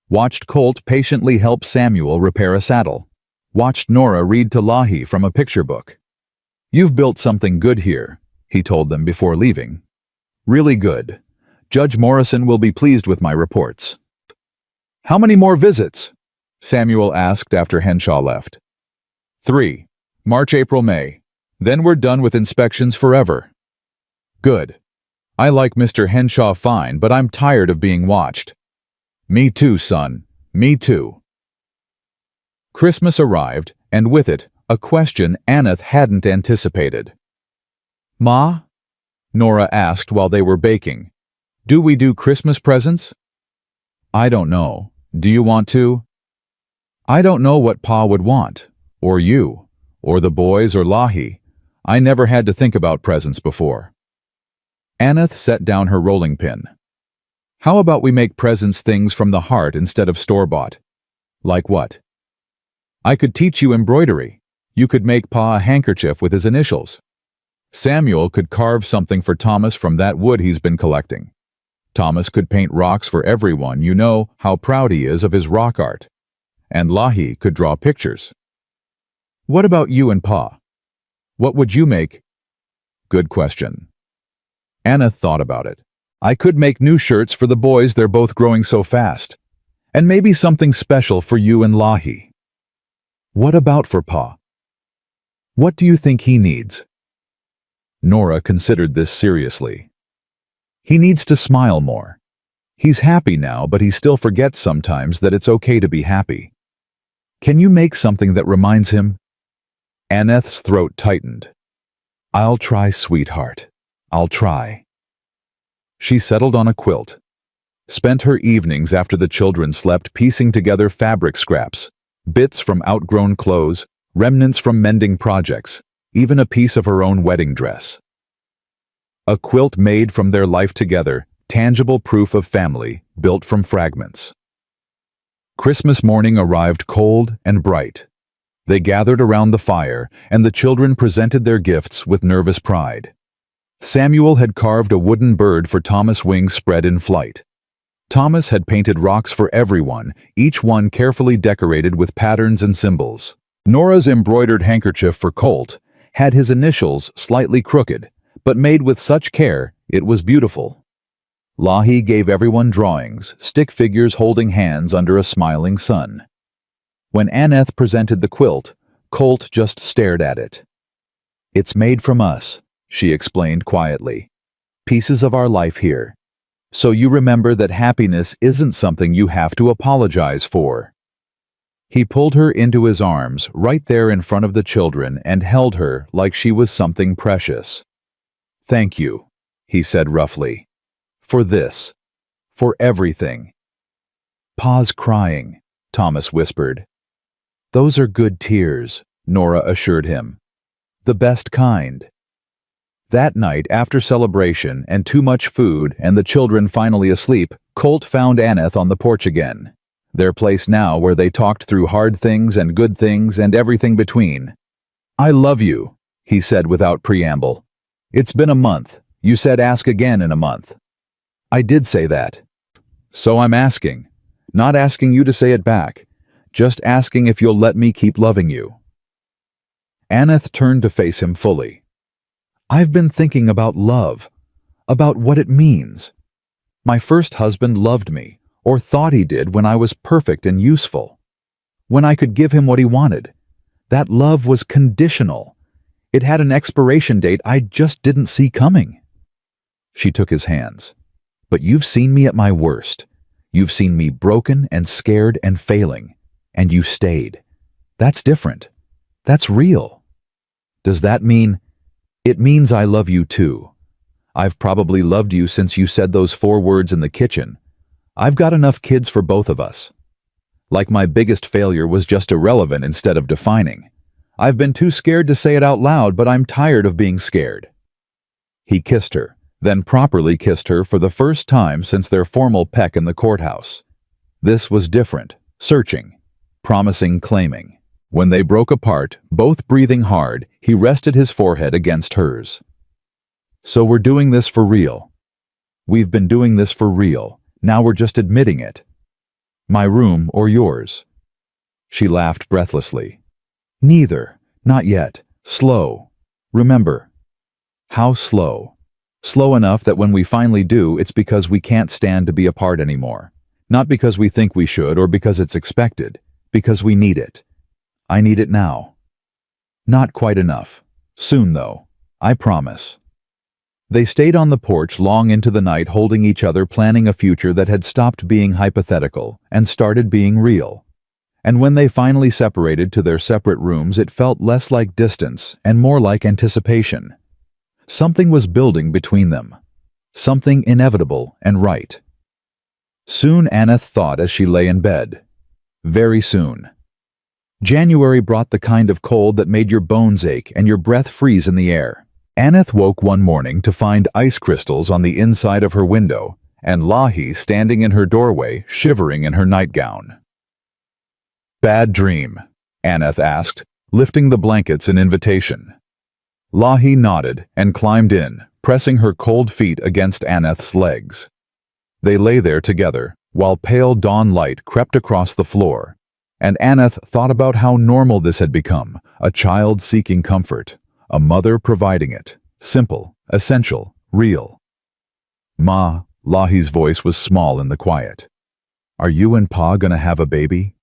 Watched Colt patiently help Samuel repair a saddle. Watched Nora read to Lahi from a picture book. You've built something good here, he told them before leaving. Really good. Judge Morrison will be pleased with my reports. How many more visits? Samuel asked after Henshaw left. 3. March, April, May. Then we're done with inspections forever. Good. I like Mr. Henshaw fine, but I'm tired of being watched. Me too, son. Me too. Christmas arrived, and with it, a question Aneth hadn't anticipated. Ma? Nora asked while they were baking. Do we do Christmas presents? I don't know. Do you want to? I don't know what Pa would want, or you, or the boys, or Lahi. I never had to think about presents before. Aneth set down her rolling pin. How about we make presents things from the heart instead of store-bought? Like what? I could teach you embroidery. You could make Pa a handkerchief with his initials. Samuel could carve something for Thomas from that wood he's been collecting. Thomas could paint rocks for everyone. You know how proud he is of his rock art. And Lahi could draw pictures. What about you and Pa? What would you make? Good question. Aneth thought about it. I could make new shirts for the boys, they're both growing so fast. And maybe something special for you and Lahi. What about for Pa? What do you think he needs? Nora considered this seriously. He needs to smile more. He's happy now, but he still forgets sometimes that it's okay to be happy. Can you make something that reminds him? Aneth's throat tightened. I'll try, sweetheart. I'll try. She settled on a quilt. Spent her evenings after the children slept piecing together fabric scraps, bits from outgrown clothes, remnants from mending projects, even a piece of her own wedding dress. A quilt made from their life together, tangible proof of family, built from fragments. Christmas morning arrived cold and bright. They gathered around the fire, and the children presented their gifts with nervous pride. Samuel had carved a wooden bird for Thomas' wings spread in flight. Thomas had painted rocks for everyone, each one carefully decorated with patterns and symbols. Nora's embroidered handkerchief for Colt had his initials slightly crooked, but made with such care it was beautiful. Lahi gave everyone drawings, stick figures holding hands under a smiling sun. When Aneth presented the quilt, Colt just stared at it. It's made from us, she explained quietly. Pieces of our life here. So you remember that happiness isn't something you have to apologize for. He pulled her into his arms right there in front of the children and held her like she was something precious. "Thank you," he said roughly. "For this. For everything." "Pa's crying," Thomas whispered. "Those are good tears," Nora assured him. "The best kind." That night, after celebration and too much food and the children finally asleep, Colt found Aneth on the porch again. Their place now where they talked through hard things and good things and everything between. "I love you," he said without preamble. "It's been a month. You said ask again in a month." "I did say that. So I'm asking. Not asking you to say it back. Just asking if you'll let me keep loving you." Aneth turned to face him fully. "I've been thinking about love, about what it means. My first husband loved me, or thought he did when I was perfect and useful. When I could give him what he wanted. That love was conditional. It had an expiration date I just didn't see coming." She took his hands. "But you've seen me at my worst. You've seen me broken and scared and failing, and you stayed. That's different. That's real. Does that mean—" "It means I love you too. I've probably loved you since you said those 4 words in the kitchen. I've got enough kids for both of us. Like my biggest failure was just irrelevant instead of defining. I've been too scared to say it out loud, but I'm tired of being scared." He kissed her, then properly kissed her for the first time since their formal peck in the courthouse. This was different, searching, promising, claiming. When they broke apart, both breathing hard, he rested his forehead against hers. "So we're doing this for real. We've been doing this for real. Now we're just admitting it. My room or yours?" She laughed breathlessly. "Neither. Not yet. Slow. Remember." "How slow?" "Slow enough that when we finally do, it's because we can't stand to be apart anymore. Not because we think we should or because it's expected. Because we need it. I need it now." "Not quite enough. Soon, though. I promise." They stayed on the porch long into the night, holding each other, planning a future that had stopped being hypothetical and started being real. And when they finally separated to their separate rooms, it felt less like distance and more like anticipation. Something was building between them. Something inevitable and right. Soon, Aneth thought as she lay in bed. Very soon. January brought the kind of cold that made your bones ache and your breath freeze in the air. Aneth woke one morning to find ice crystals on the inside of her window and Lahi standing in her doorway, shivering in her nightgown. "Bad dream?" Aneth asked, lifting the blankets in invitation. Lahi nodded and climbed in, pressing her cold feet against Aneth's legs. They lay there together, while pale dawn light crept across the floor, and Aneth thought about how normal this had become, a child seeking comfort, a mother providing it, simple, essential, real. "Ma," Lahi's voice was small in the quiet. "Are you and Pa gonna have a baby?"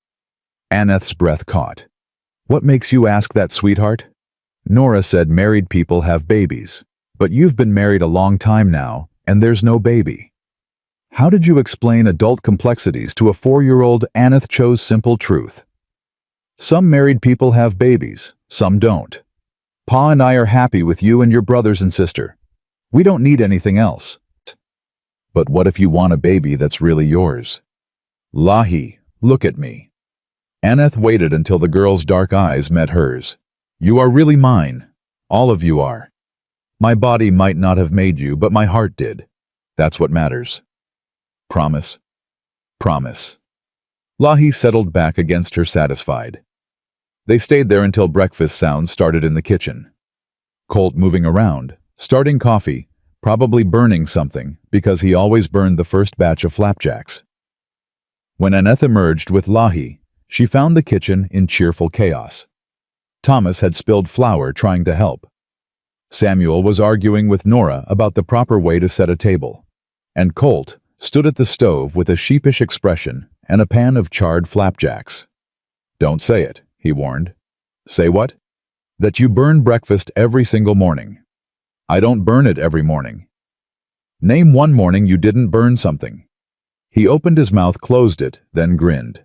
Aneth's breath caught. "What makes you ask that, sweetheart?" "Nora said married people have babies, but you've been married a long time now, and there's no baby." How did you explain adult complexities to a 4-year-old? Aneth chose simple truth. "Some married people have babies, some don't. Pa and I are happy with you and your brothers and sister. We don't need anything else." "But what if you want a baby that's really yours?" "Lahi, look at me." Aneth waited until the girl's dark eyes met hers. "You are really mine. All of you are. My body might not have made you, but my heart did. That's what matters. Promise?" "Promise." Lahi settled back against her, satisfied. They stayed there until breakfast sounds started in the kitchen. Colt moving around, starting coffee, probably burning something, because he always burned the first batch of flapjacks. When Aneth emerged with Lahi, she found the kitchen in cheerful chaos. Thomas had spilled flour trying to help. Samuel was arguing with Nora about the proper way to set a table. And Colt stood at the stove with a sheepish expression and a pan of charred flapjacks. "Don't say it," he warned. "Say what?" "That you burn breakfast every single morning." "I don't burn it every morning." "Name one morning you didn't burn something." He opened his mouth, closed it, then grinned.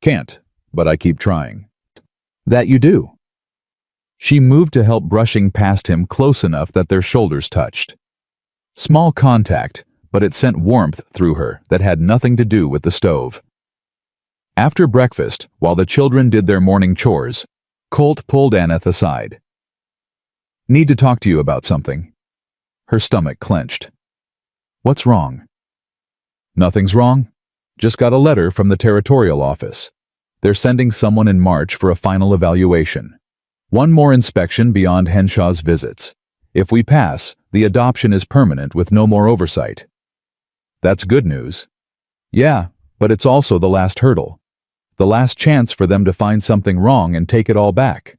"Can't. but I keep trying. That you do. She moved to help, brushing past him close enough that their shoulders touched. Small contact, but it sent warmth through her that had nothing to do with the stove. After breakfast, while the children did their morning chores, Colt pulled Aneth aside. Need to talk to you about something. Her stomach clenched. What's wrong? Nothing's wrong. Just got a letter from the territorial office. They're sending someone in March for a final evaluation. One more inspection beyond Henshaw's visits. If we pass, the adoption is permanent with no more oversight. That's good news. Yeah, but it's also the last hurdle. The last chance for them to find something wrong and take it all back.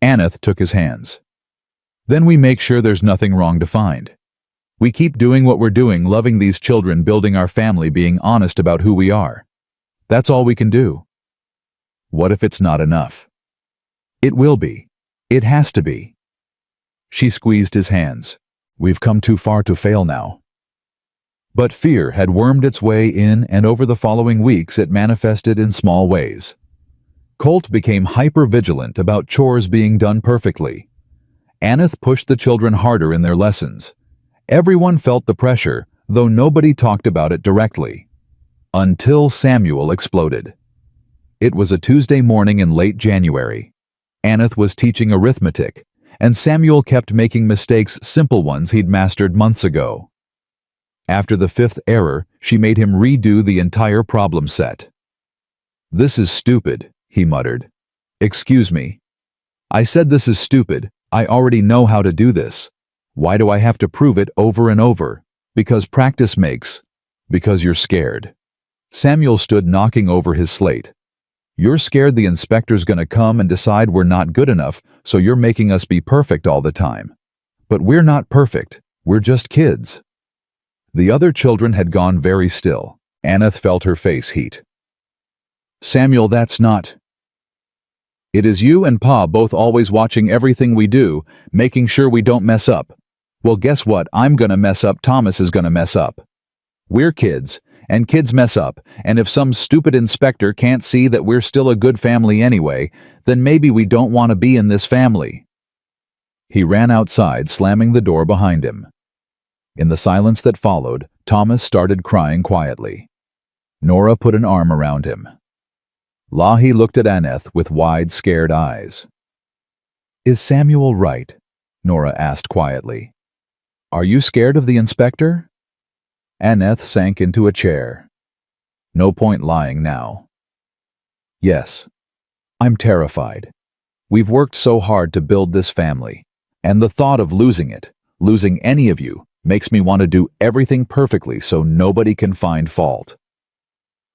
Aneth took his hands. Then we make sure there's nothing wrong to find. We keep doing what we're doing, loving these children, building our family, being honest about who we are. That's all we can do. What if it's not enough? It will be. It has to be. She squeezed his hands. We've come too far to fail now. But fear had wormed its way in, and over the following weeks it manifested in small ways. Colt became hyper-vigilant about chores being done perfectly. Aneth pushed the children harder in their lessons. Everyone felt the pressure, though nobody talked about it directly. Until Samuel exploded. It was a Tuesday morning in late January. Aneth was teaching arithmetic, and Samuel kept making mistakes, simple ones he'd mastered months ago. After the fifth error, she made him redo the entire problem set. This is stupid, he muttered. Excuse me. I said this is stupid. I already know how to do this. Why do I have to prove it over and over? Because practice makes. Because you're scared. Samuel stood knocking over his slate. You're scared the inspector's gonna come and decide we're not good enough, so you're making us be perfect all the time. But we're not perfect. We're just kids. The other children had gone very still. Aneth felt her face heat. Samuel, that's not... It is you and Pa both always watching everything we do, making sure we don't mess up. Well, guess what? I'm gonna mess up. Thomas is gonna mess up. We're kids, and kids mess up, and if some stupid inspector can't see that we're still a good family anyway, then maybe we don't want to be in this family. He ran outside, slamming the door behind him. In the silence that followed, Thomas started crying quietly. Nora put an arm around him. Lahi looked at Aneth with wide, scared eyes. Is Samuel right? Nora asked quietly. Are you scared of the inspector? Aneth sank into a chair. No point lying now. Yes. I'm terrified. We've worked so hard to build this family, and the thought of losing it, losing any of you, makes me want to do everything perfectly so nobody can find fault.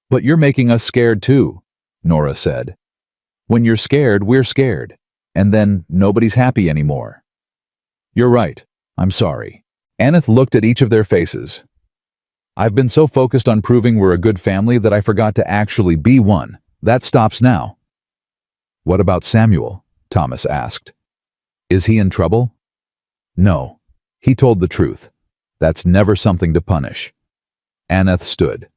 But you're making us scared too, Nora said. When you're scared, we're scared, and then nobody's happy anymore. You're right. I'm sorry. Aneth looked at each of their faces. I've been so focused on proving we're a good family that I forgot to actually be one. That stops now. What about Samuel? Thomas asked. Is he in trouble? No. He told the truth. That's never something to punish. Aneth stood.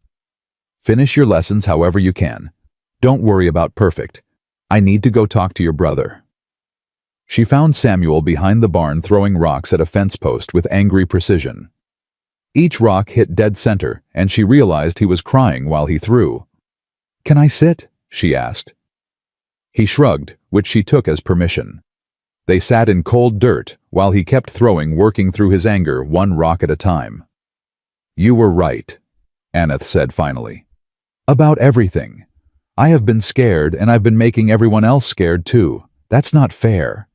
Finish your lessons however you can. Don't worry about perfect. I need to go talk to your brother. She found Samuel behind the barn throwing rocks at a fence post with angry precision. Each rock hit dead center, and she realized he was crying while he threw. Can I sit? She asked. He shrugged, which she took as permission. They sat in cold dirt while he kept throwing, working through his anger one rock at a time. You were right, Aneth said finally. About everything. I have been scared, and I've been making everyone else scared too. That's not fair.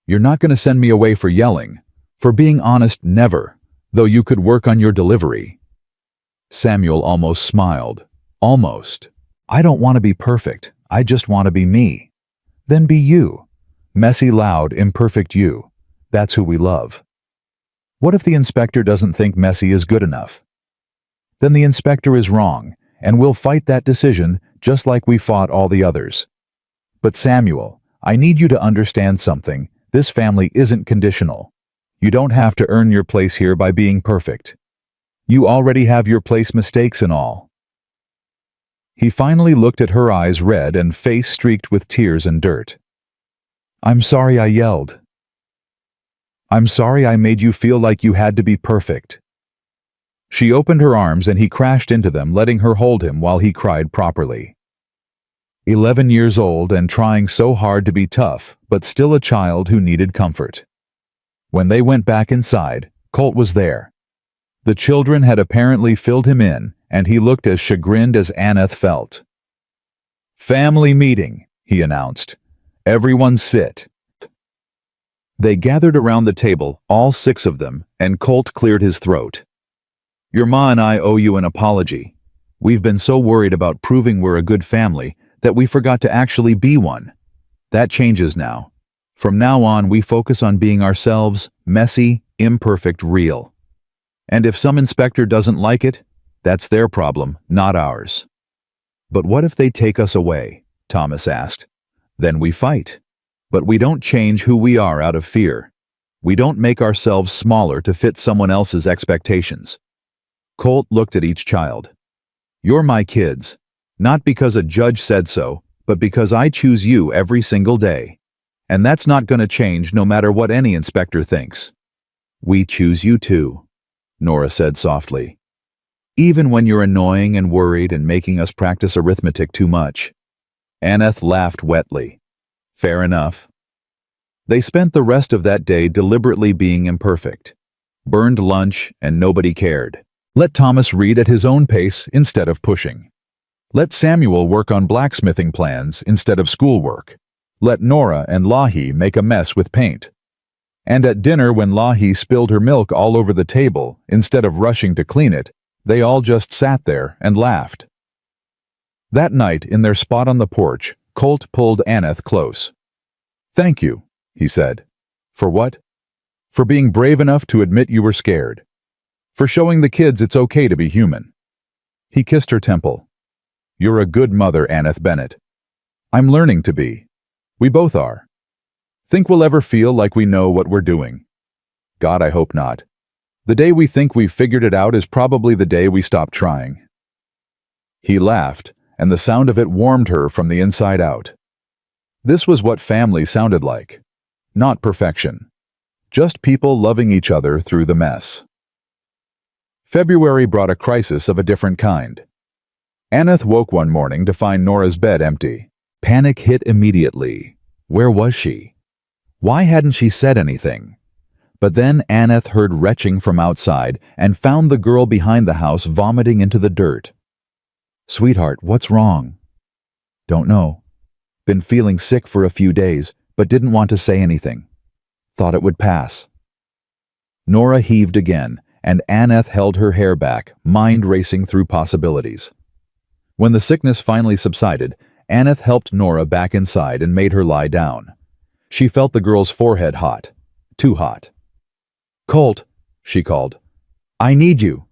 You're not going to send me away for yelling. For being honest, never, though you could work on your delivery. Samuel almost smiled. Almost. I don't want to be perfect. I just want to be me. Then be you. Messy, loud, imperfect you. That's who we love. What if the inspector doesn't think messy is good enough? Then the inspector is wrong, and we'll fight that decision just like we fought all the others. But Samuel, I need you to understand something. This family isn't conditional. You don't have to earn your place here by being perfect. You already have your place, mistakes and all. He finally looked at her, eyes red and face streaked with tears and dirt. "I'm sorry I yelled. I'm sorry I made you feel like you had to be perfect." She opened her arms and he crashed into them, letting her hold him while he cried properly. 11 years old and trying so hard to be tough, but still a child who needed comfort. When they went back inside, Colt was there. The children had apparently filled him in, and he looked as chagrined as Aneth felt. "Family meeting," he announced. "Everyone sit." They gathered around the table, all 6 of them, and Colt cleared his throat. "Your ma and I owe you an apology. We've been so worried about proving we're a good family that we forgot to actually be one. That changes now. From now on, we focus on being ourselves, messy, imperfect, real. And if some inspector doesn't like it, that's their problem, not ours." "But what if they take us away?" Thomas asked. "Then we fight. But we don't change who we are out of fear. We don't make ourselves smaller to fit someone else's expectations." Colt looked at each child. "You're my kids, not because a judge said so, but because I choose you every single day. And that's not going to change no matter what any inspector thinks." "We choose you too," Nora said softly. "Even when you're annoying and worried and making us practice arithmetic too much." Aneth laughed wetly. "Fair enough." They spent the rest of that day deliberately being imperfect. Burned lunch and nobody cared. Let Thomas read at his own pace instead of pushing. Let Samuel work on blacksmithing plans instead of schoolwork. Let Nora and Lahi make a mess with paint. And at dinner, when Lahi spilled her milk all over the table, instead of rushing to clean it, they all just sat there and laughed. That night, in their spot on the porch, Colt pulled Aneth close. "Thank you," he said. "For what?" "For being brave enough to admit you were scared. For showing the kids it's okay to be human." He kissed her temple. "You're a good mother, Aneth Bennett. I'm learning to be. We both are. Think we'll ever feel like we know what we're doing? God, I hope not. The day we think we've figured it out is probably the day we stop trying." He laughed, and the sound of it warmed her from the inside out. This was what family sounded like. Not perfection. Just people loving each other through the mess. February brought a crisis of a different kind. Aneth woke one morning to find Nora's bed empty. Panic hit immediately. Where was she? Why hadn't she said anything? But then Aneth heard retching from outside and found the girl behind the house vomiting into the dirt. "Sweetheart, what's wrong?" "Don't know. Been feeling sick for a few days, but didn't want to say anything. Thought it would pass." Nora heaved again, and Aneth held her hair back, mind racing through possibilities. When the sickness finally subsided, Aneth helped Nora back inside and made her lie down. She felt the girl's forehead hot. Too hot. "Colt," she called. "I need you."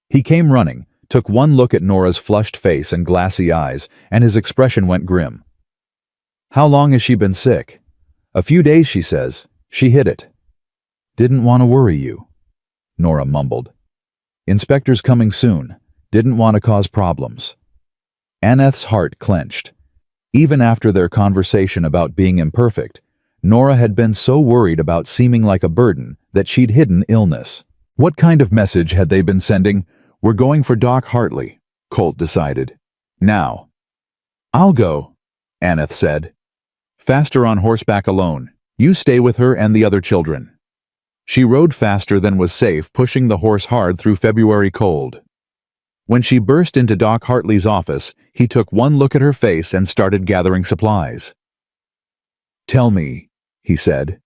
He came running, took one look at Nora's flushed face and glassy eyes, and his expression went grim. "How long has she been sick?" "A few days, she says. She hid it." "Didn't want to worry you," Nora mumbled. "Inspector's coming soon. Didn't want to cause problems." Aneth's heart clenched. Even after their conversation about being imperfect, Nora had been so worried about seeming like a burden that she'd hidden illness. What kind of message had they been sending? "We're going for Doc Hartley," Colt decided. "Now." "I'll go," Aneth said. "Faster on horseback alone. You stay with her and the other children." She rode faster than was safe, pushing the horse hard through February cold. When she burst into Doc Hartley's office, he took one look at her face and started gathering supplies. "Tell me," he said.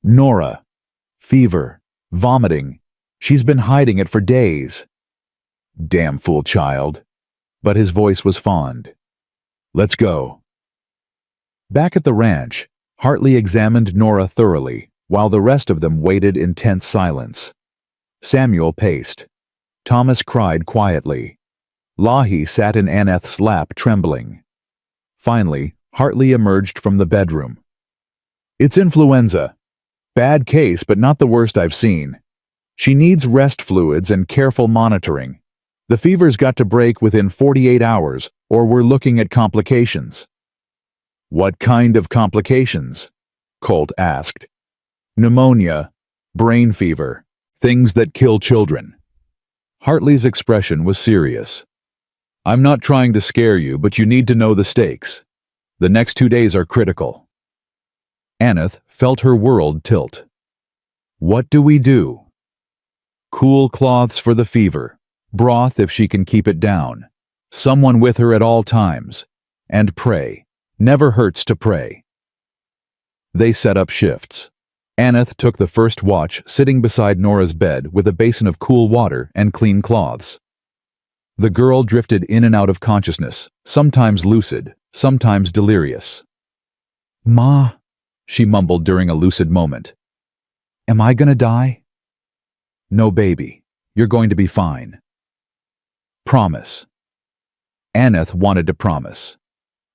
"Nora. Fever. Vomiting. She's been hiding it for days." "Damn fool child." But his voice was fond. "Let's go." Back at the ranch, Hartley examined Nora thoroughly, while the rest of them waited in tense silence. Samuel paced. Thomas cried quietly. Lahi sat in Aneth's lap, trembling. Finally, Hartley emerged from the bedroom. "It's influenza. Bad case, but not the worst I've seen. She needs rest fluids and careful monitoring. The fever's got to break within 48 hours, or we're looking at complications." "What kind of complications?" Colt asked. "Pneumonia, brain fever, things that kill children." Hartley's expression was serious. "I'm not trying to scare you, but you need to know the stakes. The next 2 days are critical." Aneth felt her world tilt. "What do we do?" "Cool cloths for the fever, broth if she can keep it down, someone with her at all times, and pray. Never hurts to pray." They set up shifts. Aneth took the first watch, sitting beside Nora's bed with a basin of cool water and clean cloths. The girl drifted in and out of consciousness, sometimes lucid, sometimes delirious. "Ma," she mumbled during a lucid moment. "Am I gonna die?" "No, baby. You're going to be fine." "Promise." Aneth wanted to promise.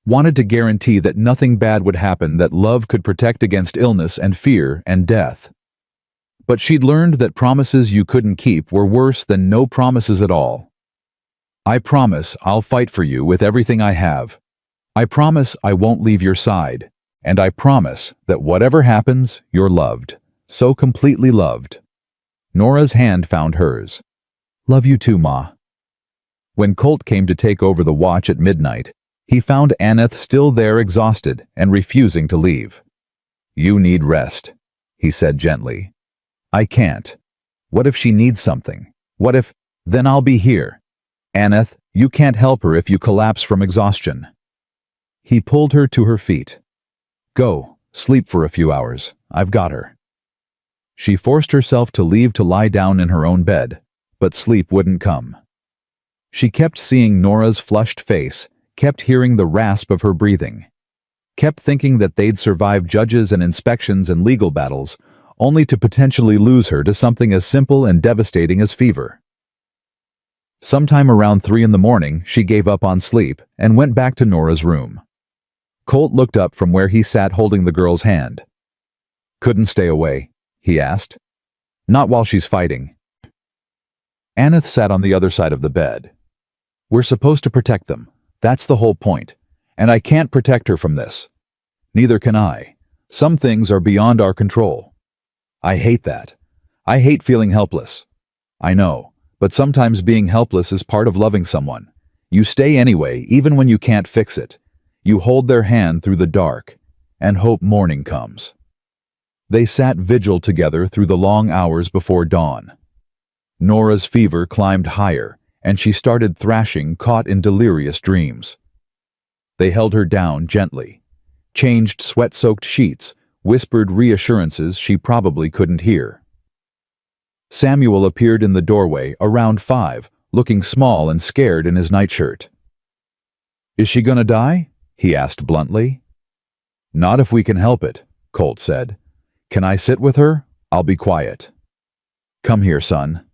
Wanted to guarantee that nothing bad would happen, that love could protect against illness and fear and death. But she'd learned that promises you couldn't keep were worse than no promises at all. "I promise I'll fight for you with everything I have. I promise I won't leave your side. And I promise that whatever happens, you're loved. So completely loved." Nora's hand found hers. "Love you too, Ma." When Colt came to take over the watch at midnight, he found Aneth still there, exhausted and refusing to leave. "You need rest," he said gently. "I can't. What if she needs something? What if— Then I'll be here. Aneth, you can't help her if you collapse from exhaustion." He pulled her to her feet. "Go, sleep for a few hours. I've got her." She forced herself to leave to lie down in her own bed, but sleep wouldn't come. She kept seeing Nora's flushed face, kept hearing the rasp of her breathing, kept thinking that they'd survive judges and inspections and legal battles, only to potentially lose her to something as simple and devastating as fever. Sometime around 3 in the morning, she gave up on sleep and went back to Nora's room. Colt looked up from where he sat holding the girl's hand. "Couldn't stay away?" he asked. "Not while she's fighting." Aneth sat on the other side of the bed. "We're supposed to protect them. That's the whole point. And I can't protect her from this. Neither can I. Some things are beyond our control. I hate that. I hate feeling helpless. I know, but sometimes being helpless is part of loving someone. You stay anyway, even when you can't fix it. You hold their hand through the dark, and hope morning comes." They sat vigil together through the long hours before dawn. Nora's fever climbed higher, and she started thrashing, caught in delirious dreams. They held her down gently, changed sweat-soaked sheets, whispered reassurances she probably couldn't hear. Samuel appeared in the doorway around 5, looking small and scared in his nightshirt. "Is she gonna die?" he asked bluntly. "Not if we can help it," Colt said. "Can I sit with her? I'll be quiet." "Come here, son."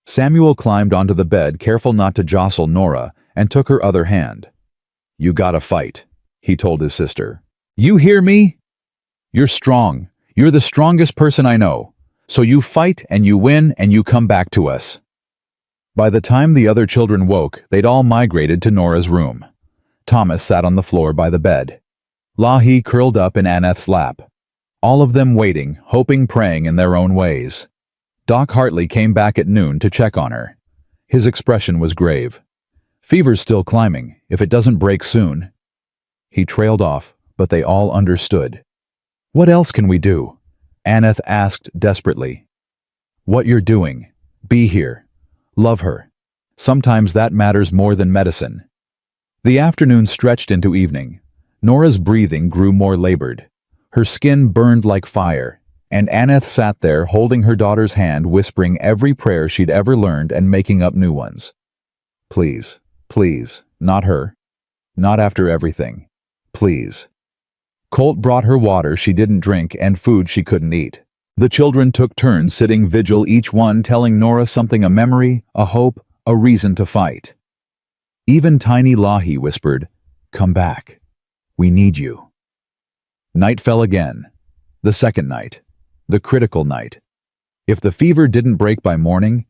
Samuel climbed onto the bed, careful not to jostle Nora, and took her other hand. "You gotta fight," he told his sister. "You hear me? You're strong. You're the strongest person I know. So you fight and you win and you come back to us." By the time the other children woke, they'd all migrated to Nora's room. Thomas sat on the floor by the bed. Lahi curled up in Aneth's lap. All of them waiting, hoping, praying in their own ways. Doc Hartley came back at noon to check on her. His expression was grave. "Fever's still climbing, if it doesn't break soon." He trailed off, but they all understood. "What else can we do?" Aneth asked desperately. "What you're doing. Be here. Love her. Sometimes that matters more than medicine." The afternoon stretched into evening. Nora's breathing grew more labored. Her skin burned like fire, and Aneth sat there holding her daughter's hand, whispering every prayer she'd ever learned and making up new ones. "Please, please, not her. Not after everything. Please." Colt brought her water she didn't drink and food she couldn't eat. The children took turns sitting vigil, each one telling Nora something, a memory, a hope, a reason to fight. Even tiny Lahi whispered, "Come back. We need you." Night fell again. The second night. The critical night. If the fever didn't break by morning,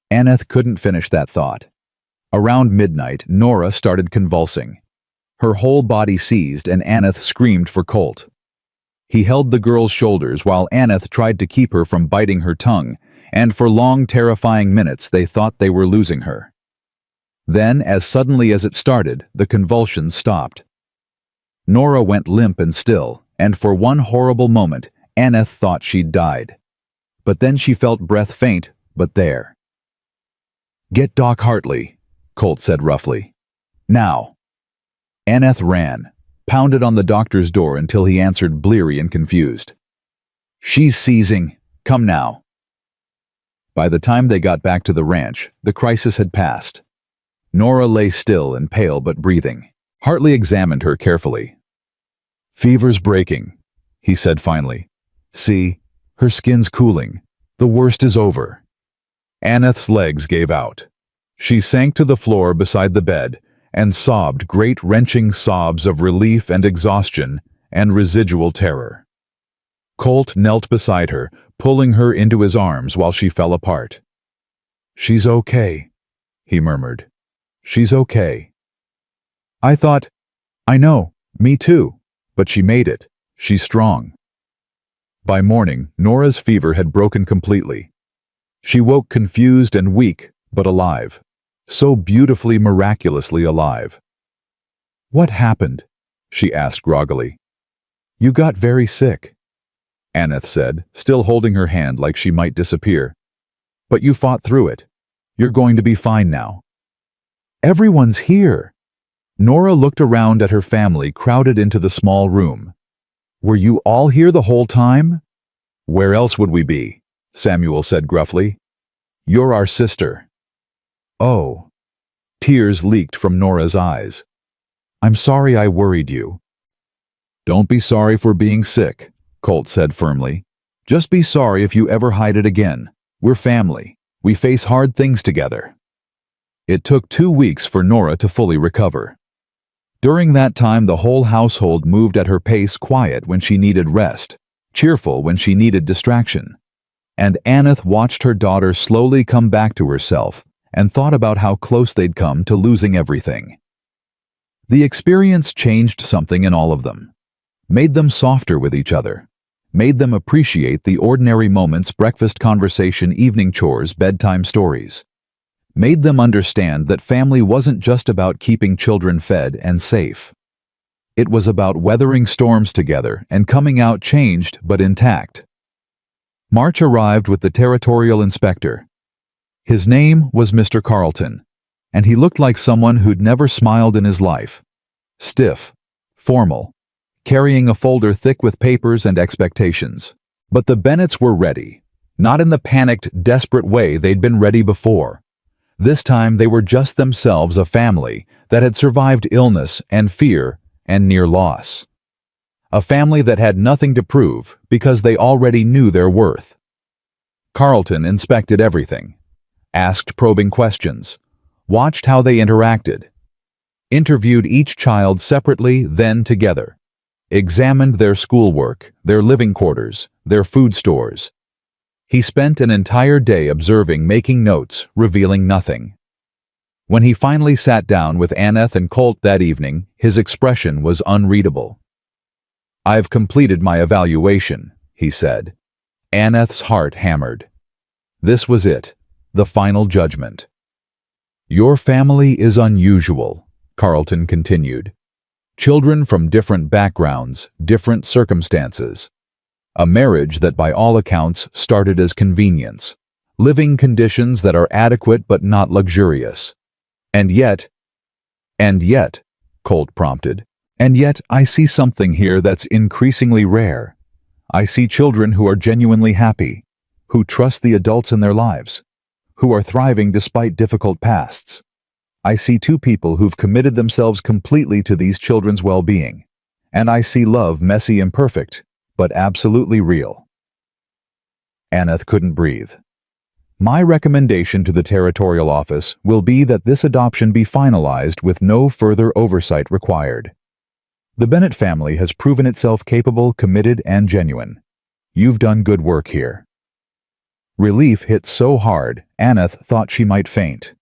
Aneth couldn't finish that thought. Around midnight, Nora started convulsing. Her whole body seized and Aneth screamed for Colt. He held the girl's shoulders while Aneth tried to keep her from biting her tongue, and for long, terrifying minutes they thought they were losing her. Then, as suddenly as it started, the convulsions stopped. Nora went limp and still, and for one horrible moment, Aneth thought she'd died. But then she felt breath faint, but there. "Get Doc Hartley," Colt said roughly. "Now." Aneth ran, pounded on the doctor's door until he answered bleary and confused. "She's seizing. Come now." By the time they got back to the ranch, the crisis had passed. Nora lay still and pale but breathing. Hartley examined her carefully. "Fever's breaking," he said finally. "See, her skin's cooling. The worst is over." Aneth's legs gave out. She sank to the floor beside the bed and sobbed great wrenching sobs of relief and exhaustion and residual terror. Colt knelt beside her, pulling her into his arms while she fell apart. "She's okay," he murmured. "She's okay." "I know, me too, but she made it. She's strong." By morning, Nora's fever had broken completely. She woke confused and weak, but alive. So beautifully, miraculously alive. "What happened?" she asked groggily. "You got very sick," Aneth said, still holding her hand like she might disappear. "But you fought through it. You're going to be fine now." "Everyone's here." Nora looked around at her family crowded into the small room. "Were you all here the whole time?" "Where else would we be?" Samuel said gruffly. "You're our sister." "Oh." Tears leaked from Nora's eyes. "I'm sorry I worried you." "Don't be sorry for being sick," Colt said firmly. "Just be sorry if you ever hide it again. We're family. We face hard things together." It took 2 weeks for Nora to fully recover. During that time, the whole household moved at her pace, quiet when she needed rest, cheerful when she needed distraction. And Aneth watched her daughter slowly come back to herself and thought about how close they'd come to losing everything. The experience changed something in all of them, made them softer with each other, made them appreciate the ordinary moments, breakfast conversation, evening chores, bedtime stories, made them understand that family wasn't just about keeping children fed and safe. It was about weathering storms together and coming out changed but intact. March arrived with the territorial inspector. His name was Mr. Carlton, and he looked like someone who'd never smiled in his life. Stiff, formal, carrying a folder thick with papers and expectations. But the Bennetts were ready, not in the panicked, desperate way they'd been ready before. This time they were just themselves, a family that had survived illness and fear and near loss. A family that had nothing to prove because they already knew their worth. Carlton inspected everything, asked probing questions, watched how they interacted, interviewed each child separately, then together, examined their schoolwork, their living quarters, their food stores. He spent an entire day observing, making notes, revealing nothing. When he finally sat down with Aneth and Colt that evening, his expression was unreadable. "I've completed my evaluation," he said. Aneth's heart hammered. This was it, the final judgment. "Your family is unusual," Carlton continued. "Children from different backgrounds, different circumstances. A marriage that by all accounts started as convenience. Living conditions that are adequate but not luxurious. And yet," Colt prompted, "and yet I see something here that's increasingly rare. I see children who are genuinely happy, who trust the adults in their lives, who are thriving despite difficult pasts. I see two people who've committed themselves completely to these children's well-being. And I see love, messy, imperfect, but absolutely real." Aneth couldn't breathe. "My recommendation to the territorial office will be that this adoption be finalized with no further oversight required. The Bennett family has proven itself capable, committed, and genuine. You've done good work here." Relief hit so hard, Aneth thought she might faint.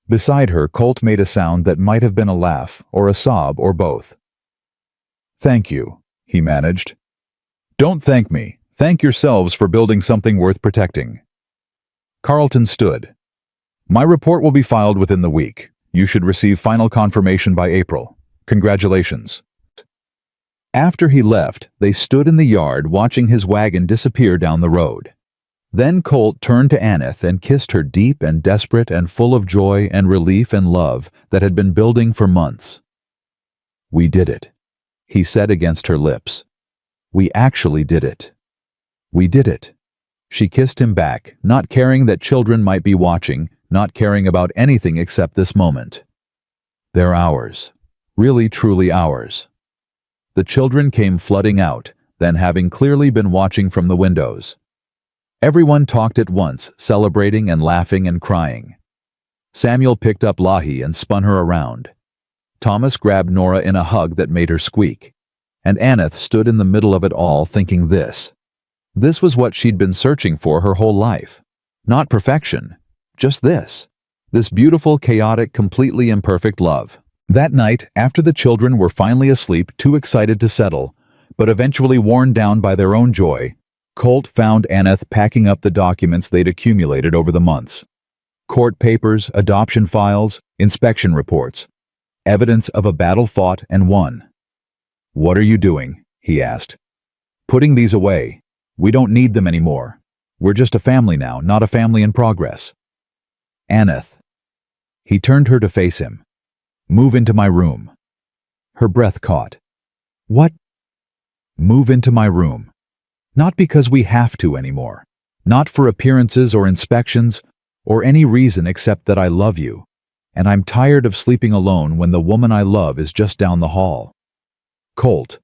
Beside her, Colt made a sound that might have been a laugh, or a sob, or both. "Thank you," he managed. "Don't thank me. Thank yourselves for building something worth protecting." Carlton stood. "My report will be filed within the week. You should receive final confirmation by April. Congratulations." After he left, they stood in the yard watching his wagon disappear down the road. Then Colt turned to Aneth and kissed her deep and desperate and full of joy and relief and love that had been building for months. "We did it," he said against her lips. "We actually did it. We did it." She kissed him back, not caring that children might be watching, not caring about anything except this moment. "They're ours. Really, truly ours." The children came flooding out, then having clearly been watching from the windows. Everyone talked at once, celebrating and laughing and crying. Samuel picked up Lahi and spun her around. Thomas grabbed Nora in a hug that made her squeak. And Aneth stood in the middle of it all thinking this. This was what she'd been searching for her whole life. Not perfection, just this. This beautiful, chaotic, completely imperfect love. That night, after the children were finally asleep, too excited to settle, but eventually worn down by their own joy, Colt found Aneth packing up the documents they'd accumulated over the months. Court papers, adoption files, inspection reports. Evidence of a battle fought and won. "What are you doing?" he asked. "Putting these away. We don't need them anymore. We're just a family now, not a family in progress." "Aneth." He turned her to face him. "Move into my room." Her breath caught. "What?" "Move into my room. Not because we have to anymore. Not for appearances or inspections, or any reason except that I love you, and I'm tired of sleeping alone when the woman I love is just down the hall." "Colt.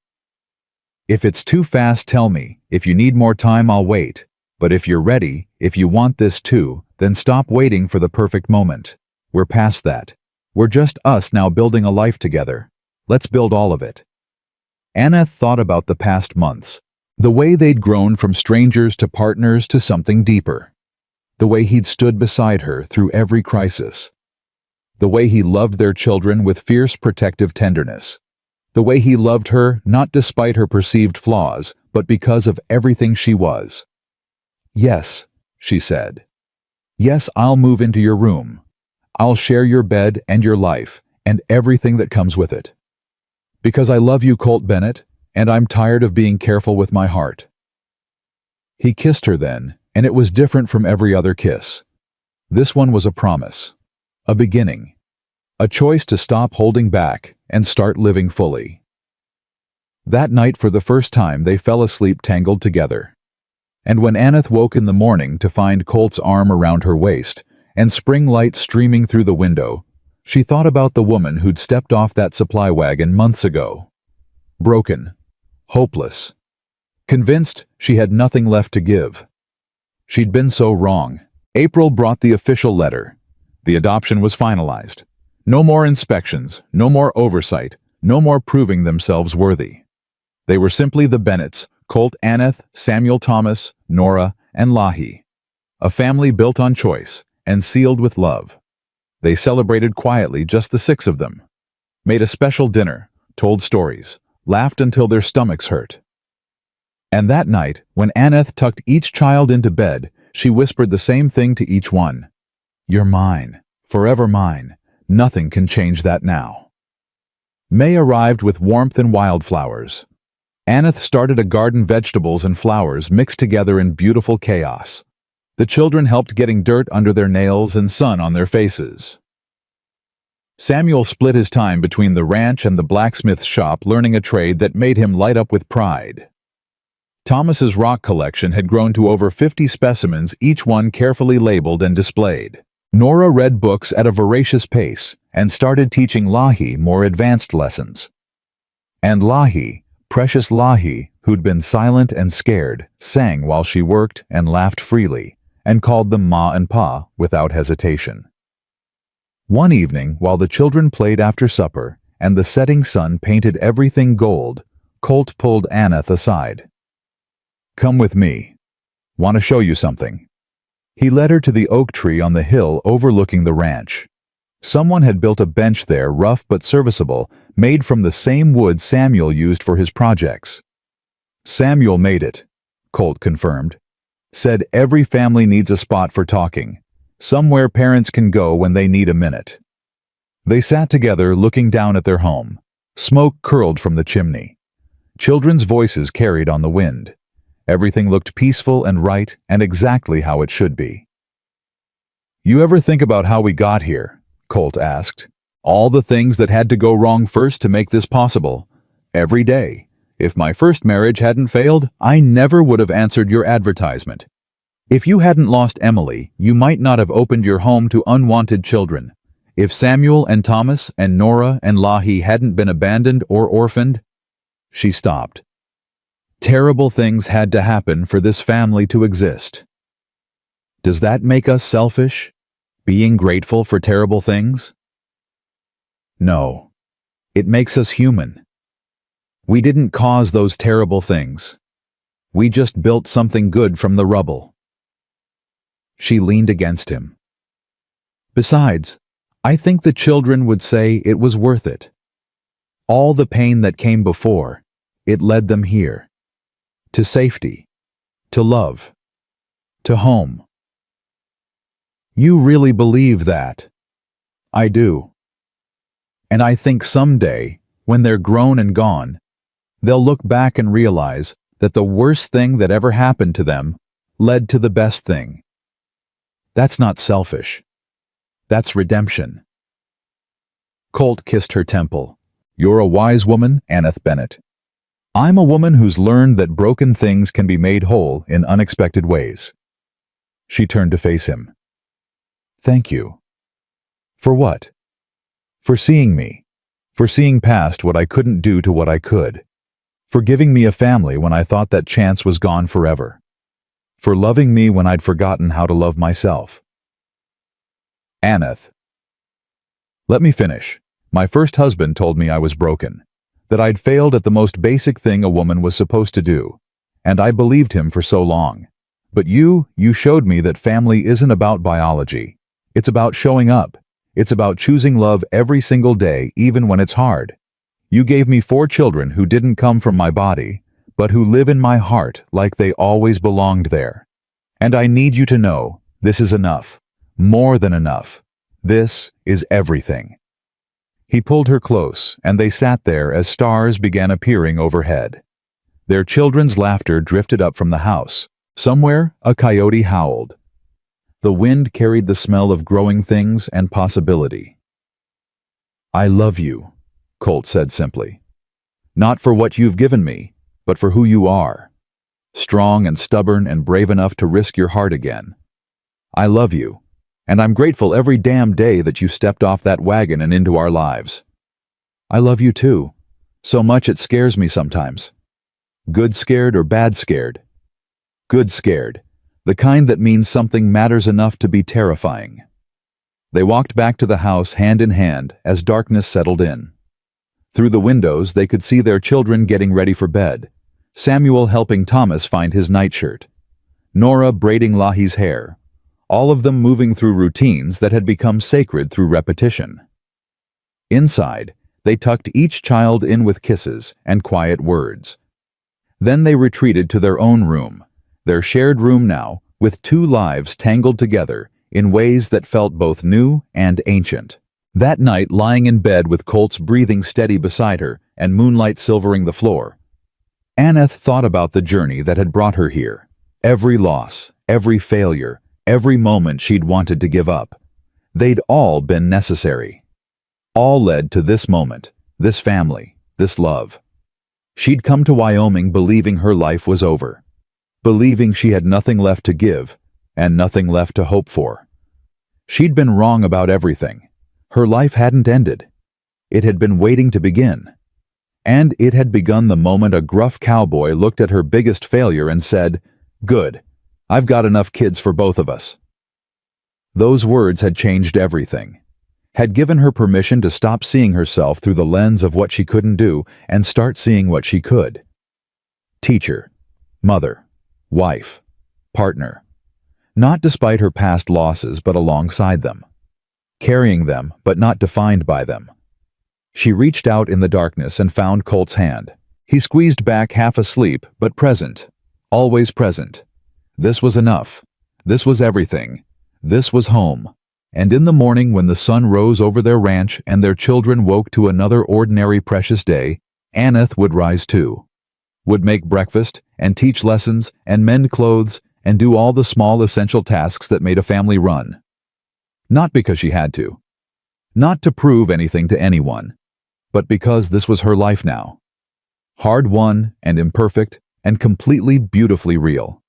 If it's too fast, tell me. If you need more time, I'll wait. But if you're ready, if you want this too, then stop waiting for the perfect moment. We're past that. We're just us now building a life together. Let's build all of it." Aneth thought about the past months. The way they'd grown from strangers to partners to something deeper. The way he'd stood beside her through every crisis. The way he loved their children with fierce protective tenderness. The way he loved her not despite her perceived flaws, but because of everything she was. "Yes," she said. "Yes, I'll move into your room. I'll share your bed and your life, and everything that comes with it. Because I love you, Colt Bennett, and I'm tired of being careful with my heart." He kissed her then, and it was different from every other kiss. This one was a promise. A beginning. A choice to stop holding back and start living fully. That night, for the first time, they fell asleep tangled together. And when Aneth woke in the morning to find Colt's arm around her waist, and spring light streaming through the window, she thought about the woman who'd stepped off that supply wagon months ago. Broken. Hopeless. Convinced she had nothing left to give. She'd been so wrong. April brought the official letter. The adoption was finalized. No more inspections, no more oversight, no more proving themselves worthy. They were simply the Bennetts, Colt Aneth, Samuel Thomas, Nora, and Lahi. A family built on choice and sealed with love. They celebrated quietly, just the six of them. Made a special dinner, told stories, laughed until their stomachs hurt. And that night, when Aneth tucked each child into bed, she whispered the same thing to each one. "You're mine, forever mine. Nothing can change that now." May arrived with warmth and wildflowers. Aneth started a garden, vegetables and flowers mixed together in beautiful chaos. The children helped getting dirt under their nails and sun on their faces. Samuel split his time between the ranch and the blacksmith's shop, learning a trade that made him light up with pride. Thomas's rock collection had grown to over 50 specimens, each one carefully labeled and displayed. Nora read books at a voracious pace and started teaching Lahi more advanced lessons. And Lahi, precious Lahi, who'd been silent and scared, sang while she worked and laughed freely, and called them Ma and Pa without hesitation. One evening, while the children played after supper and the setting sun painted everything gold, Colt pulled Aneth aside. "Come with me. Want to show you something." He led her to the oak tree on the hill overlooking the ranch. Someone had built a bench there, rough but serviceable, made from the same wood Samuel used for his projects. Samuel made it, Colt confirmed. Said every family needs a spot for talking, somewhere parents can go when they need a minute. They sat together looking down at their home. Smoke curled from the chimney. Children's voices carried on the wind. Everything looked peaceful and right and exactly how it should be. "You ever think about how we got here?" Colt asked. "All the things that had to go wrong first to make this possible. Every day. If my first marriage hadn't failed, I never would have answered your advertisement. If you hadn't lost Emily, you might not have opened your home to unwanted children. If Samuel and Thomas and Nora and Lahi hadn't been abandoned or orphaned..." She stopped. Terrible things had to happen for this family to exist. Does that make us selfish? Being grateful for terrible things? No. It makes us human. We didn't cause those terrible things. We just built something good from the rubble. She leaned against him. Besides, I think the children would say it was worth it. All the pain that came before, it led them here. To safety. To love. To home. You really believe that? I do. And I think someday, when they're grown and gone, they'll look back and realize that the worst thing that ever happened to them led to the best thing. That's not selfish. That's redemption. Colt kissed her temple. You're a wise woman, Aneth Bennett. I'm a woman who's learned that broken things can be made whole in unexpected ways. She turned to face him. Thank you. For what? For seeing me. For seeing past what I couldn't do to what I could. For giving me a family when I thought that chance was gone forever. For loving me when I'd forgotten how to love myself. Aneth. Let me finish. My first husband told me I was broken. That I'd failed at the most basic thing a woman was supposed to do. And I believed him for so long. But you showed me that family isn't about biology. It's about showing up. It's about choosing love every single day, even when it's hard. You gave me 4 children who didn't come from my body, but who live in my heart like they always belonged there. And I need you to know, this is enough. More than enough. This is everything. He pulled her close, and they sat there as stars began appearing overhead. Their children's laughter drifted up from the house. Somewhere, a coyote howled. The wind carried the smell of growing things and possibility. I love you, Colt said simply. Not for what you've given me, but for who you are. Strong and stubborn and brave enough to risk your heart again. I love you. And I'm grateful every damn day that you stepped off that wagon and into our lives. I love you too. So much it scares me sometimes. Good scared or bad scared? Good scared. The kind that means something matters enough to be terrifying. They walked back to the house hand in hand as darkness settled in. Through the windows they could see their children getting ready for bed. Samuel helping Thomas find his nightshirt. Nora braiding Lahi's hair. All of them moving through routines that had become sacred through repetition. Inside, they tucked each child in with kisses and quiet words. Then they retreated to their own room, their shared room now, with 2 lives tangled together in ways that felt both new and ancient. That night, lying in bed with Colt's breathing steady beside her and moonlight silvering the floor, Aneth thought about the journey that had brought her here. Every loss, every failure, every moment she'd wanted to give up. They'd all been necessary. All led to this moment, this family, this love. She'd come to Wyoming believing her life was over. Believing she had nothing left to give, and nothing left to hope for. She'd been wrong about everything. Her life hadn't ended. It had been waiting to begin. And it had begun the moment a gruff cowboy looked at her biggest failure and said, "Good. I've got enough kids for both of us." Those words had changed everything. Had given her permission to stop seeing herself through the lens of what she couldn't do and start seeing what she could. Teacher, mother, wife, partner. Not despite her past losses, but alongside them. carrying them but not defined by them. She reached out in the darkness and found Colt's hand. He squeezed back, half asleep, but present. Always present. This was enough. This was everything. This was home. And in the morning, when the sun rose over their ranch and their children woke to another ordinary precious day, Aneth would rise too. Would make breakfast, and teach lessons, and mend clothes, and do all the small essential tasks that made a family run. Not because she had to. Not to prove anything to anyone. But because this was her life now. Hard-won and imperfect and completely beautifully real.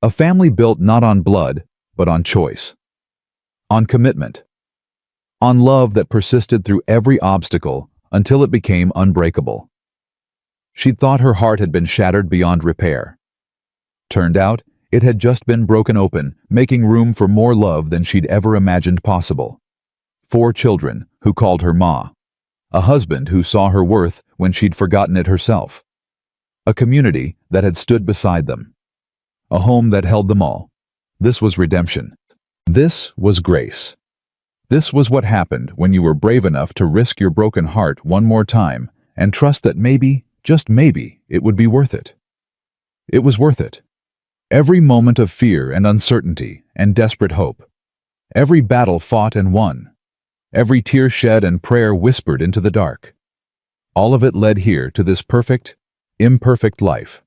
A family built not on blood, but on choice. On commitment. On love that persisted through every obstacle until it became unbreakable. She'd thought her heart had been shattered beyond repair. Turned out, it had just been broken open, making room for more love than she'd ever imagined possible. 4 children who called her Ma. A husband who saw her worth when she'd forgotten it herself. A community that had stood beside them. A home that held them all. This was redemption. This was grace. This was what happened when you were brave enough to risk your broken heart one more time and trust that maybe, just maybe, it would be worth it. It was worth it. Every moment of fear and uncertainty and desperate hope. Every battle fought and won. Every tear shed and prayer whispered into the dark. All of it led here to this perfect, imperfect life.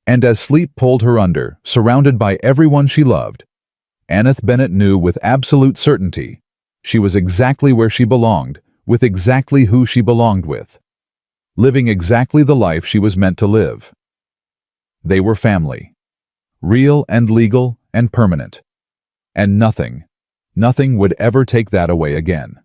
And as sleep pulled her under, surrounded by everyone she loved, Aneth Bennett knew with absolute certainty she was exactly where she belonged, with exactly who she belonged with, living exactly the life she was meant to live. They were family, real and legal and permanent, and nothing would ever take that away again.